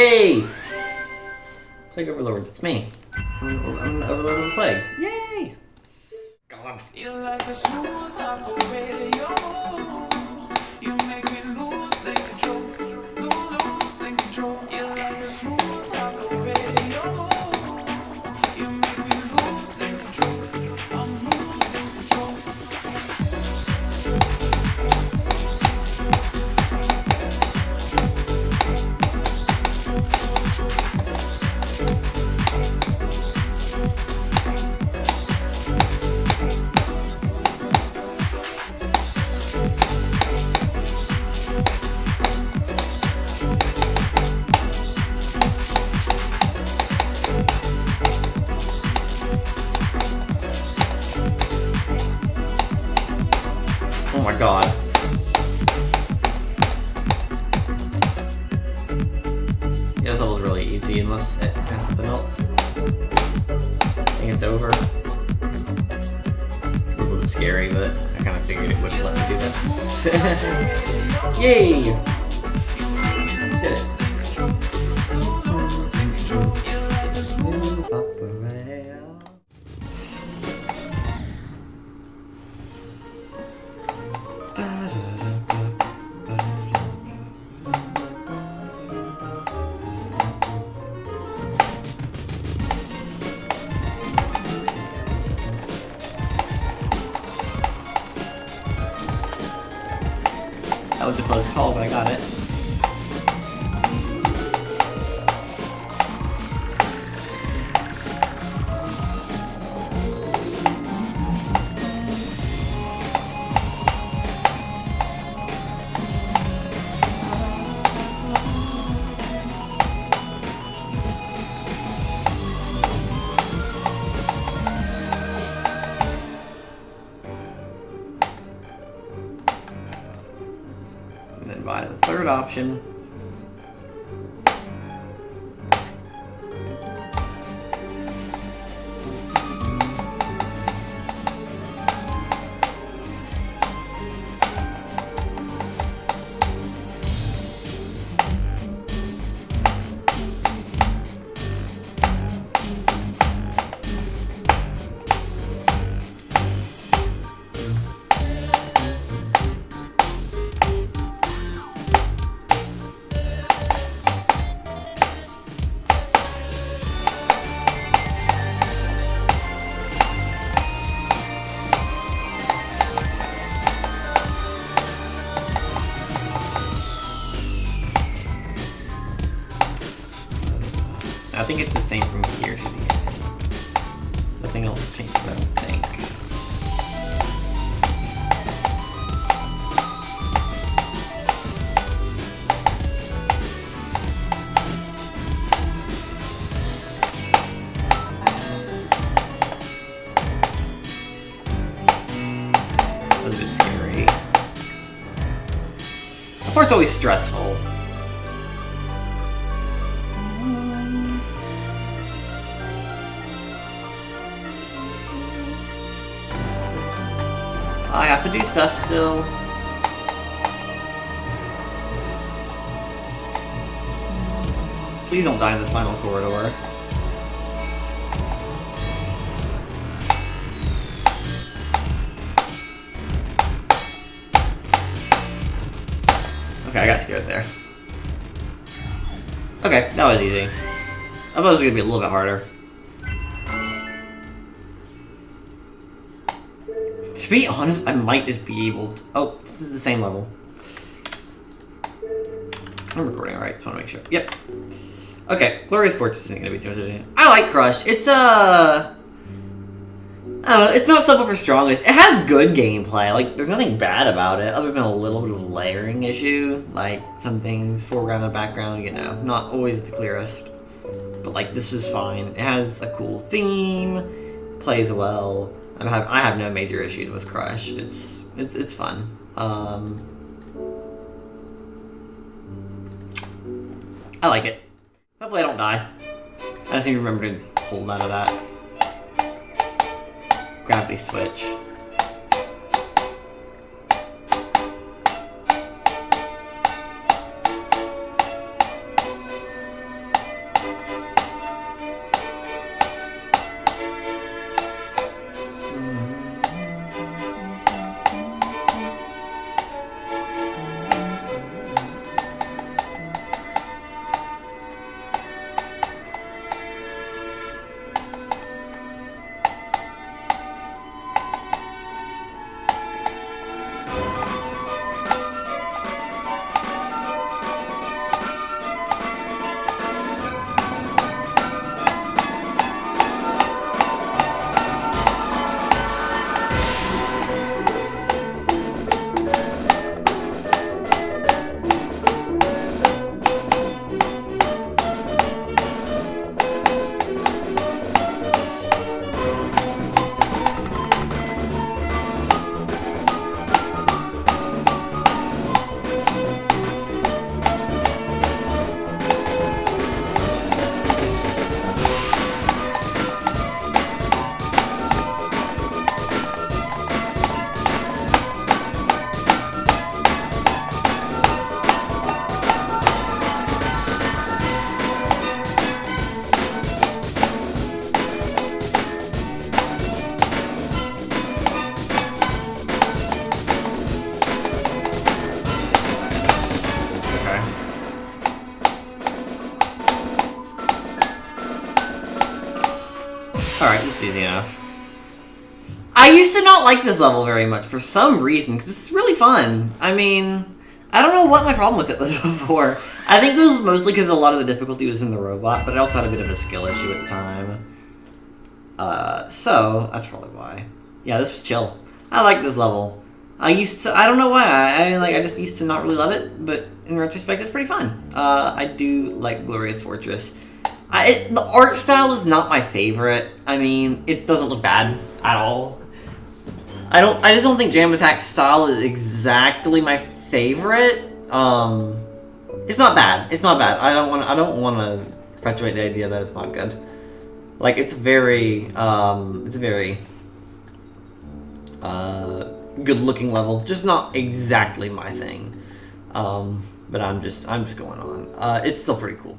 Yay! Plague Overlord, it's me. I'm the Overlord of the Plague. Yay! God. You like a smooth operator, you make me lose in control, lose in control. You like a smooth operator, you make me lose in control. I'm losing control. Oh my god. Yeah, this level's really easy unless it has something else. I think it's over. A little bit scary, but I kind of figured it wouldn't let me do this. Yay! Did it. Smooth operator. That was a close call, but I got it. And then buy the third option. I think it's the same from here to the end. Nothing else changed, I don't think. That was a bit scary. That part's always stressful. I have to do stuff still. Please don't die in this final corridor. Okay, I got scared there. Okay, that was easy. I thought it was gonna be a little bit harder. To be honest, I might just be able to... Oh, this is the same level. I'm recording, alright, just want to make sure. Yep. Okay, Glorious Fortress isn't going to be too much of a... I like Crushed. It's, I don't know, it's not super for strongest. It has good gameplay. Like, there's nothing bad about it, other than a little bit of a layering issue. Like, some things, foreground and background, you know, not always the clearest. But, like, this is fine. It has a cool theme, plays well. I have no major issues with Crush. It's fun. I like it. Hopefully I don't die. I just need to remember to hold out of that. Gravity switch. Alright, it's easy enough. I used to not like this level very much for some reason, because it's really fun. I mean, I don't know what my problem with it was before. I think it was mostly because a lot of the difficulty was in the robot, but I also had a bit of a skill issue at the time. So, that's probably why. Yeah, this was chill. I like this level. I don't know why, I just used to not really love it, but in retrospect, it's pretty fun. I do like Glorious Fortress. The art style is not my favorite. I mean, it doesn't look bad at all. I just don't think Jam Attack's style is exactly my favorite. It's not bad. It's not bad. I don't want to perpetuate the idea that it's not good. Like, it's very good-looking level. Just not exactly my thing. But I'm just going on. It's still pretty cool.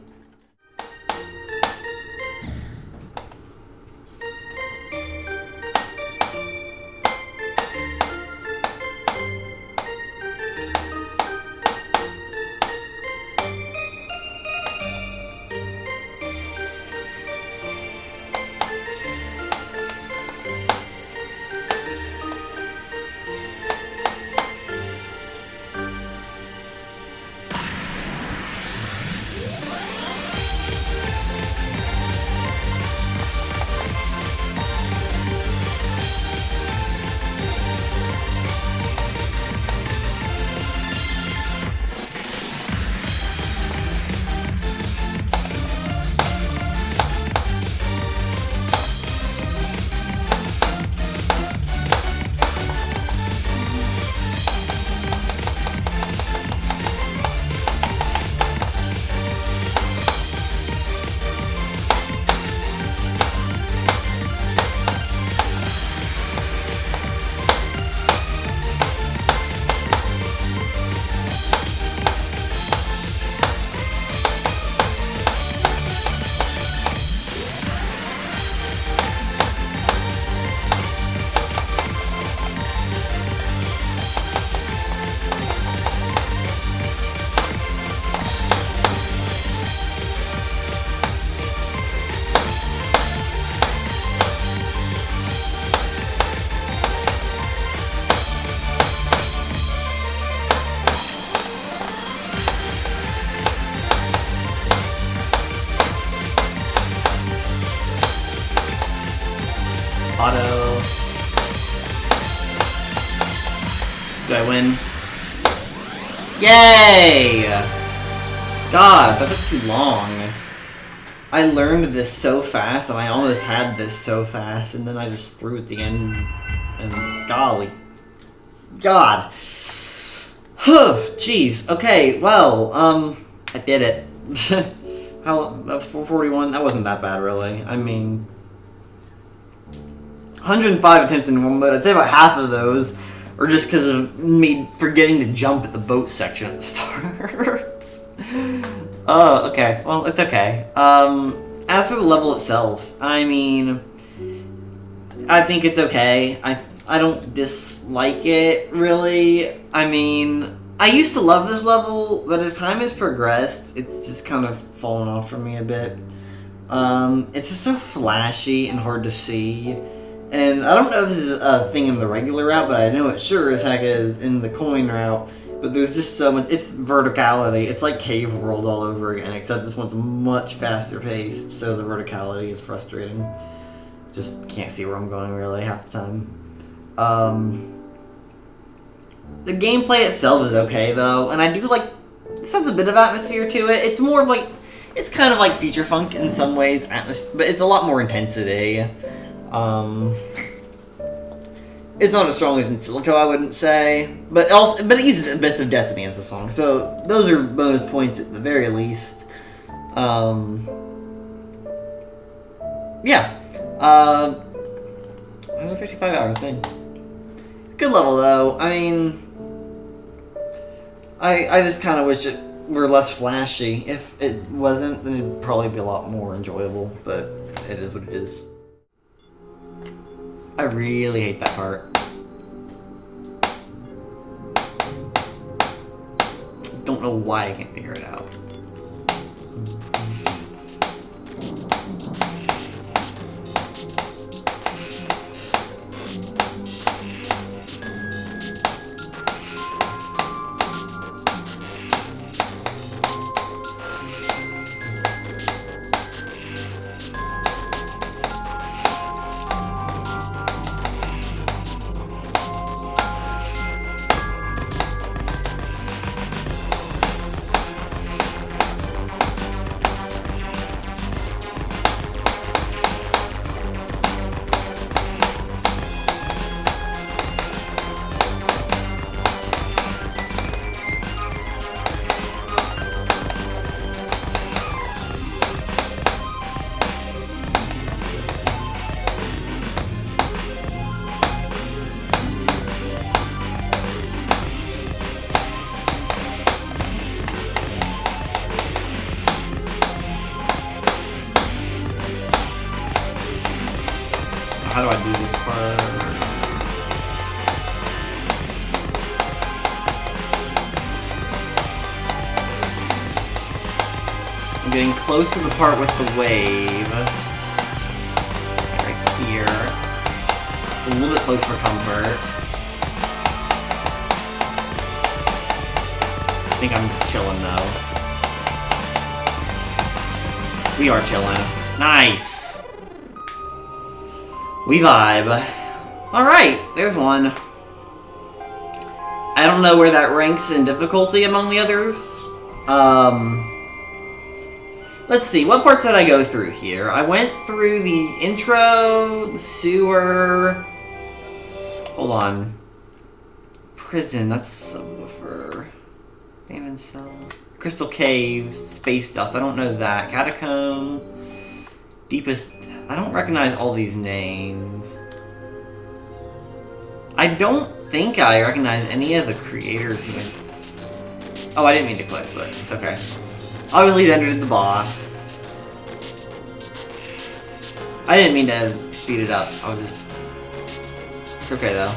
Auto. Do I win? Yay! God, that took too long. I learned this so fast, and I almost had this so fast, and then I just threw at the end, and golly. God. Jeez. Okay, well, I did it. How, 441? That wasn't that bad, really. I mean, 105 attempts in one mode. I'd say about half of those are just because of me forgetting to jump at the boat section at the start. Oh, okay. Well, it's okay. As for the level itself, I mean, I think it's okay. I don't dislike it, really. I mean, I used to love this level, but as time has progressed, it's just kind of fallen off for me a bit. It's just so flashy and hard to see. And I don't know if this is a thing in the regular route, but I know it sure as heck is in the coin route. But there's just so much, it's verticality. It's like Cave World all over again, except this one's much faster paced, so the verticality is frustrating. Just can't see where I'm going really half the time. The gameplay itself is okay though, and I do like, this has a bit of atmosphere to it. It's more of like, it's kind of like Feature Funk in some ways, but it's a lot more intensity. It's not as strong as in Silico, I wouldn't say, but it uses Abyss of Destiny as a song, so those are bonus points at the very least. Yeah. 155 hours thing. Good level though. I mean, I just kind of wish it were less flashy. If it wasn't, then it'd probably be a lot more enjoyable, but it is what it is. I really hate that part. Don't know why I can't figure it out. how do I do this part? I'm getting close to the part with the wave. Right here. A little bit close for comfort. I think I'm chilling though. We are chilling. Nice! We vibe. Alright, there's one. I don't know where that ranks in difficulty among the others. Let's see, what parts did I go through here? I went through the intro, the sewer... Hold on. Prison, that's subwoofer. Abandoned cells. Crystal caves, space dust, I don't know that. Catacomb. Deepest... I don't recognize all these names. I don't think I recognize any of the creators here. Oh, I didn't mean to click, but it's okay. Obviously, entered the boss. I didn't mean to speed it up. I was just... It's okay, though.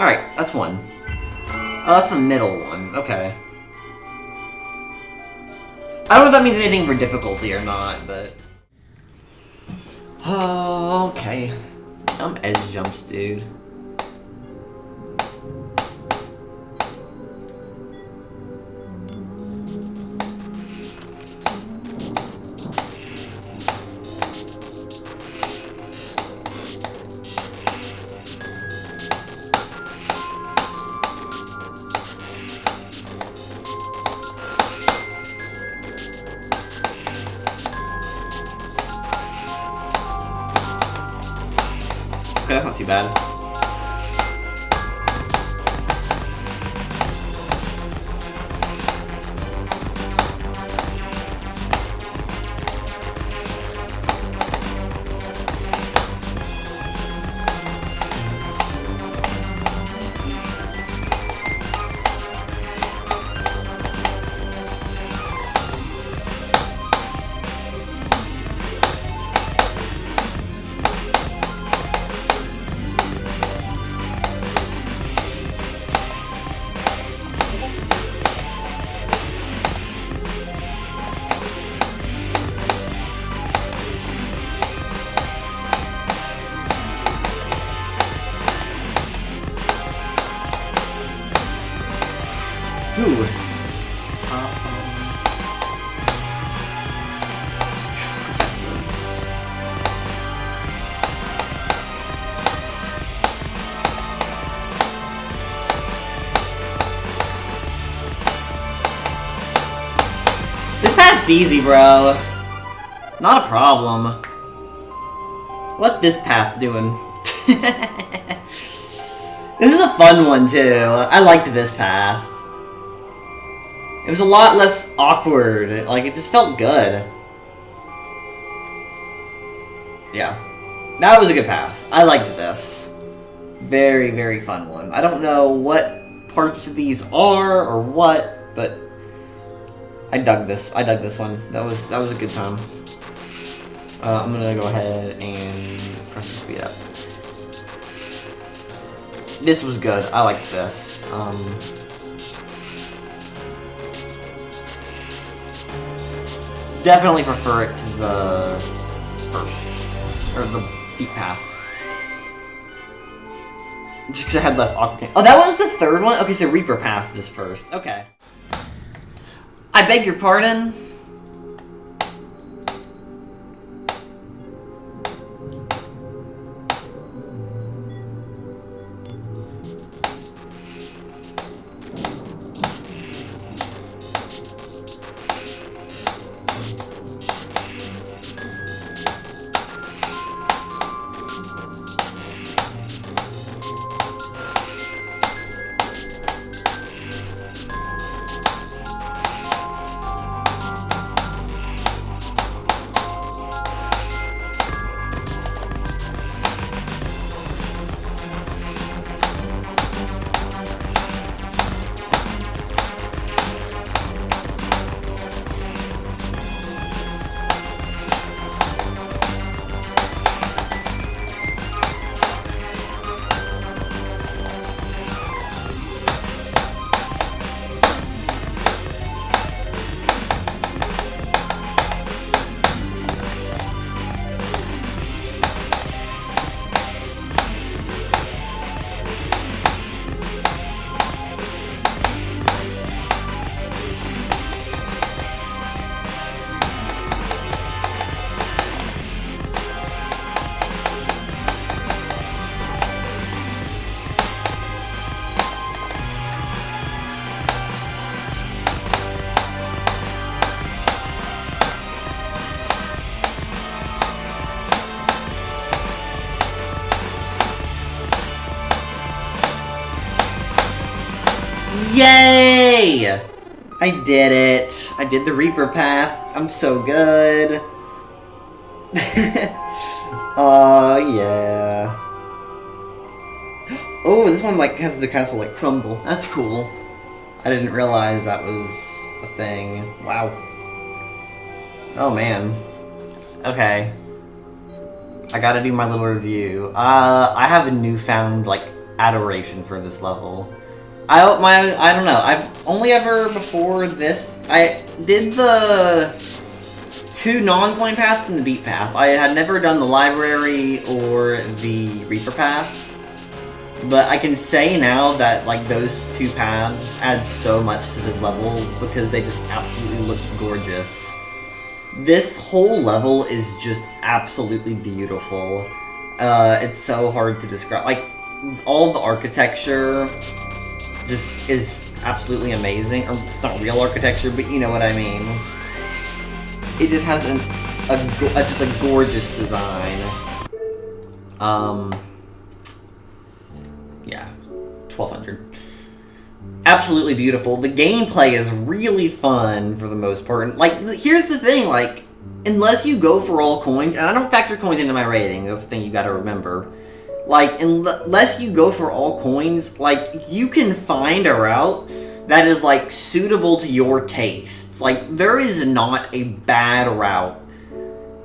Alright, that's one. Oh, that's the middle one. Okay. I don't know if that means anything for difficulty or not, but... Oh, okay. I'm edge jumps, dude. Okay, that's not too bad. Ooh. This path's easy, bro. Not a problem. What this path doing? This is a fun one, too. I liked this path. It was a lot less awkward. Like, it just felt good. Yeah. That was a good path. I liked this. Very, very fun one. I don't know what parts of these are or what, but I dug this. I dug this one. That was a good time. I'm gonna go ahead and press the speed up. This was good. I liked this. Definitely prefer it to the first, or the deep path. Just because I had less awkward. Oh, that was the third one? Okay, so Reaper Path is first. Okay. I beg your pardon? Yay! I did it. I did the Reaper path. I'm so good. Yeah. Oh, this one like has the castle like crumble. That's cool. I didn't realize that was a thing. Wow. Oh man. Okay. I gotta do my little review. I have a newfound like adoration for this level. I don't know. I've only ever before this I did the 2 non-coin paths and the deep path. I had never done the library or the Reaper path. But I can say now that like those 2 paths add so much to this level because they just absolutely look gorgeous. This whole level is just absolutely beautiful. It's so hard to describe. Like, all the architecture just is absolutely amazing. Or, it's not real architecture, but you know what I mean. It just has just a gorgeous design. Yeah, 1200. Absolutely beautiful. The gameplay is really fun for the most part. Like, here's the thing, like, unless you go for all coins, and I don't factor coins into my rating, that's the thing you gotta remember. Like, unless you go for all coins, like, you can find a route that is, like, suitable to your tastes. Like, there is not a bad route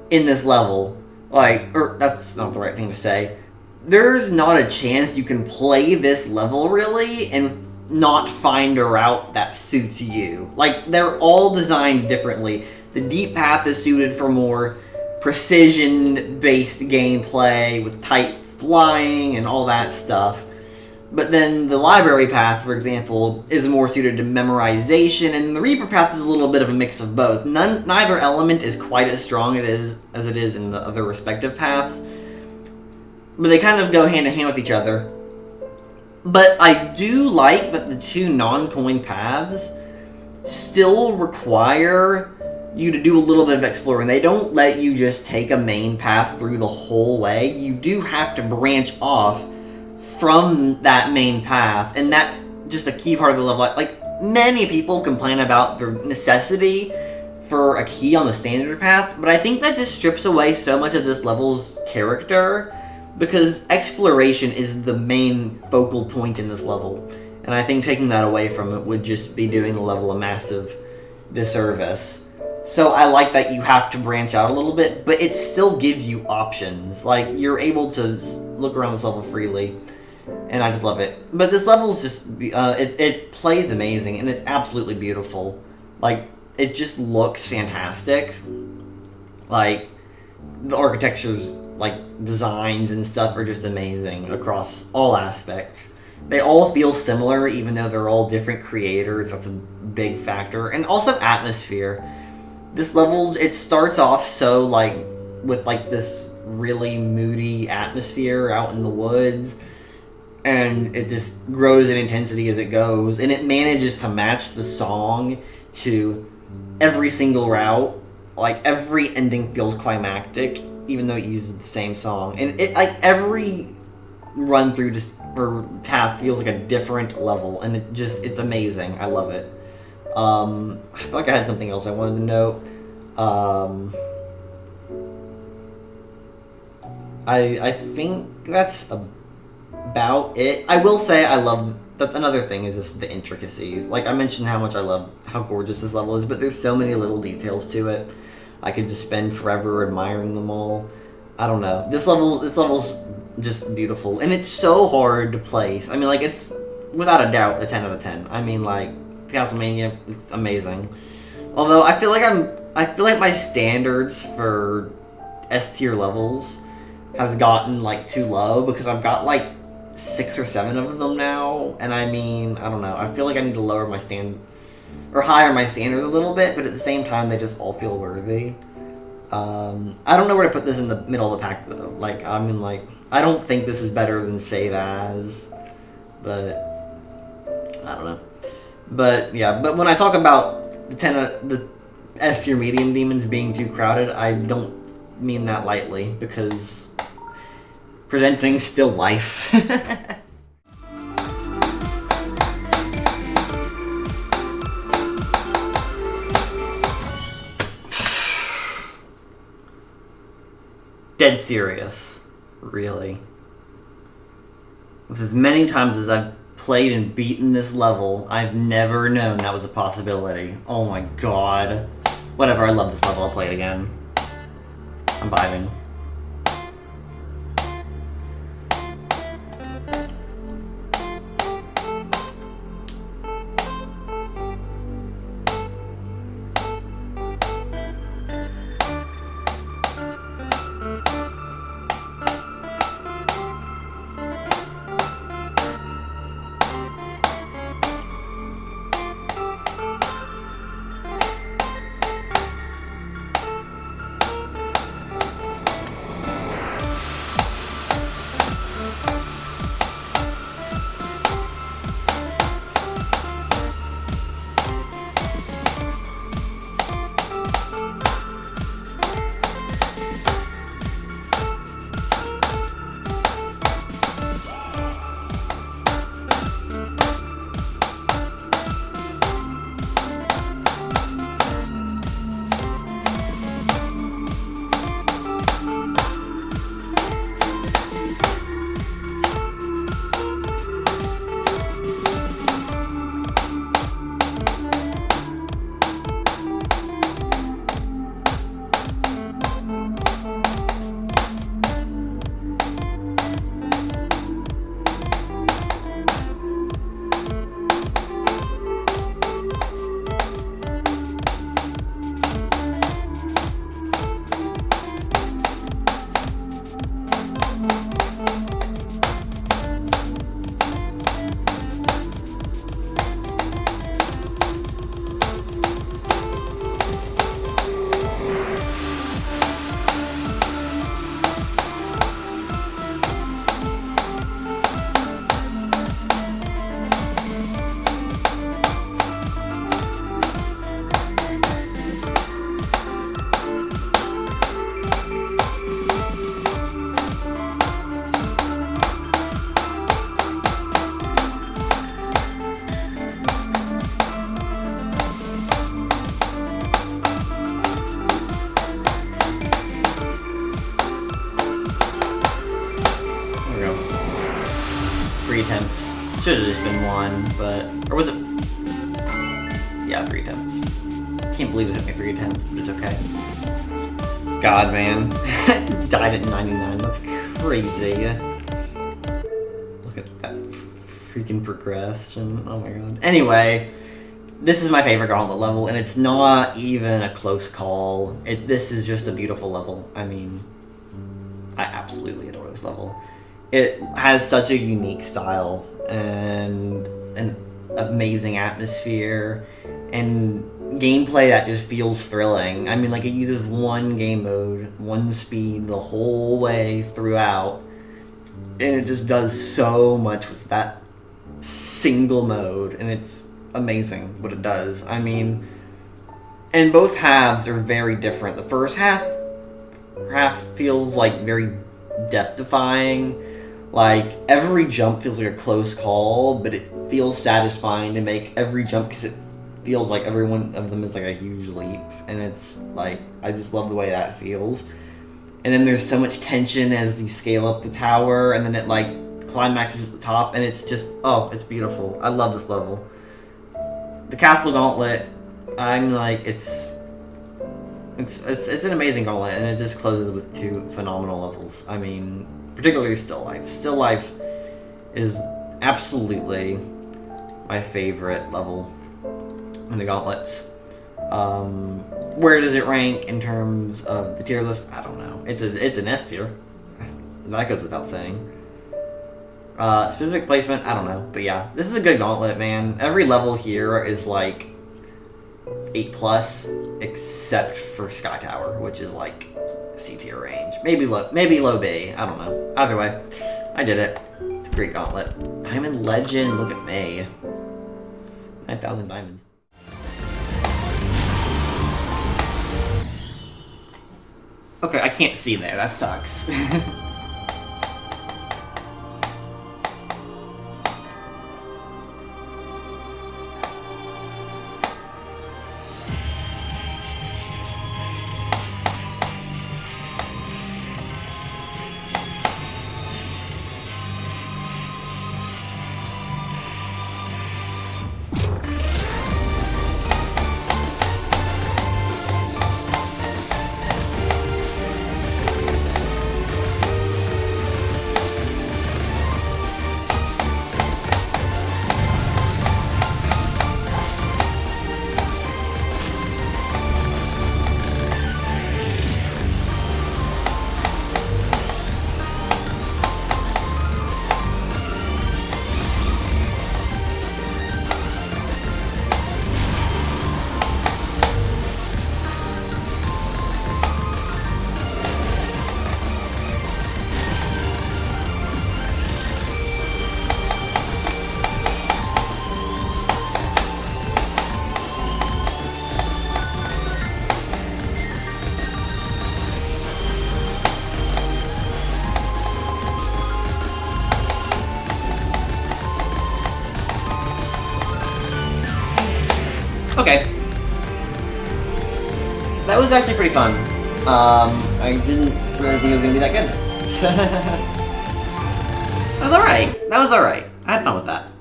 in this level. Like, or, that's not the right thing to say. There's not a chance you can play this level, really, and not find a route that suits you. Like, they're all designed differently. The deep path is suited for more precision-based gameplay with tight flying and all that stuff. But then the library path, for example, is more suited to memorization, and the Reaper path is a little bit of a mix of both. Neither element is quite as strong as it is in the other respective paths, but they kind of go hand in hand with each other. But I do like that the 2 non-coin paths still require you to do a little bit of exploring. They don't let you just take a main path through the whole way. You do have to branch off from that main path, and that's just a key part of the level. Like, many people complain about the necessity for a key on the standard path, but I think that just strips away so much of this level's character, because exploration is the main focal point in this level, and I think taking that away from it would just be doing the level a massive disservice. So I like that you have to branch out a little bit, but it still gives you options. Like, you're able to look around this level freely, and I just love it. But this level's just, it plays amazing, and it's absolutely beautiful. Like, it just looks fantastic. Like, the architecture's like designs and stuff are just amazing across all aspects. They all feel similar, even though they're all different creators. That's a big factor. And also atmosphere. This level, it starts off so like with like this really moody atmosphere out in the woods, and it just grows in intensity as it goes, and it manages to match the song to every single route. Like, every ending feels climactic, even though it uses the same song. And it, like, every run through just, or path feels like a different level, and it's amazing. I love it. I feel like I had something else I wanted to note. I think that's about it. I will say that's another thing, is just the intricacies. Like, I mentioned how much I love how gorgeous this level is, but there's so many little details to it. I could just spend forever admiring them all. I don't know. This level's just beautiful, and it's so hard to place. I mean, like, it's without a doubt a 10 out of 10. I mean, like, Castlevania, it's amazing. Although I feel like my standards for S tier levels has gotten like too low, because I've got like 6 or 7 of them now, and I mean, I don't know. I feel like I need to lower my higher my standards a little bit, but at the same time, they just all feel worthy. I don't know where to put this in the middle of the pack, though. Like, I mean, like, I don't think this is better than Save As, but I don't know. But yeah, but when I talk about the S tier medium demons being too crowded, I don't mean that lightly, because presenting's still life. dead serious. Really. With as many times as I've played and beaten this level, I've never known that was a possibility. Oh my god. Whatever, I love this level. I'll play it again. I'm vibing. Attempts. Should have just been one, but... Or was it... Yeah, 3 attempts. Can't believe it took me 3 attempts, but it's okay. God, man. I just died at 99. That's crazy. Look at that freaking progression. Oh my god. Anyway, this is my favorite Gauntlet level, and it's not even a close call. This is just a beautiful level. I mean, I absolutely adore this level. It has such a unique style and an amazing atmosphere and gameplay that just feels thrilling. I mean, like, it uses one game mode, one speed the whole way throughout, and it just does so much with that single mode, and it's amazing what it does. I mean, and both halves are very different. The first half feels like very death-defying. Like, every jump feels like a close call, but it feels satisfying to make every jump because it feels like every one of them is like a huge leap. And it's like, I just love the way that feels. And then there's so much tension as you scale up the tower, and then it like climaxes at the top, and it's just, oh, it's beautiful. I love this level. The Castle Gauntlet, I'm like, it's an amazing gauntlet, and it just closes with 2 phenomenal levels. I mean, particularly Still Life. Still Life is absolutely my favorite level in the Gauntlets. Where does it rank in terms of the tier list? I don't know. It's an S tier. That goes without saying. Specific placement, I don't know. But yeah, this is a good Gauntlet, man. Every level here is like 8+, except for Sky Tower, which is like C tier range. Maybe low B. I don't know. Either way, I did it. It's a great Gauntlet. Diamond Legend, look at me. 9,000 diamonds. Okay, I can't see there. That sucks. Okay. That was actually pretty fun. I didn't really think it was gonna be that good. That was alright. That was alright. I had fun with that.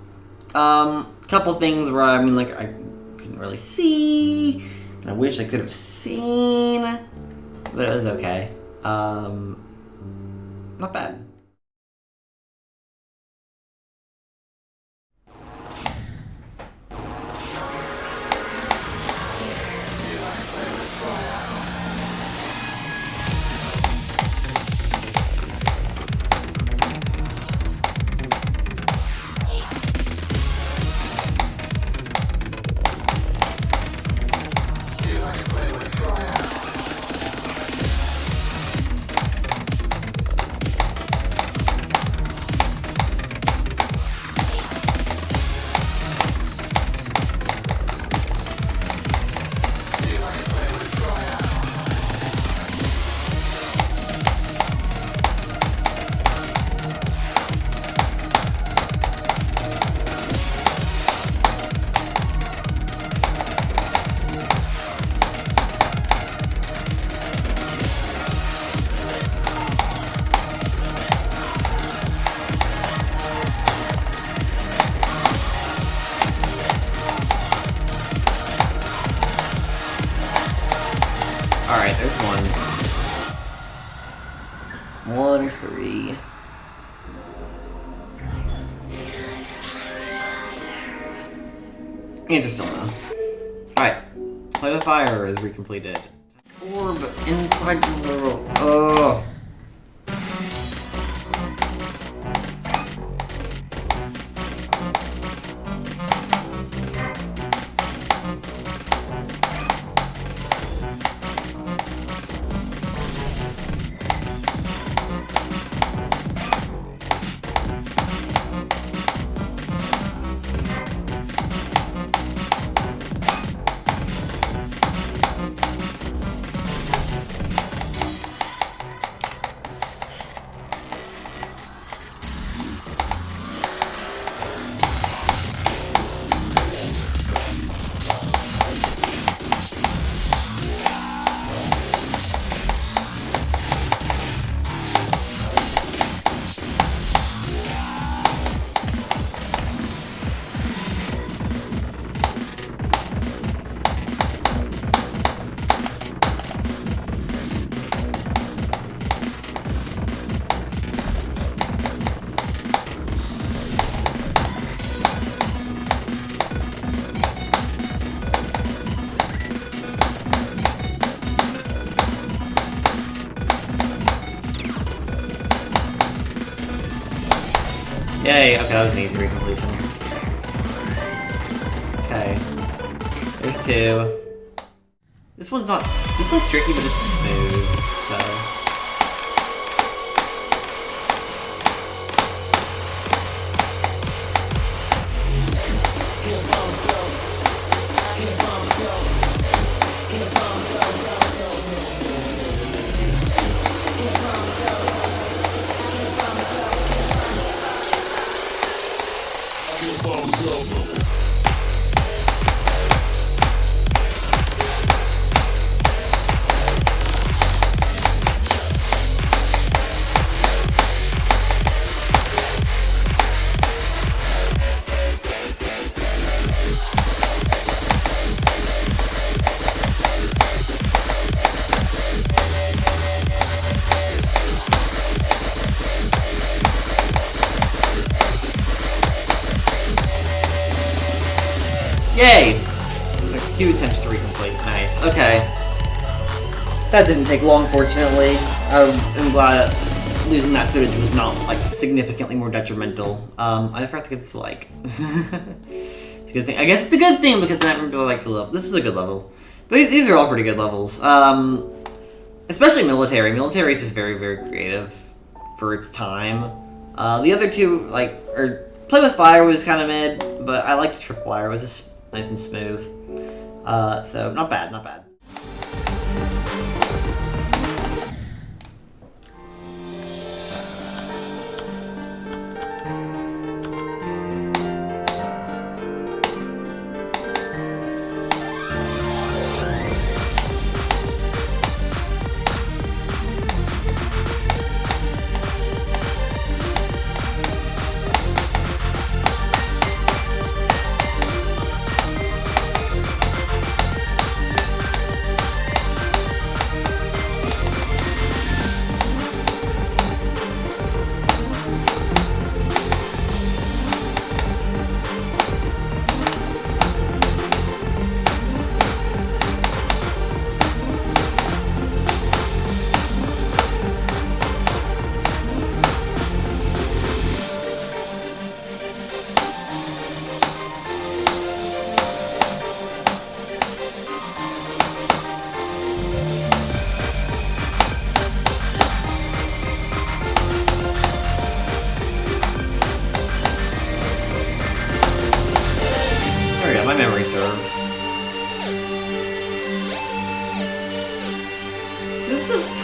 Couple things where, I mean, like, I couldn't really see. And I wish I could have seen. But it was okay. Not bad. Alright, there's one. One or three. Answer still no. Alright. Play with fire is recompleted. Orb inside the world. Ugh. Yay, okay, that was an easy recompletion. Okay. There's two. This one's tricky, but it's smooth, so. Yay! There's 2 attempts to recomplete. Nice. Okay. That didn't take long, fortunately. I'm glad that losing that footage was not, like, significantly more detrimental. I forgot to get this like. It's a good thing. I guess it's a good thing because then I remember like the level. This was a good level. These are all pretty good levels. Especially military. Military is just very, very creative for its time. The other two, like, Play with Fire was kind of mid, but I liked Tripwire. It was just nice and smooth. So not bad, not bad.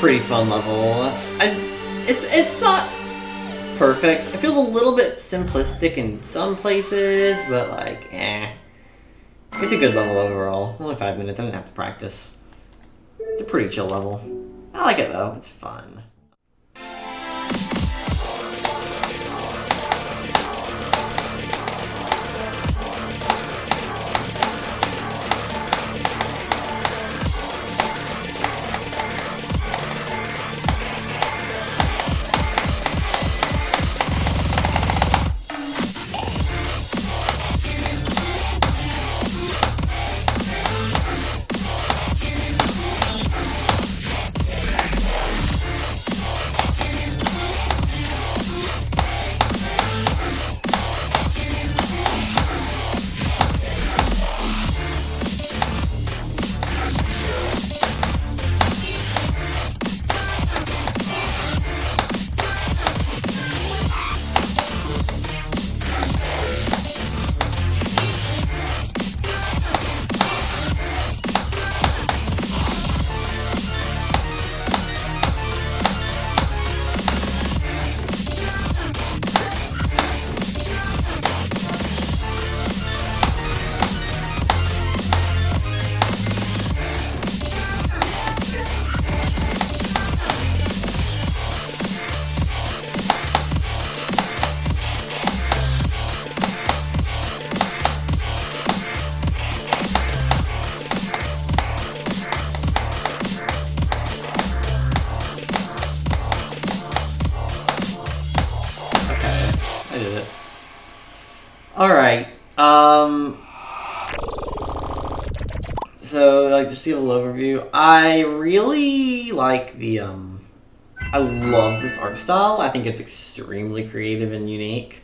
pretty fun level. It's not perfect. It feels a little bit simplistic in some places, but like, eh. It's a good level overall. Only 5 minutes. I didn't have to practice. It's a pretty chill level. I like it though. It's fun. Alright, so, like, just to give a little overview, I really like the, I love this art style. I think it's extremely creative and unique.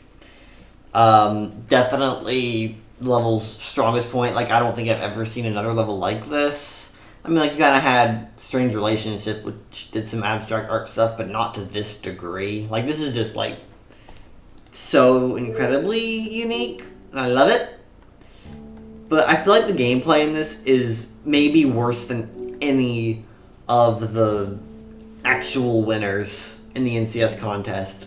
Definitely level's strongest point. Like, I don't think I've ever seen another level like this. I mean, like, you kind of had Strange Relationship, which did some abstract art stuff, but not to this degree. Like, this is just, like, so incredibly unique, and I love it. But I feel like the gameplay in this is maybe worse than any of the actual winners in the NCS contest.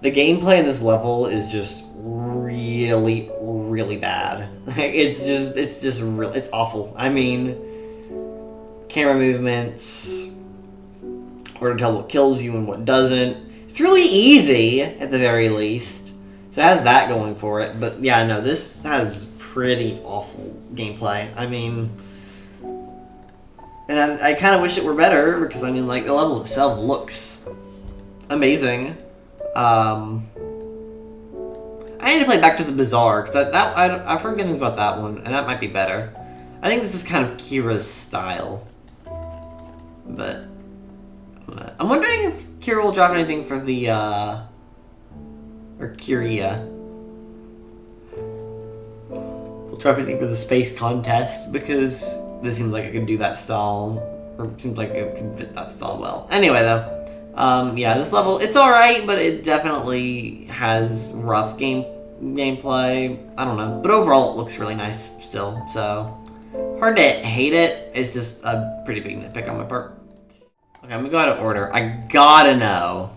The gameplay in this level is just really, really bad. It's awful. I mean, camera movements, or to tell what kills you and what doesn't. It's really easy, at the very least. So it has that going for it. But yeah, no, this has pretty awful gameplay. I mean, and I kind of wish it were better, because I mean, like, the level itself looks amazing. I need to play Back to the Bazaar, because I've heard good things about that one, and that might be better. I think this is kind of Kira's style. But I'm wondering if Kira will drop anything for the, or Kiria. We'll drop anything for the space contest, because this seems like it could do that style, or seems like it could fit that style well. Anyway, though, yeah, this level, it's alright, but it definitely has rough gameplay. I don't know. But overall, it looks really nice still, so hard to hate it. It's just a pretty big nitpick on my part. Okay, I'm gonna go out of order. I gotta know.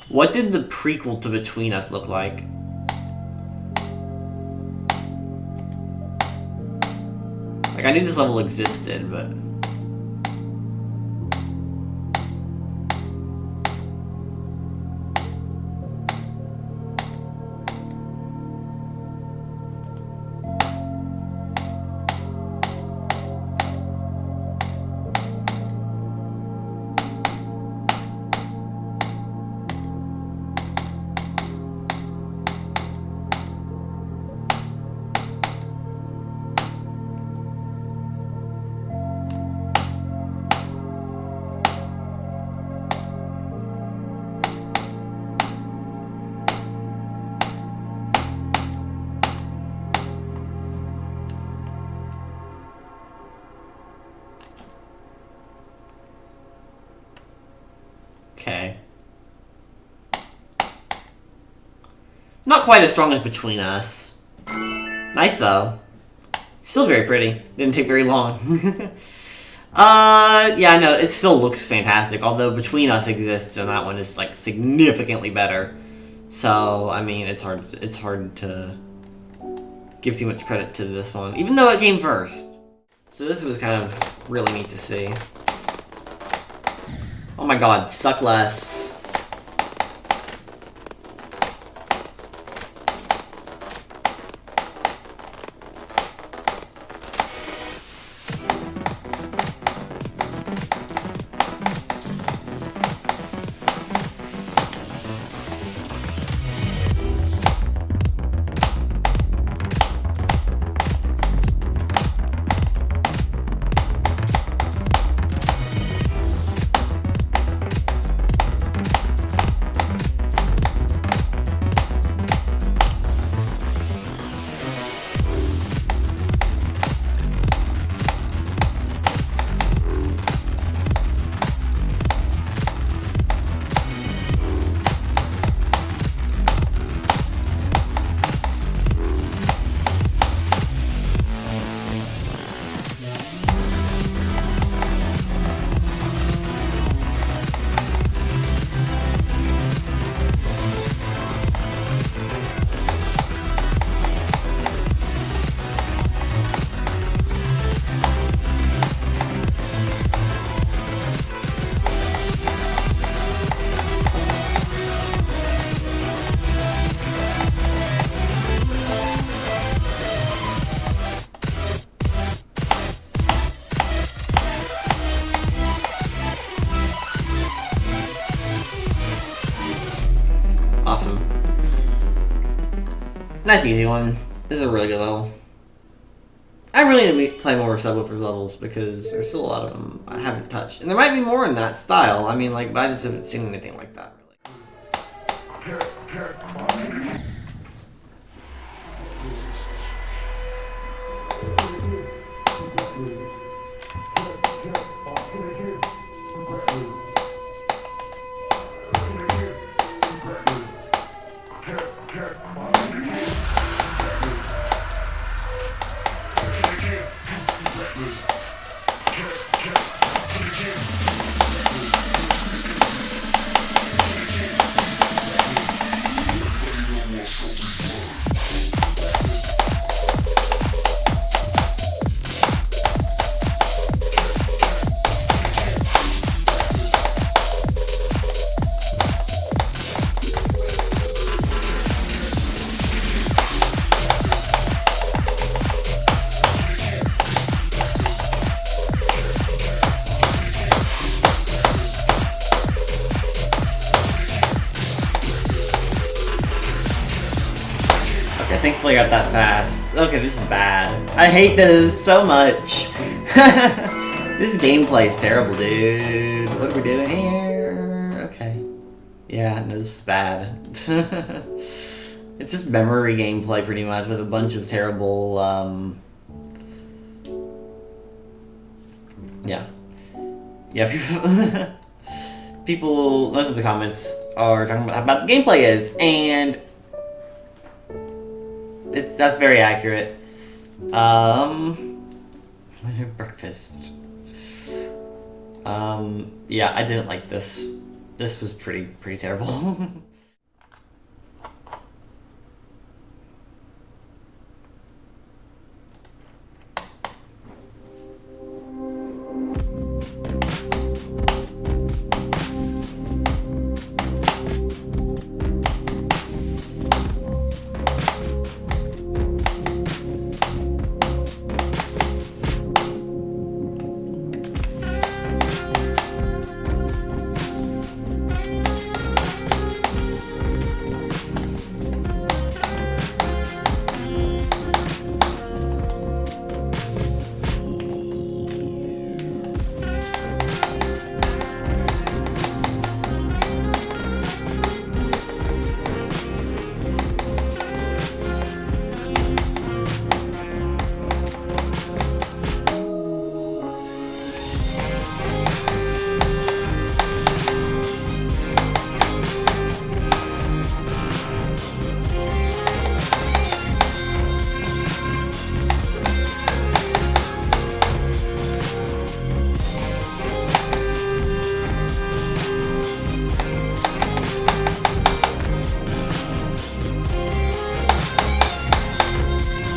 What did the prequel to Between Us look like? Like, I knew this level existed, but... Okay. Not quite as strong as Between Us. Nice, though. Still very pretty. Didn't take very long. Yeah, no, it still looks fantastic. Although Between Us exists, and that one is like significantly better. So I mean, it's hard to give too much credit to this one, even though it came first. So this was kind of really neat to see. Oh my god, suck less. Awesome. Nice easy one. This is a really good level. I really need to play more Subwoofers levels because there's still a lot of them I haven't touched. And there might be more in that style. I mean, like, but I just haven't seen anything like that, really. Thankfully I got that fast. Okay, this is bad. I hate this so much. This gameplay is terrible, dude. What are we doing here? Okay. Yeah, no, this is bad. It's just memory gameplay pretty much with a bunch of terrible, yeah. Yeah, people, most of the comments are talking about how bad the gameplay is, and that's very accurate. Breakfast. Yeah, I didn't like this. This was pretty terrible.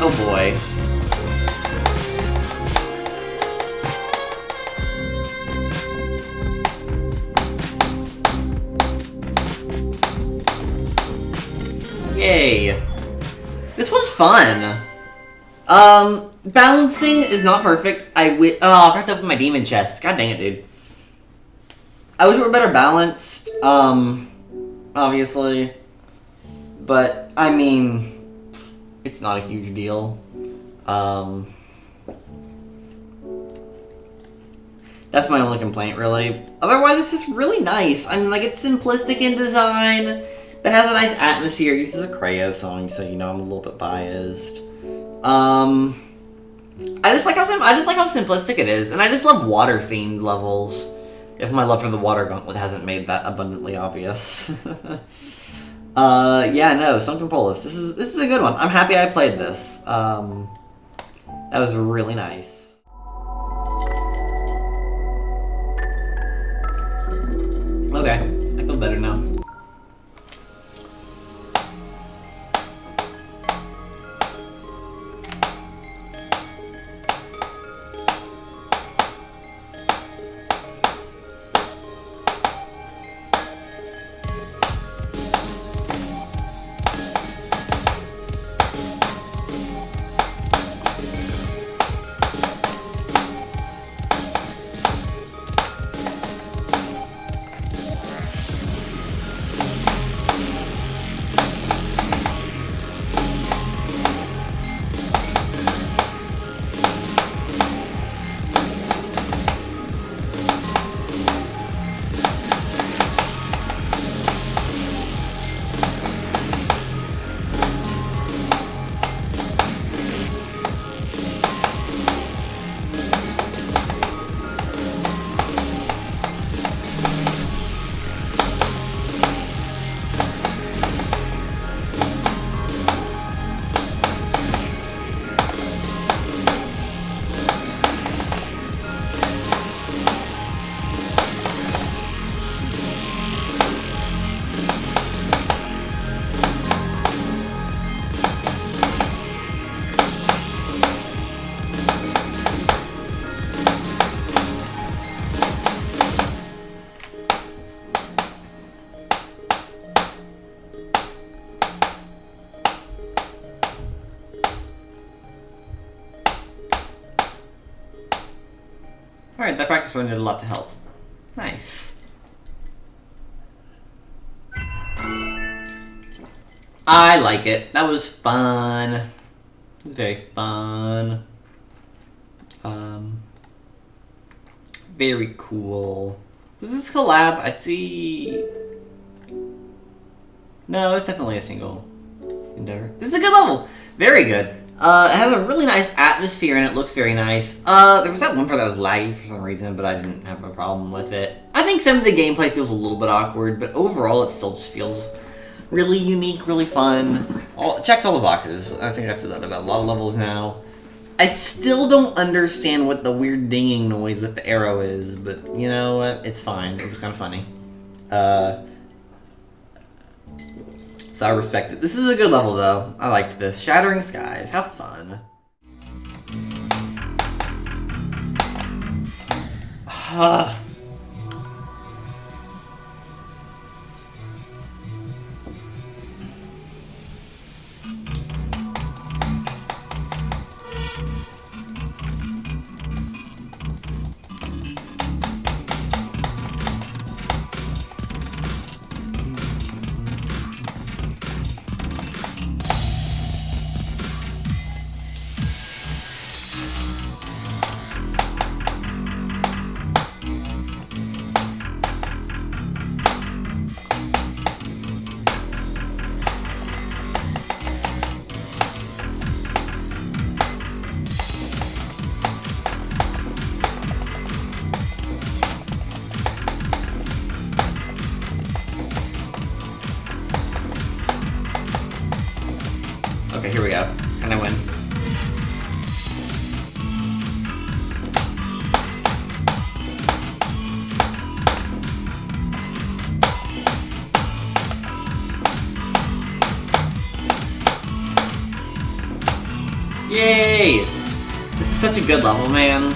Oh boy. Yay. This one's fun. Balancing is not perfect. I forgot to open my demon chest. God dang it, dude. I wish we were better balanced, obviously. But, I mean, it's not a huge deal. That's my only complaint, really. Otherwise, it's just really nice. I mean, like, it's simplistic in design, but has a nice atmosphere. It uses a Creo song, so you know I'm a little bit biased. I just like how simplistic it is, and I just love water-themed levels. If my love for the Water Gauntlet hasn't made that abundantly obvious. Yeah, no, Sunken Polis. This is a good one. I'm happy I played this. That was really nice. Okay, I feel better now. Alright, that practice really did a lot to help. Nice. I like it. That was fun. It was very fun. Very cool. Was this a collab? I see... No, it's definitely a single endeavor. This is a good level! Very good. It has a really nice atmosphere and it looks very nice. There was that one part that was laggy for some reason, but I didn't have a problem with it. I think some of the gameplay feels a little bit awkward, but overall it still just feels really unique, really fun. Checks all the boxes. I think I've said that about a lot of levels now. I still don't understand what the weird dinging noise with the arrow is, but you know what? It's fine. It was kind of funny. So I respect it. This is a good level, though. I liked this. Shattering Skies. How fun. Okay, here we go. And I win. Yay! This is such a good level, man.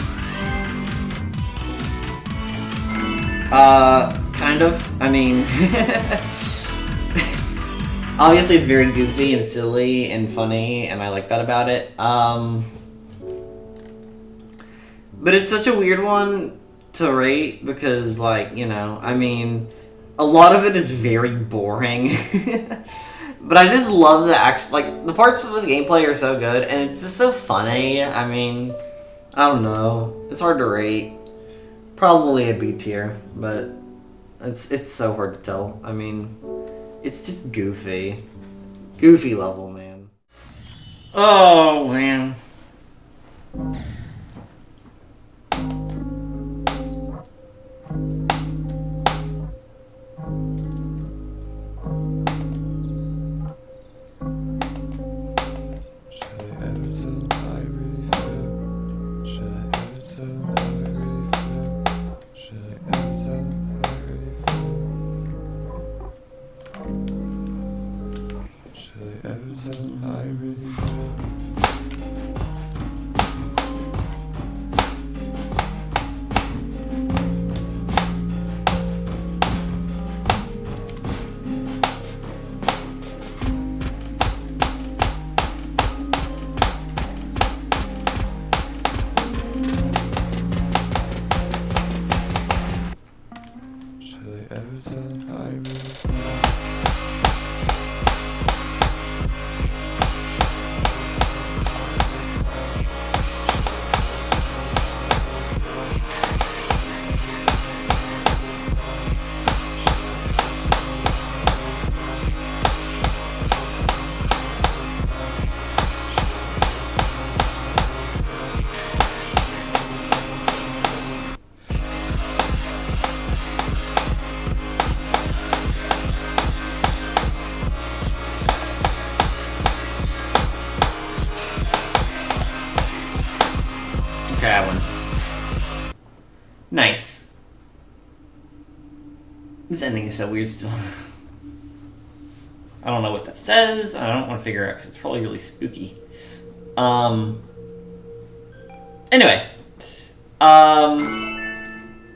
Kind of. I mean, obviously it's very goofy and silly and funny, and I like that about it. But it's such a weird one to rate because, like, you know, I mean, a lot of it is very boring. But I just love the like, the parts of the gameplay are so good, and it's just so funny. I mean, I don't know. It's hard to rate. Probably a B tier, but it's so hard to tell. I mean, it's just goofy. Goofy level, man. Oh, man. Okay, I won. Nice. This ending is so weird still. I don't know what that says. I don't want to figure out because it's probably really spooky. Anyway.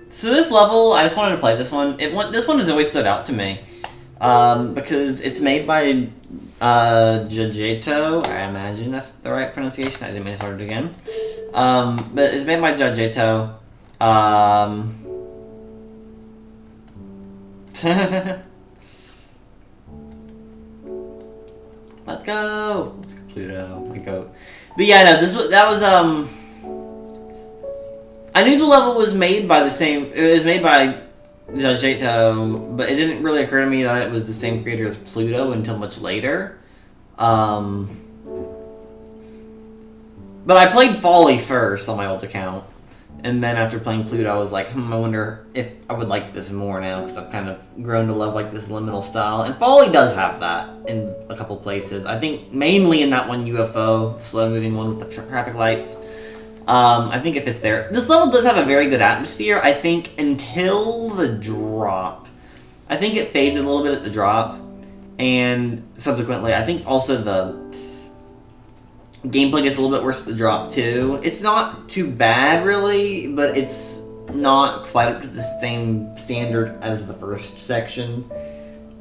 So this level, I just wanted to play this one. This one has always stood out to me. Because it's made by Jajeto. I imagine that's the right pronunciation. I didn't mean to start it again. But it's made by Jajeto. Let's go! Pluto, my goat. But yeah, no, that was I knew the level was made by the same. It was made by Jajeto, but it didn't really occur to me that it was the same creator as Pluto until much later. But I played Folly first on my old account, and then after playing Pluto, I was like, I wonder if I would like this more now, because I've kind of grown to love like this liminal style. And Folly does have that in a couple places. I think mainly in that one UFO, slow-moving one with the traffic lights. I think if it's there. This level does have a very good atmosphere, I think, until the drop. I think it fades a little bit at the drop, and subsequently, I think also the gameplay gets a little bit worse at the drop, too. It's not too bad, really, but it's not quite up to the same standard as the first section.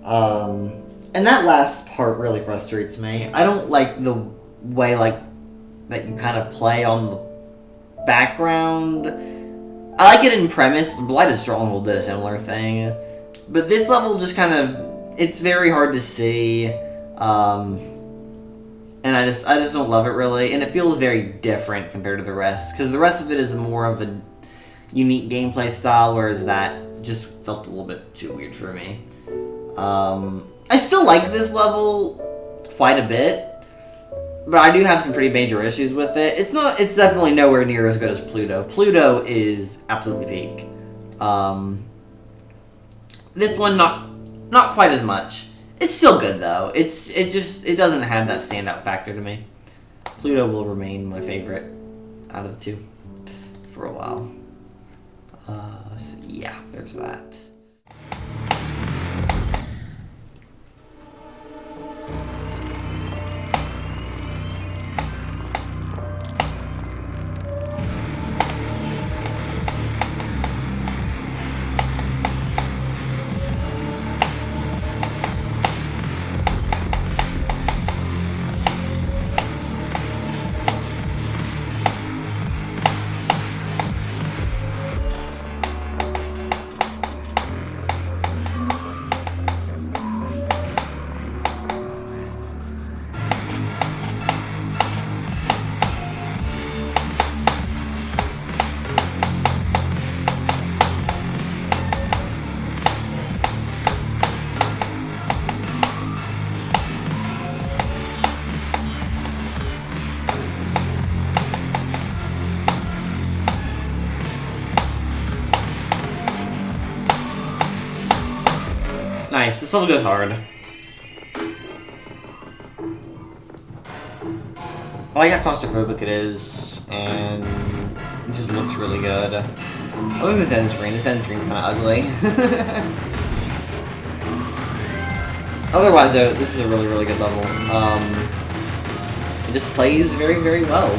And that last part really frustrates me. I don't like the way, like, that you kind of play on the background. I like it in premise. The Blighted Stronghold did a similar thing. But this level just kind of, it's very hard to see. And I just don't love it really. And it feels very different compared to the rest. Because the rest of it is more of a unique gameplay style, whereas that just felt a little bit too weird for me. I still like this level quite a bit. But I do have some pretty major issues with it. It's definitely nowhere near as good as Pluto. Pluto is absolutely peak. This one not quite as much. It's still good though. It doesn't have that standout factor to me. Pluto will remain my favorite out of the two for a while. So yeah, there's that. Nice, this level goes hard. I like how claustrophobic it is, and it just looks really good. Other than this end screen kind of ugly. Otherwise, though, this is a really, really good level. It just plays very, very well.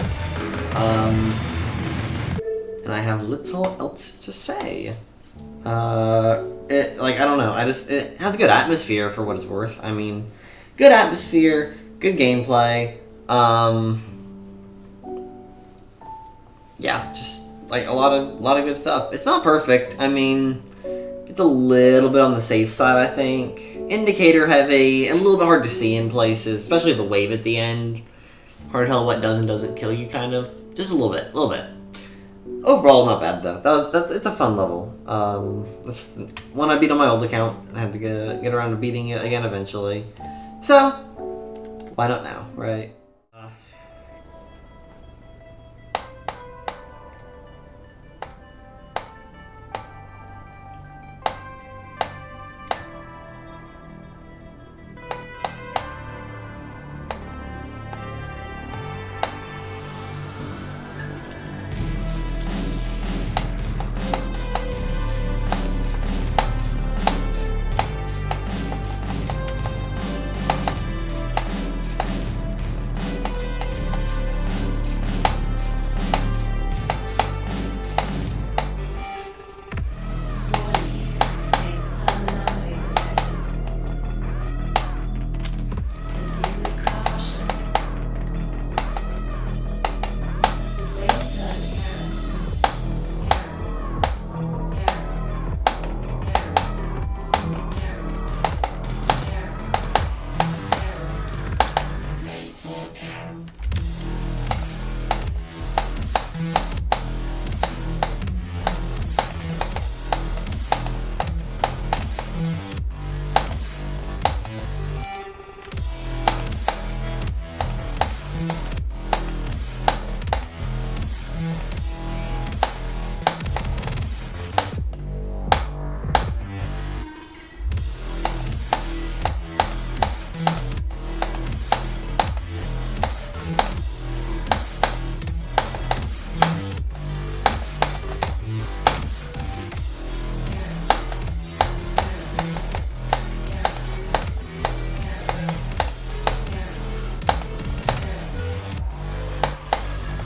And I have little else to say. I don't know. It has a good atmosphere for what it's worth. I mean, good atmosphere, good gameplay. Yeah, just like a lot of good stuff. It's not perfect. I mean, it's a little bit on the safe side, I think. Indicator heavy, and a little bit hard to see in places, especially the wave at the end. Hard to tell what does and doesn't kill you, kind of. Just a little bit. Overall, not bad though. It's a fun level. That's one I beat on my old account. I had to get around to beating it again eventually. So, why not now, right?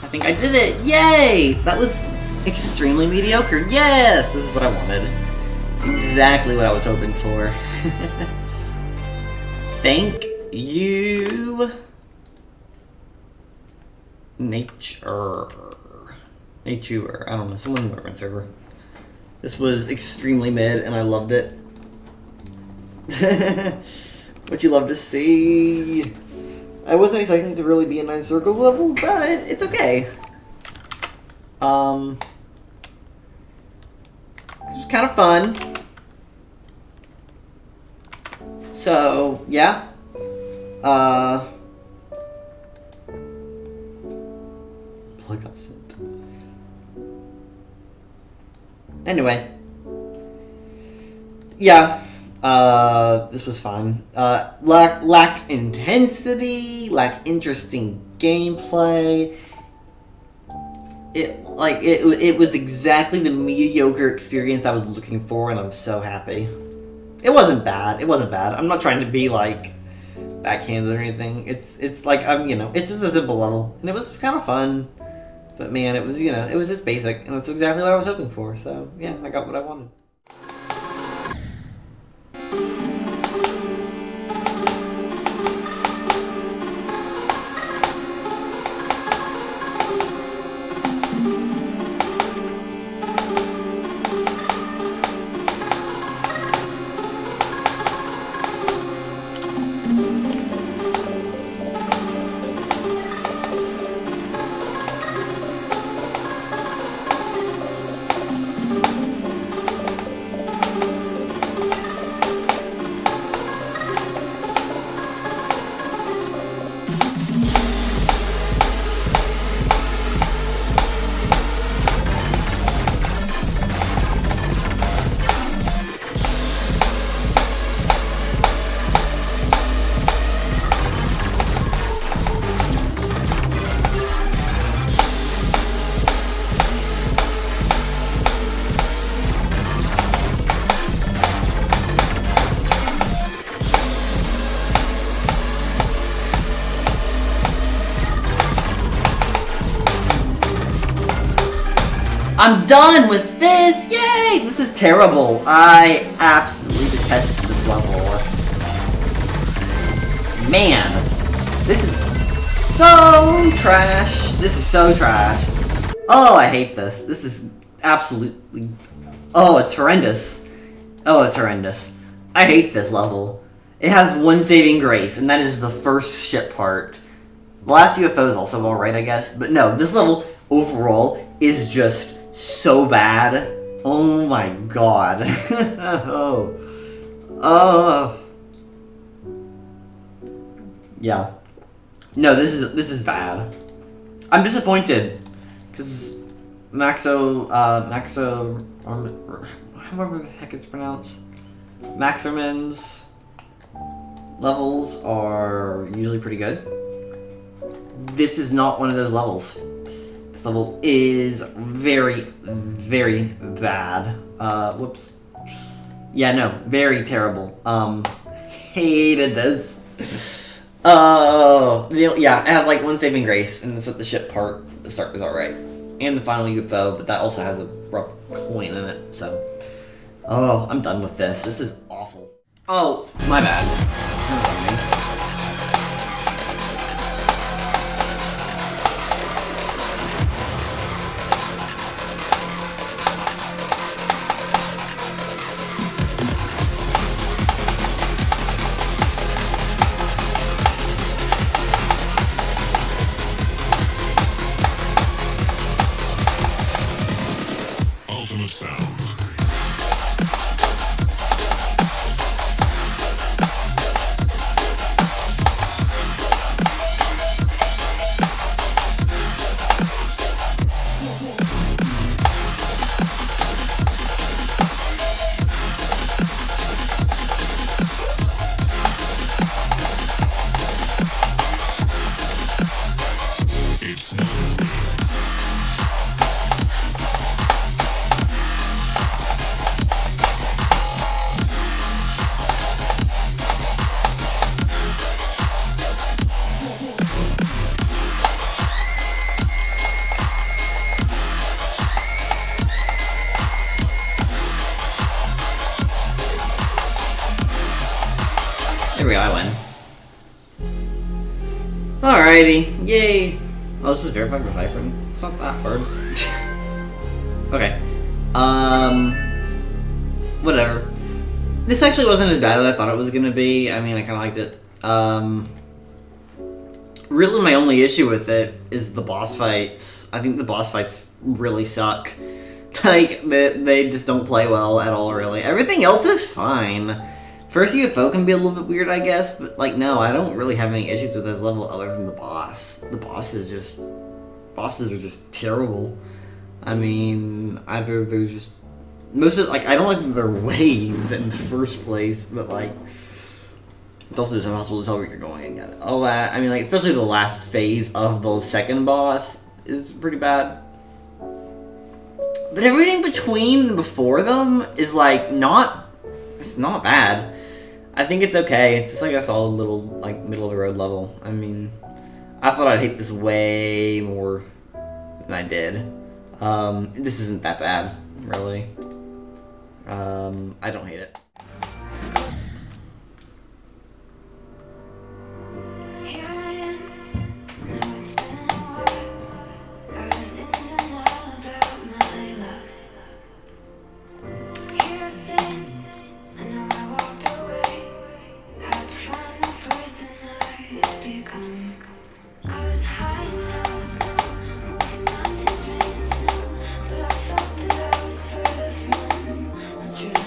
I think I did it! Yay! That was extremely mediocre. Yes! This is what I wanted. Exactly what I was hoping for. Thank you. Nature. I don't know. Someone in the Reverend server. This was extremely mid, and I loved it. What you love to see. I wasn't expecting to really be a 9 circles level, but it's okay. This was kind of fun. So, yeah. Plug got sent. Anyway. Yeah. This was fun. Lacked intensity, lacked interesting gameplay. It was exactly the mediocre experience I was looking for, and I'm so happy. It wasn't bad. I'm not trying to be like backhanded or anything. It's like it's just a simple level, and it was kind of fun. But man, it was it was just basic, and that's exactly what I was hoping for. So yeah, I got what I wanted. I'm done with this! Yay! This is terrible. I absolutely detest this level. Man, this is so trash. This is so trash. Oh, I hate this. This is absolutely... Oh, it's horrendous. Oh, it's horrendous. I hate this level. It has one saving grace, and that is the first ship part. The last UFO is also alright, I guess. But no, this level overall is just so bad. Oh my god. Oh. Oh. Yeah. No, this is bad. I'm disappointed. Because Maxo, however the heck it's pronounced, Maxerman's levels are usually pretty good. This is not one of those levels. This level is very, very bad. Whoops. Yeah, no, very terrible. Hated this. Oh, yeah, it has like one saving grace, and the ship part, the start was alright. And the final UFO, but that also has a rough coin in it, so. Oh, I'm done with this. This is awful. Oh, my bad. Ultimate sound. It's not. There we go, I win. Alrighty, yay! Oh, this was verified with Viper. It's not that hard. Okay. Whatever. This actually wasn't as bad as I thought it was gonna be. I mean, I kinda liked it. Really my only issue with it is the boss fights. I think the boss fights really suck. Like, they just don't play well at all, really. Everything else is fine. First UFO can be a little bit weird, I guess, but, like, no, I don't really have any issues with this level other than the boss. The bosses are just terrible. I mean, either they're just... Most of, like, I don't like their wave in the first place, but, like... It's also just impossible to tell where you're going and all that. I mean, like, especially the last phase of the second boss is pretty bad. But everything between and before them is, like, it's not bad. I think it's okay. It's just like a solid little, like, middle-of-the-road level. I mean, I thought I'd hate this way more than I did. This isn't that bad, really. I don't hate it. Here I am. Now it's been a while. I was in denial about my love. Here I stand. I know I walked away. Had to find the person I'd become. I was high and I was low, moving mountains, rain and snow. But I felt that I was further from the truth.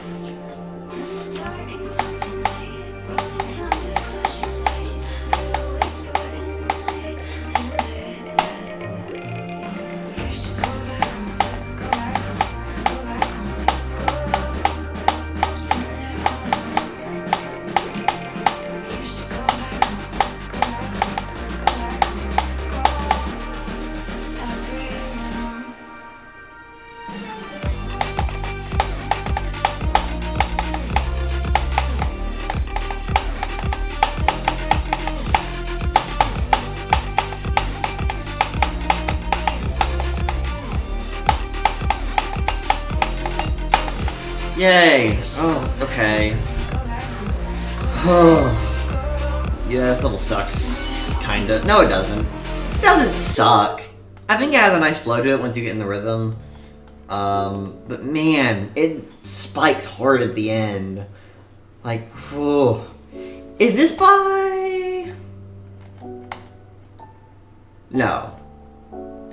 Yay! Oh, okay. Yeah, this level sucks. Kinda. No, it doesn't. It doesn't suck. I think it has a nice flow to it once you get in the rhythm. But man, it spikes hard at the end. Like, whew. Is this by... No.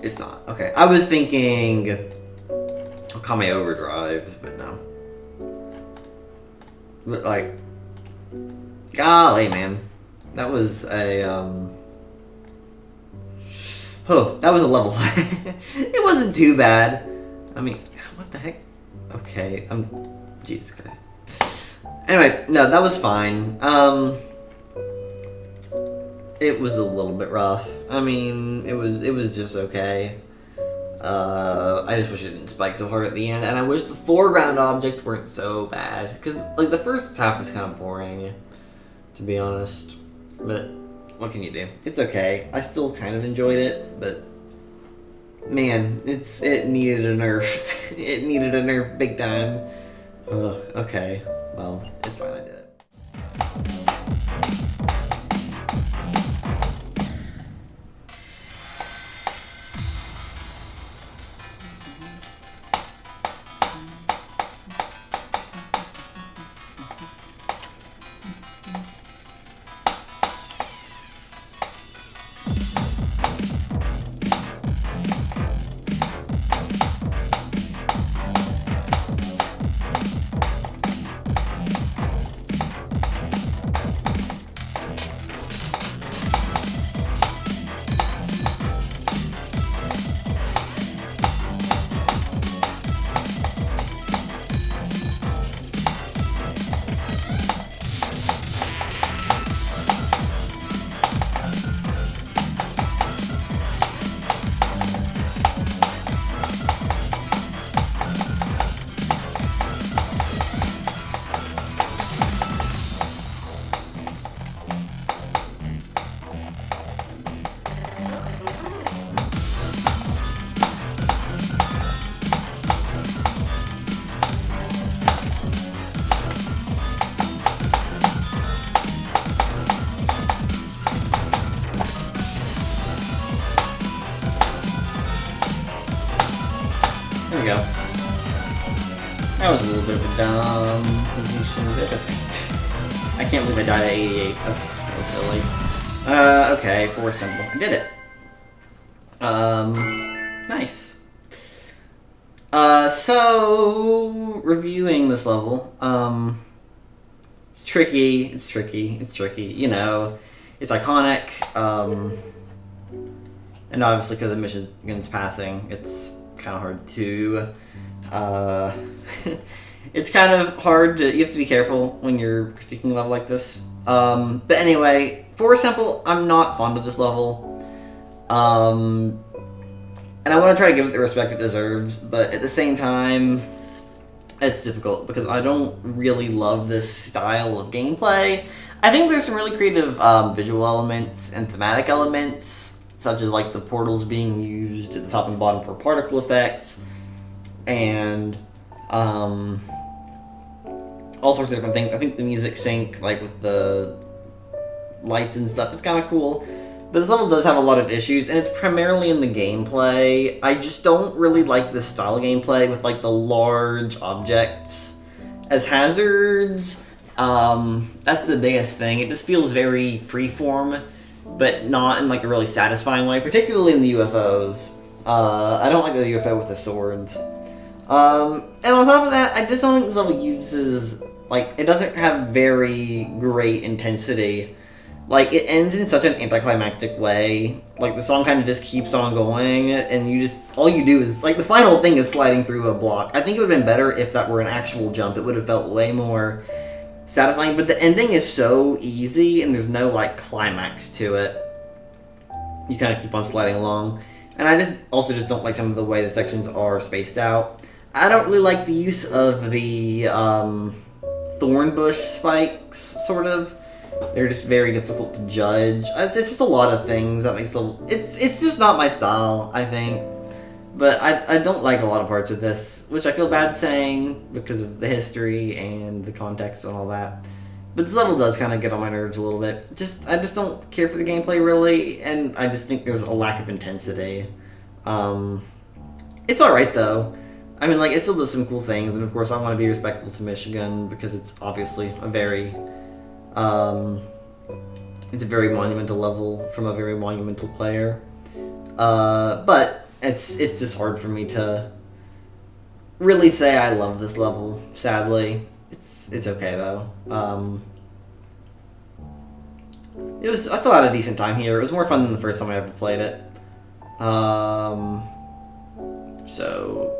It's not. Okay, I was thinking Okami Overdrive, but no. But like, golly, man. That was a, that was a level. It wasn't too bad. I mean, what the heck? Okay, Jesus Christ. Anyway, no, that was fine. It was a little bit rough. I mean, it was just okay. I just wish it didn't spike so hard at the end, and I wish the foreground objects weren't so bad. Because, like, the first half is kind of boring, to be honest. But, what can you do? It's okay. I still kind of enjoyed it, but... Man, it needed a nerf. It needed a nerf big time. Okay. Well, it's fine, I did it. There we go. That was a little bit of a dumb completion bit. I can't believe I died at 88. That's really silly. Okay, Forest Temple. I did it. Nice. So reviewing this level, it's tricky, you know, it's iconic, and obviously because of Michigan's passing, it's kind of hard to, it's kind of hard to, you have to be careful when you're critiquing a level like this. But anyway, Forest Temple, I'm not fond of this level. And I want to try to give it the respect it deserves, but at the same time, it's difficult because I don't really love this style of gameplay. I think there's some really creative visual elements and thematic elements, such as like the portals being used at the top and bottom for particle effects, and all sorts of different things. I think the music sync, like with the lights and stuff, is kind of cool. But this level does have a lot of issues, and it's primarily in the gameplay. I just don't really like this style of gameplay with like the large objects as hazards. That's the biggest thing. It just feels very freeform, but not in like a really satisfying way, particularly in the UFOs. I don't like the UFO with the swords. And on top of that, I just don't think this level uses, like, it doesn't have very great intensity. Like, it ends in such an anticlimactic way. Like, the song kind of just keeps on going, and you just, all you do is, like, the final thing is sliding through a block. I think it would have been better if that were an actual jump. It would have felt way more satisfying, but the ending is so easy, and there's no, like, climax to it. You kind of keep on sliding along. And I just don't like some of the way the sections are spaced out. I don't really like the use of the thorn bush spikes, sort of. They're just very difficult to judge. It's just a lot of things that makes the... It's just not my style, I think. But I don't like a lot of parts of this, which I feel bad saying because of the history and the context and all that. But this level does kind of get on my nerves a little bit. I just don't care for the gameplay really, and I just think there's a lack of intensity. It's alright though. I mean, like, it still does some cool things, and of course I want to be respectful to Michigan because it's obviously a very, it's a very monumental level from a very monumental player. But it's just hard for me to really say I love this level. Sadly, it's okay though. I still had a decent time here. It was more fun than the first time I ever played it. So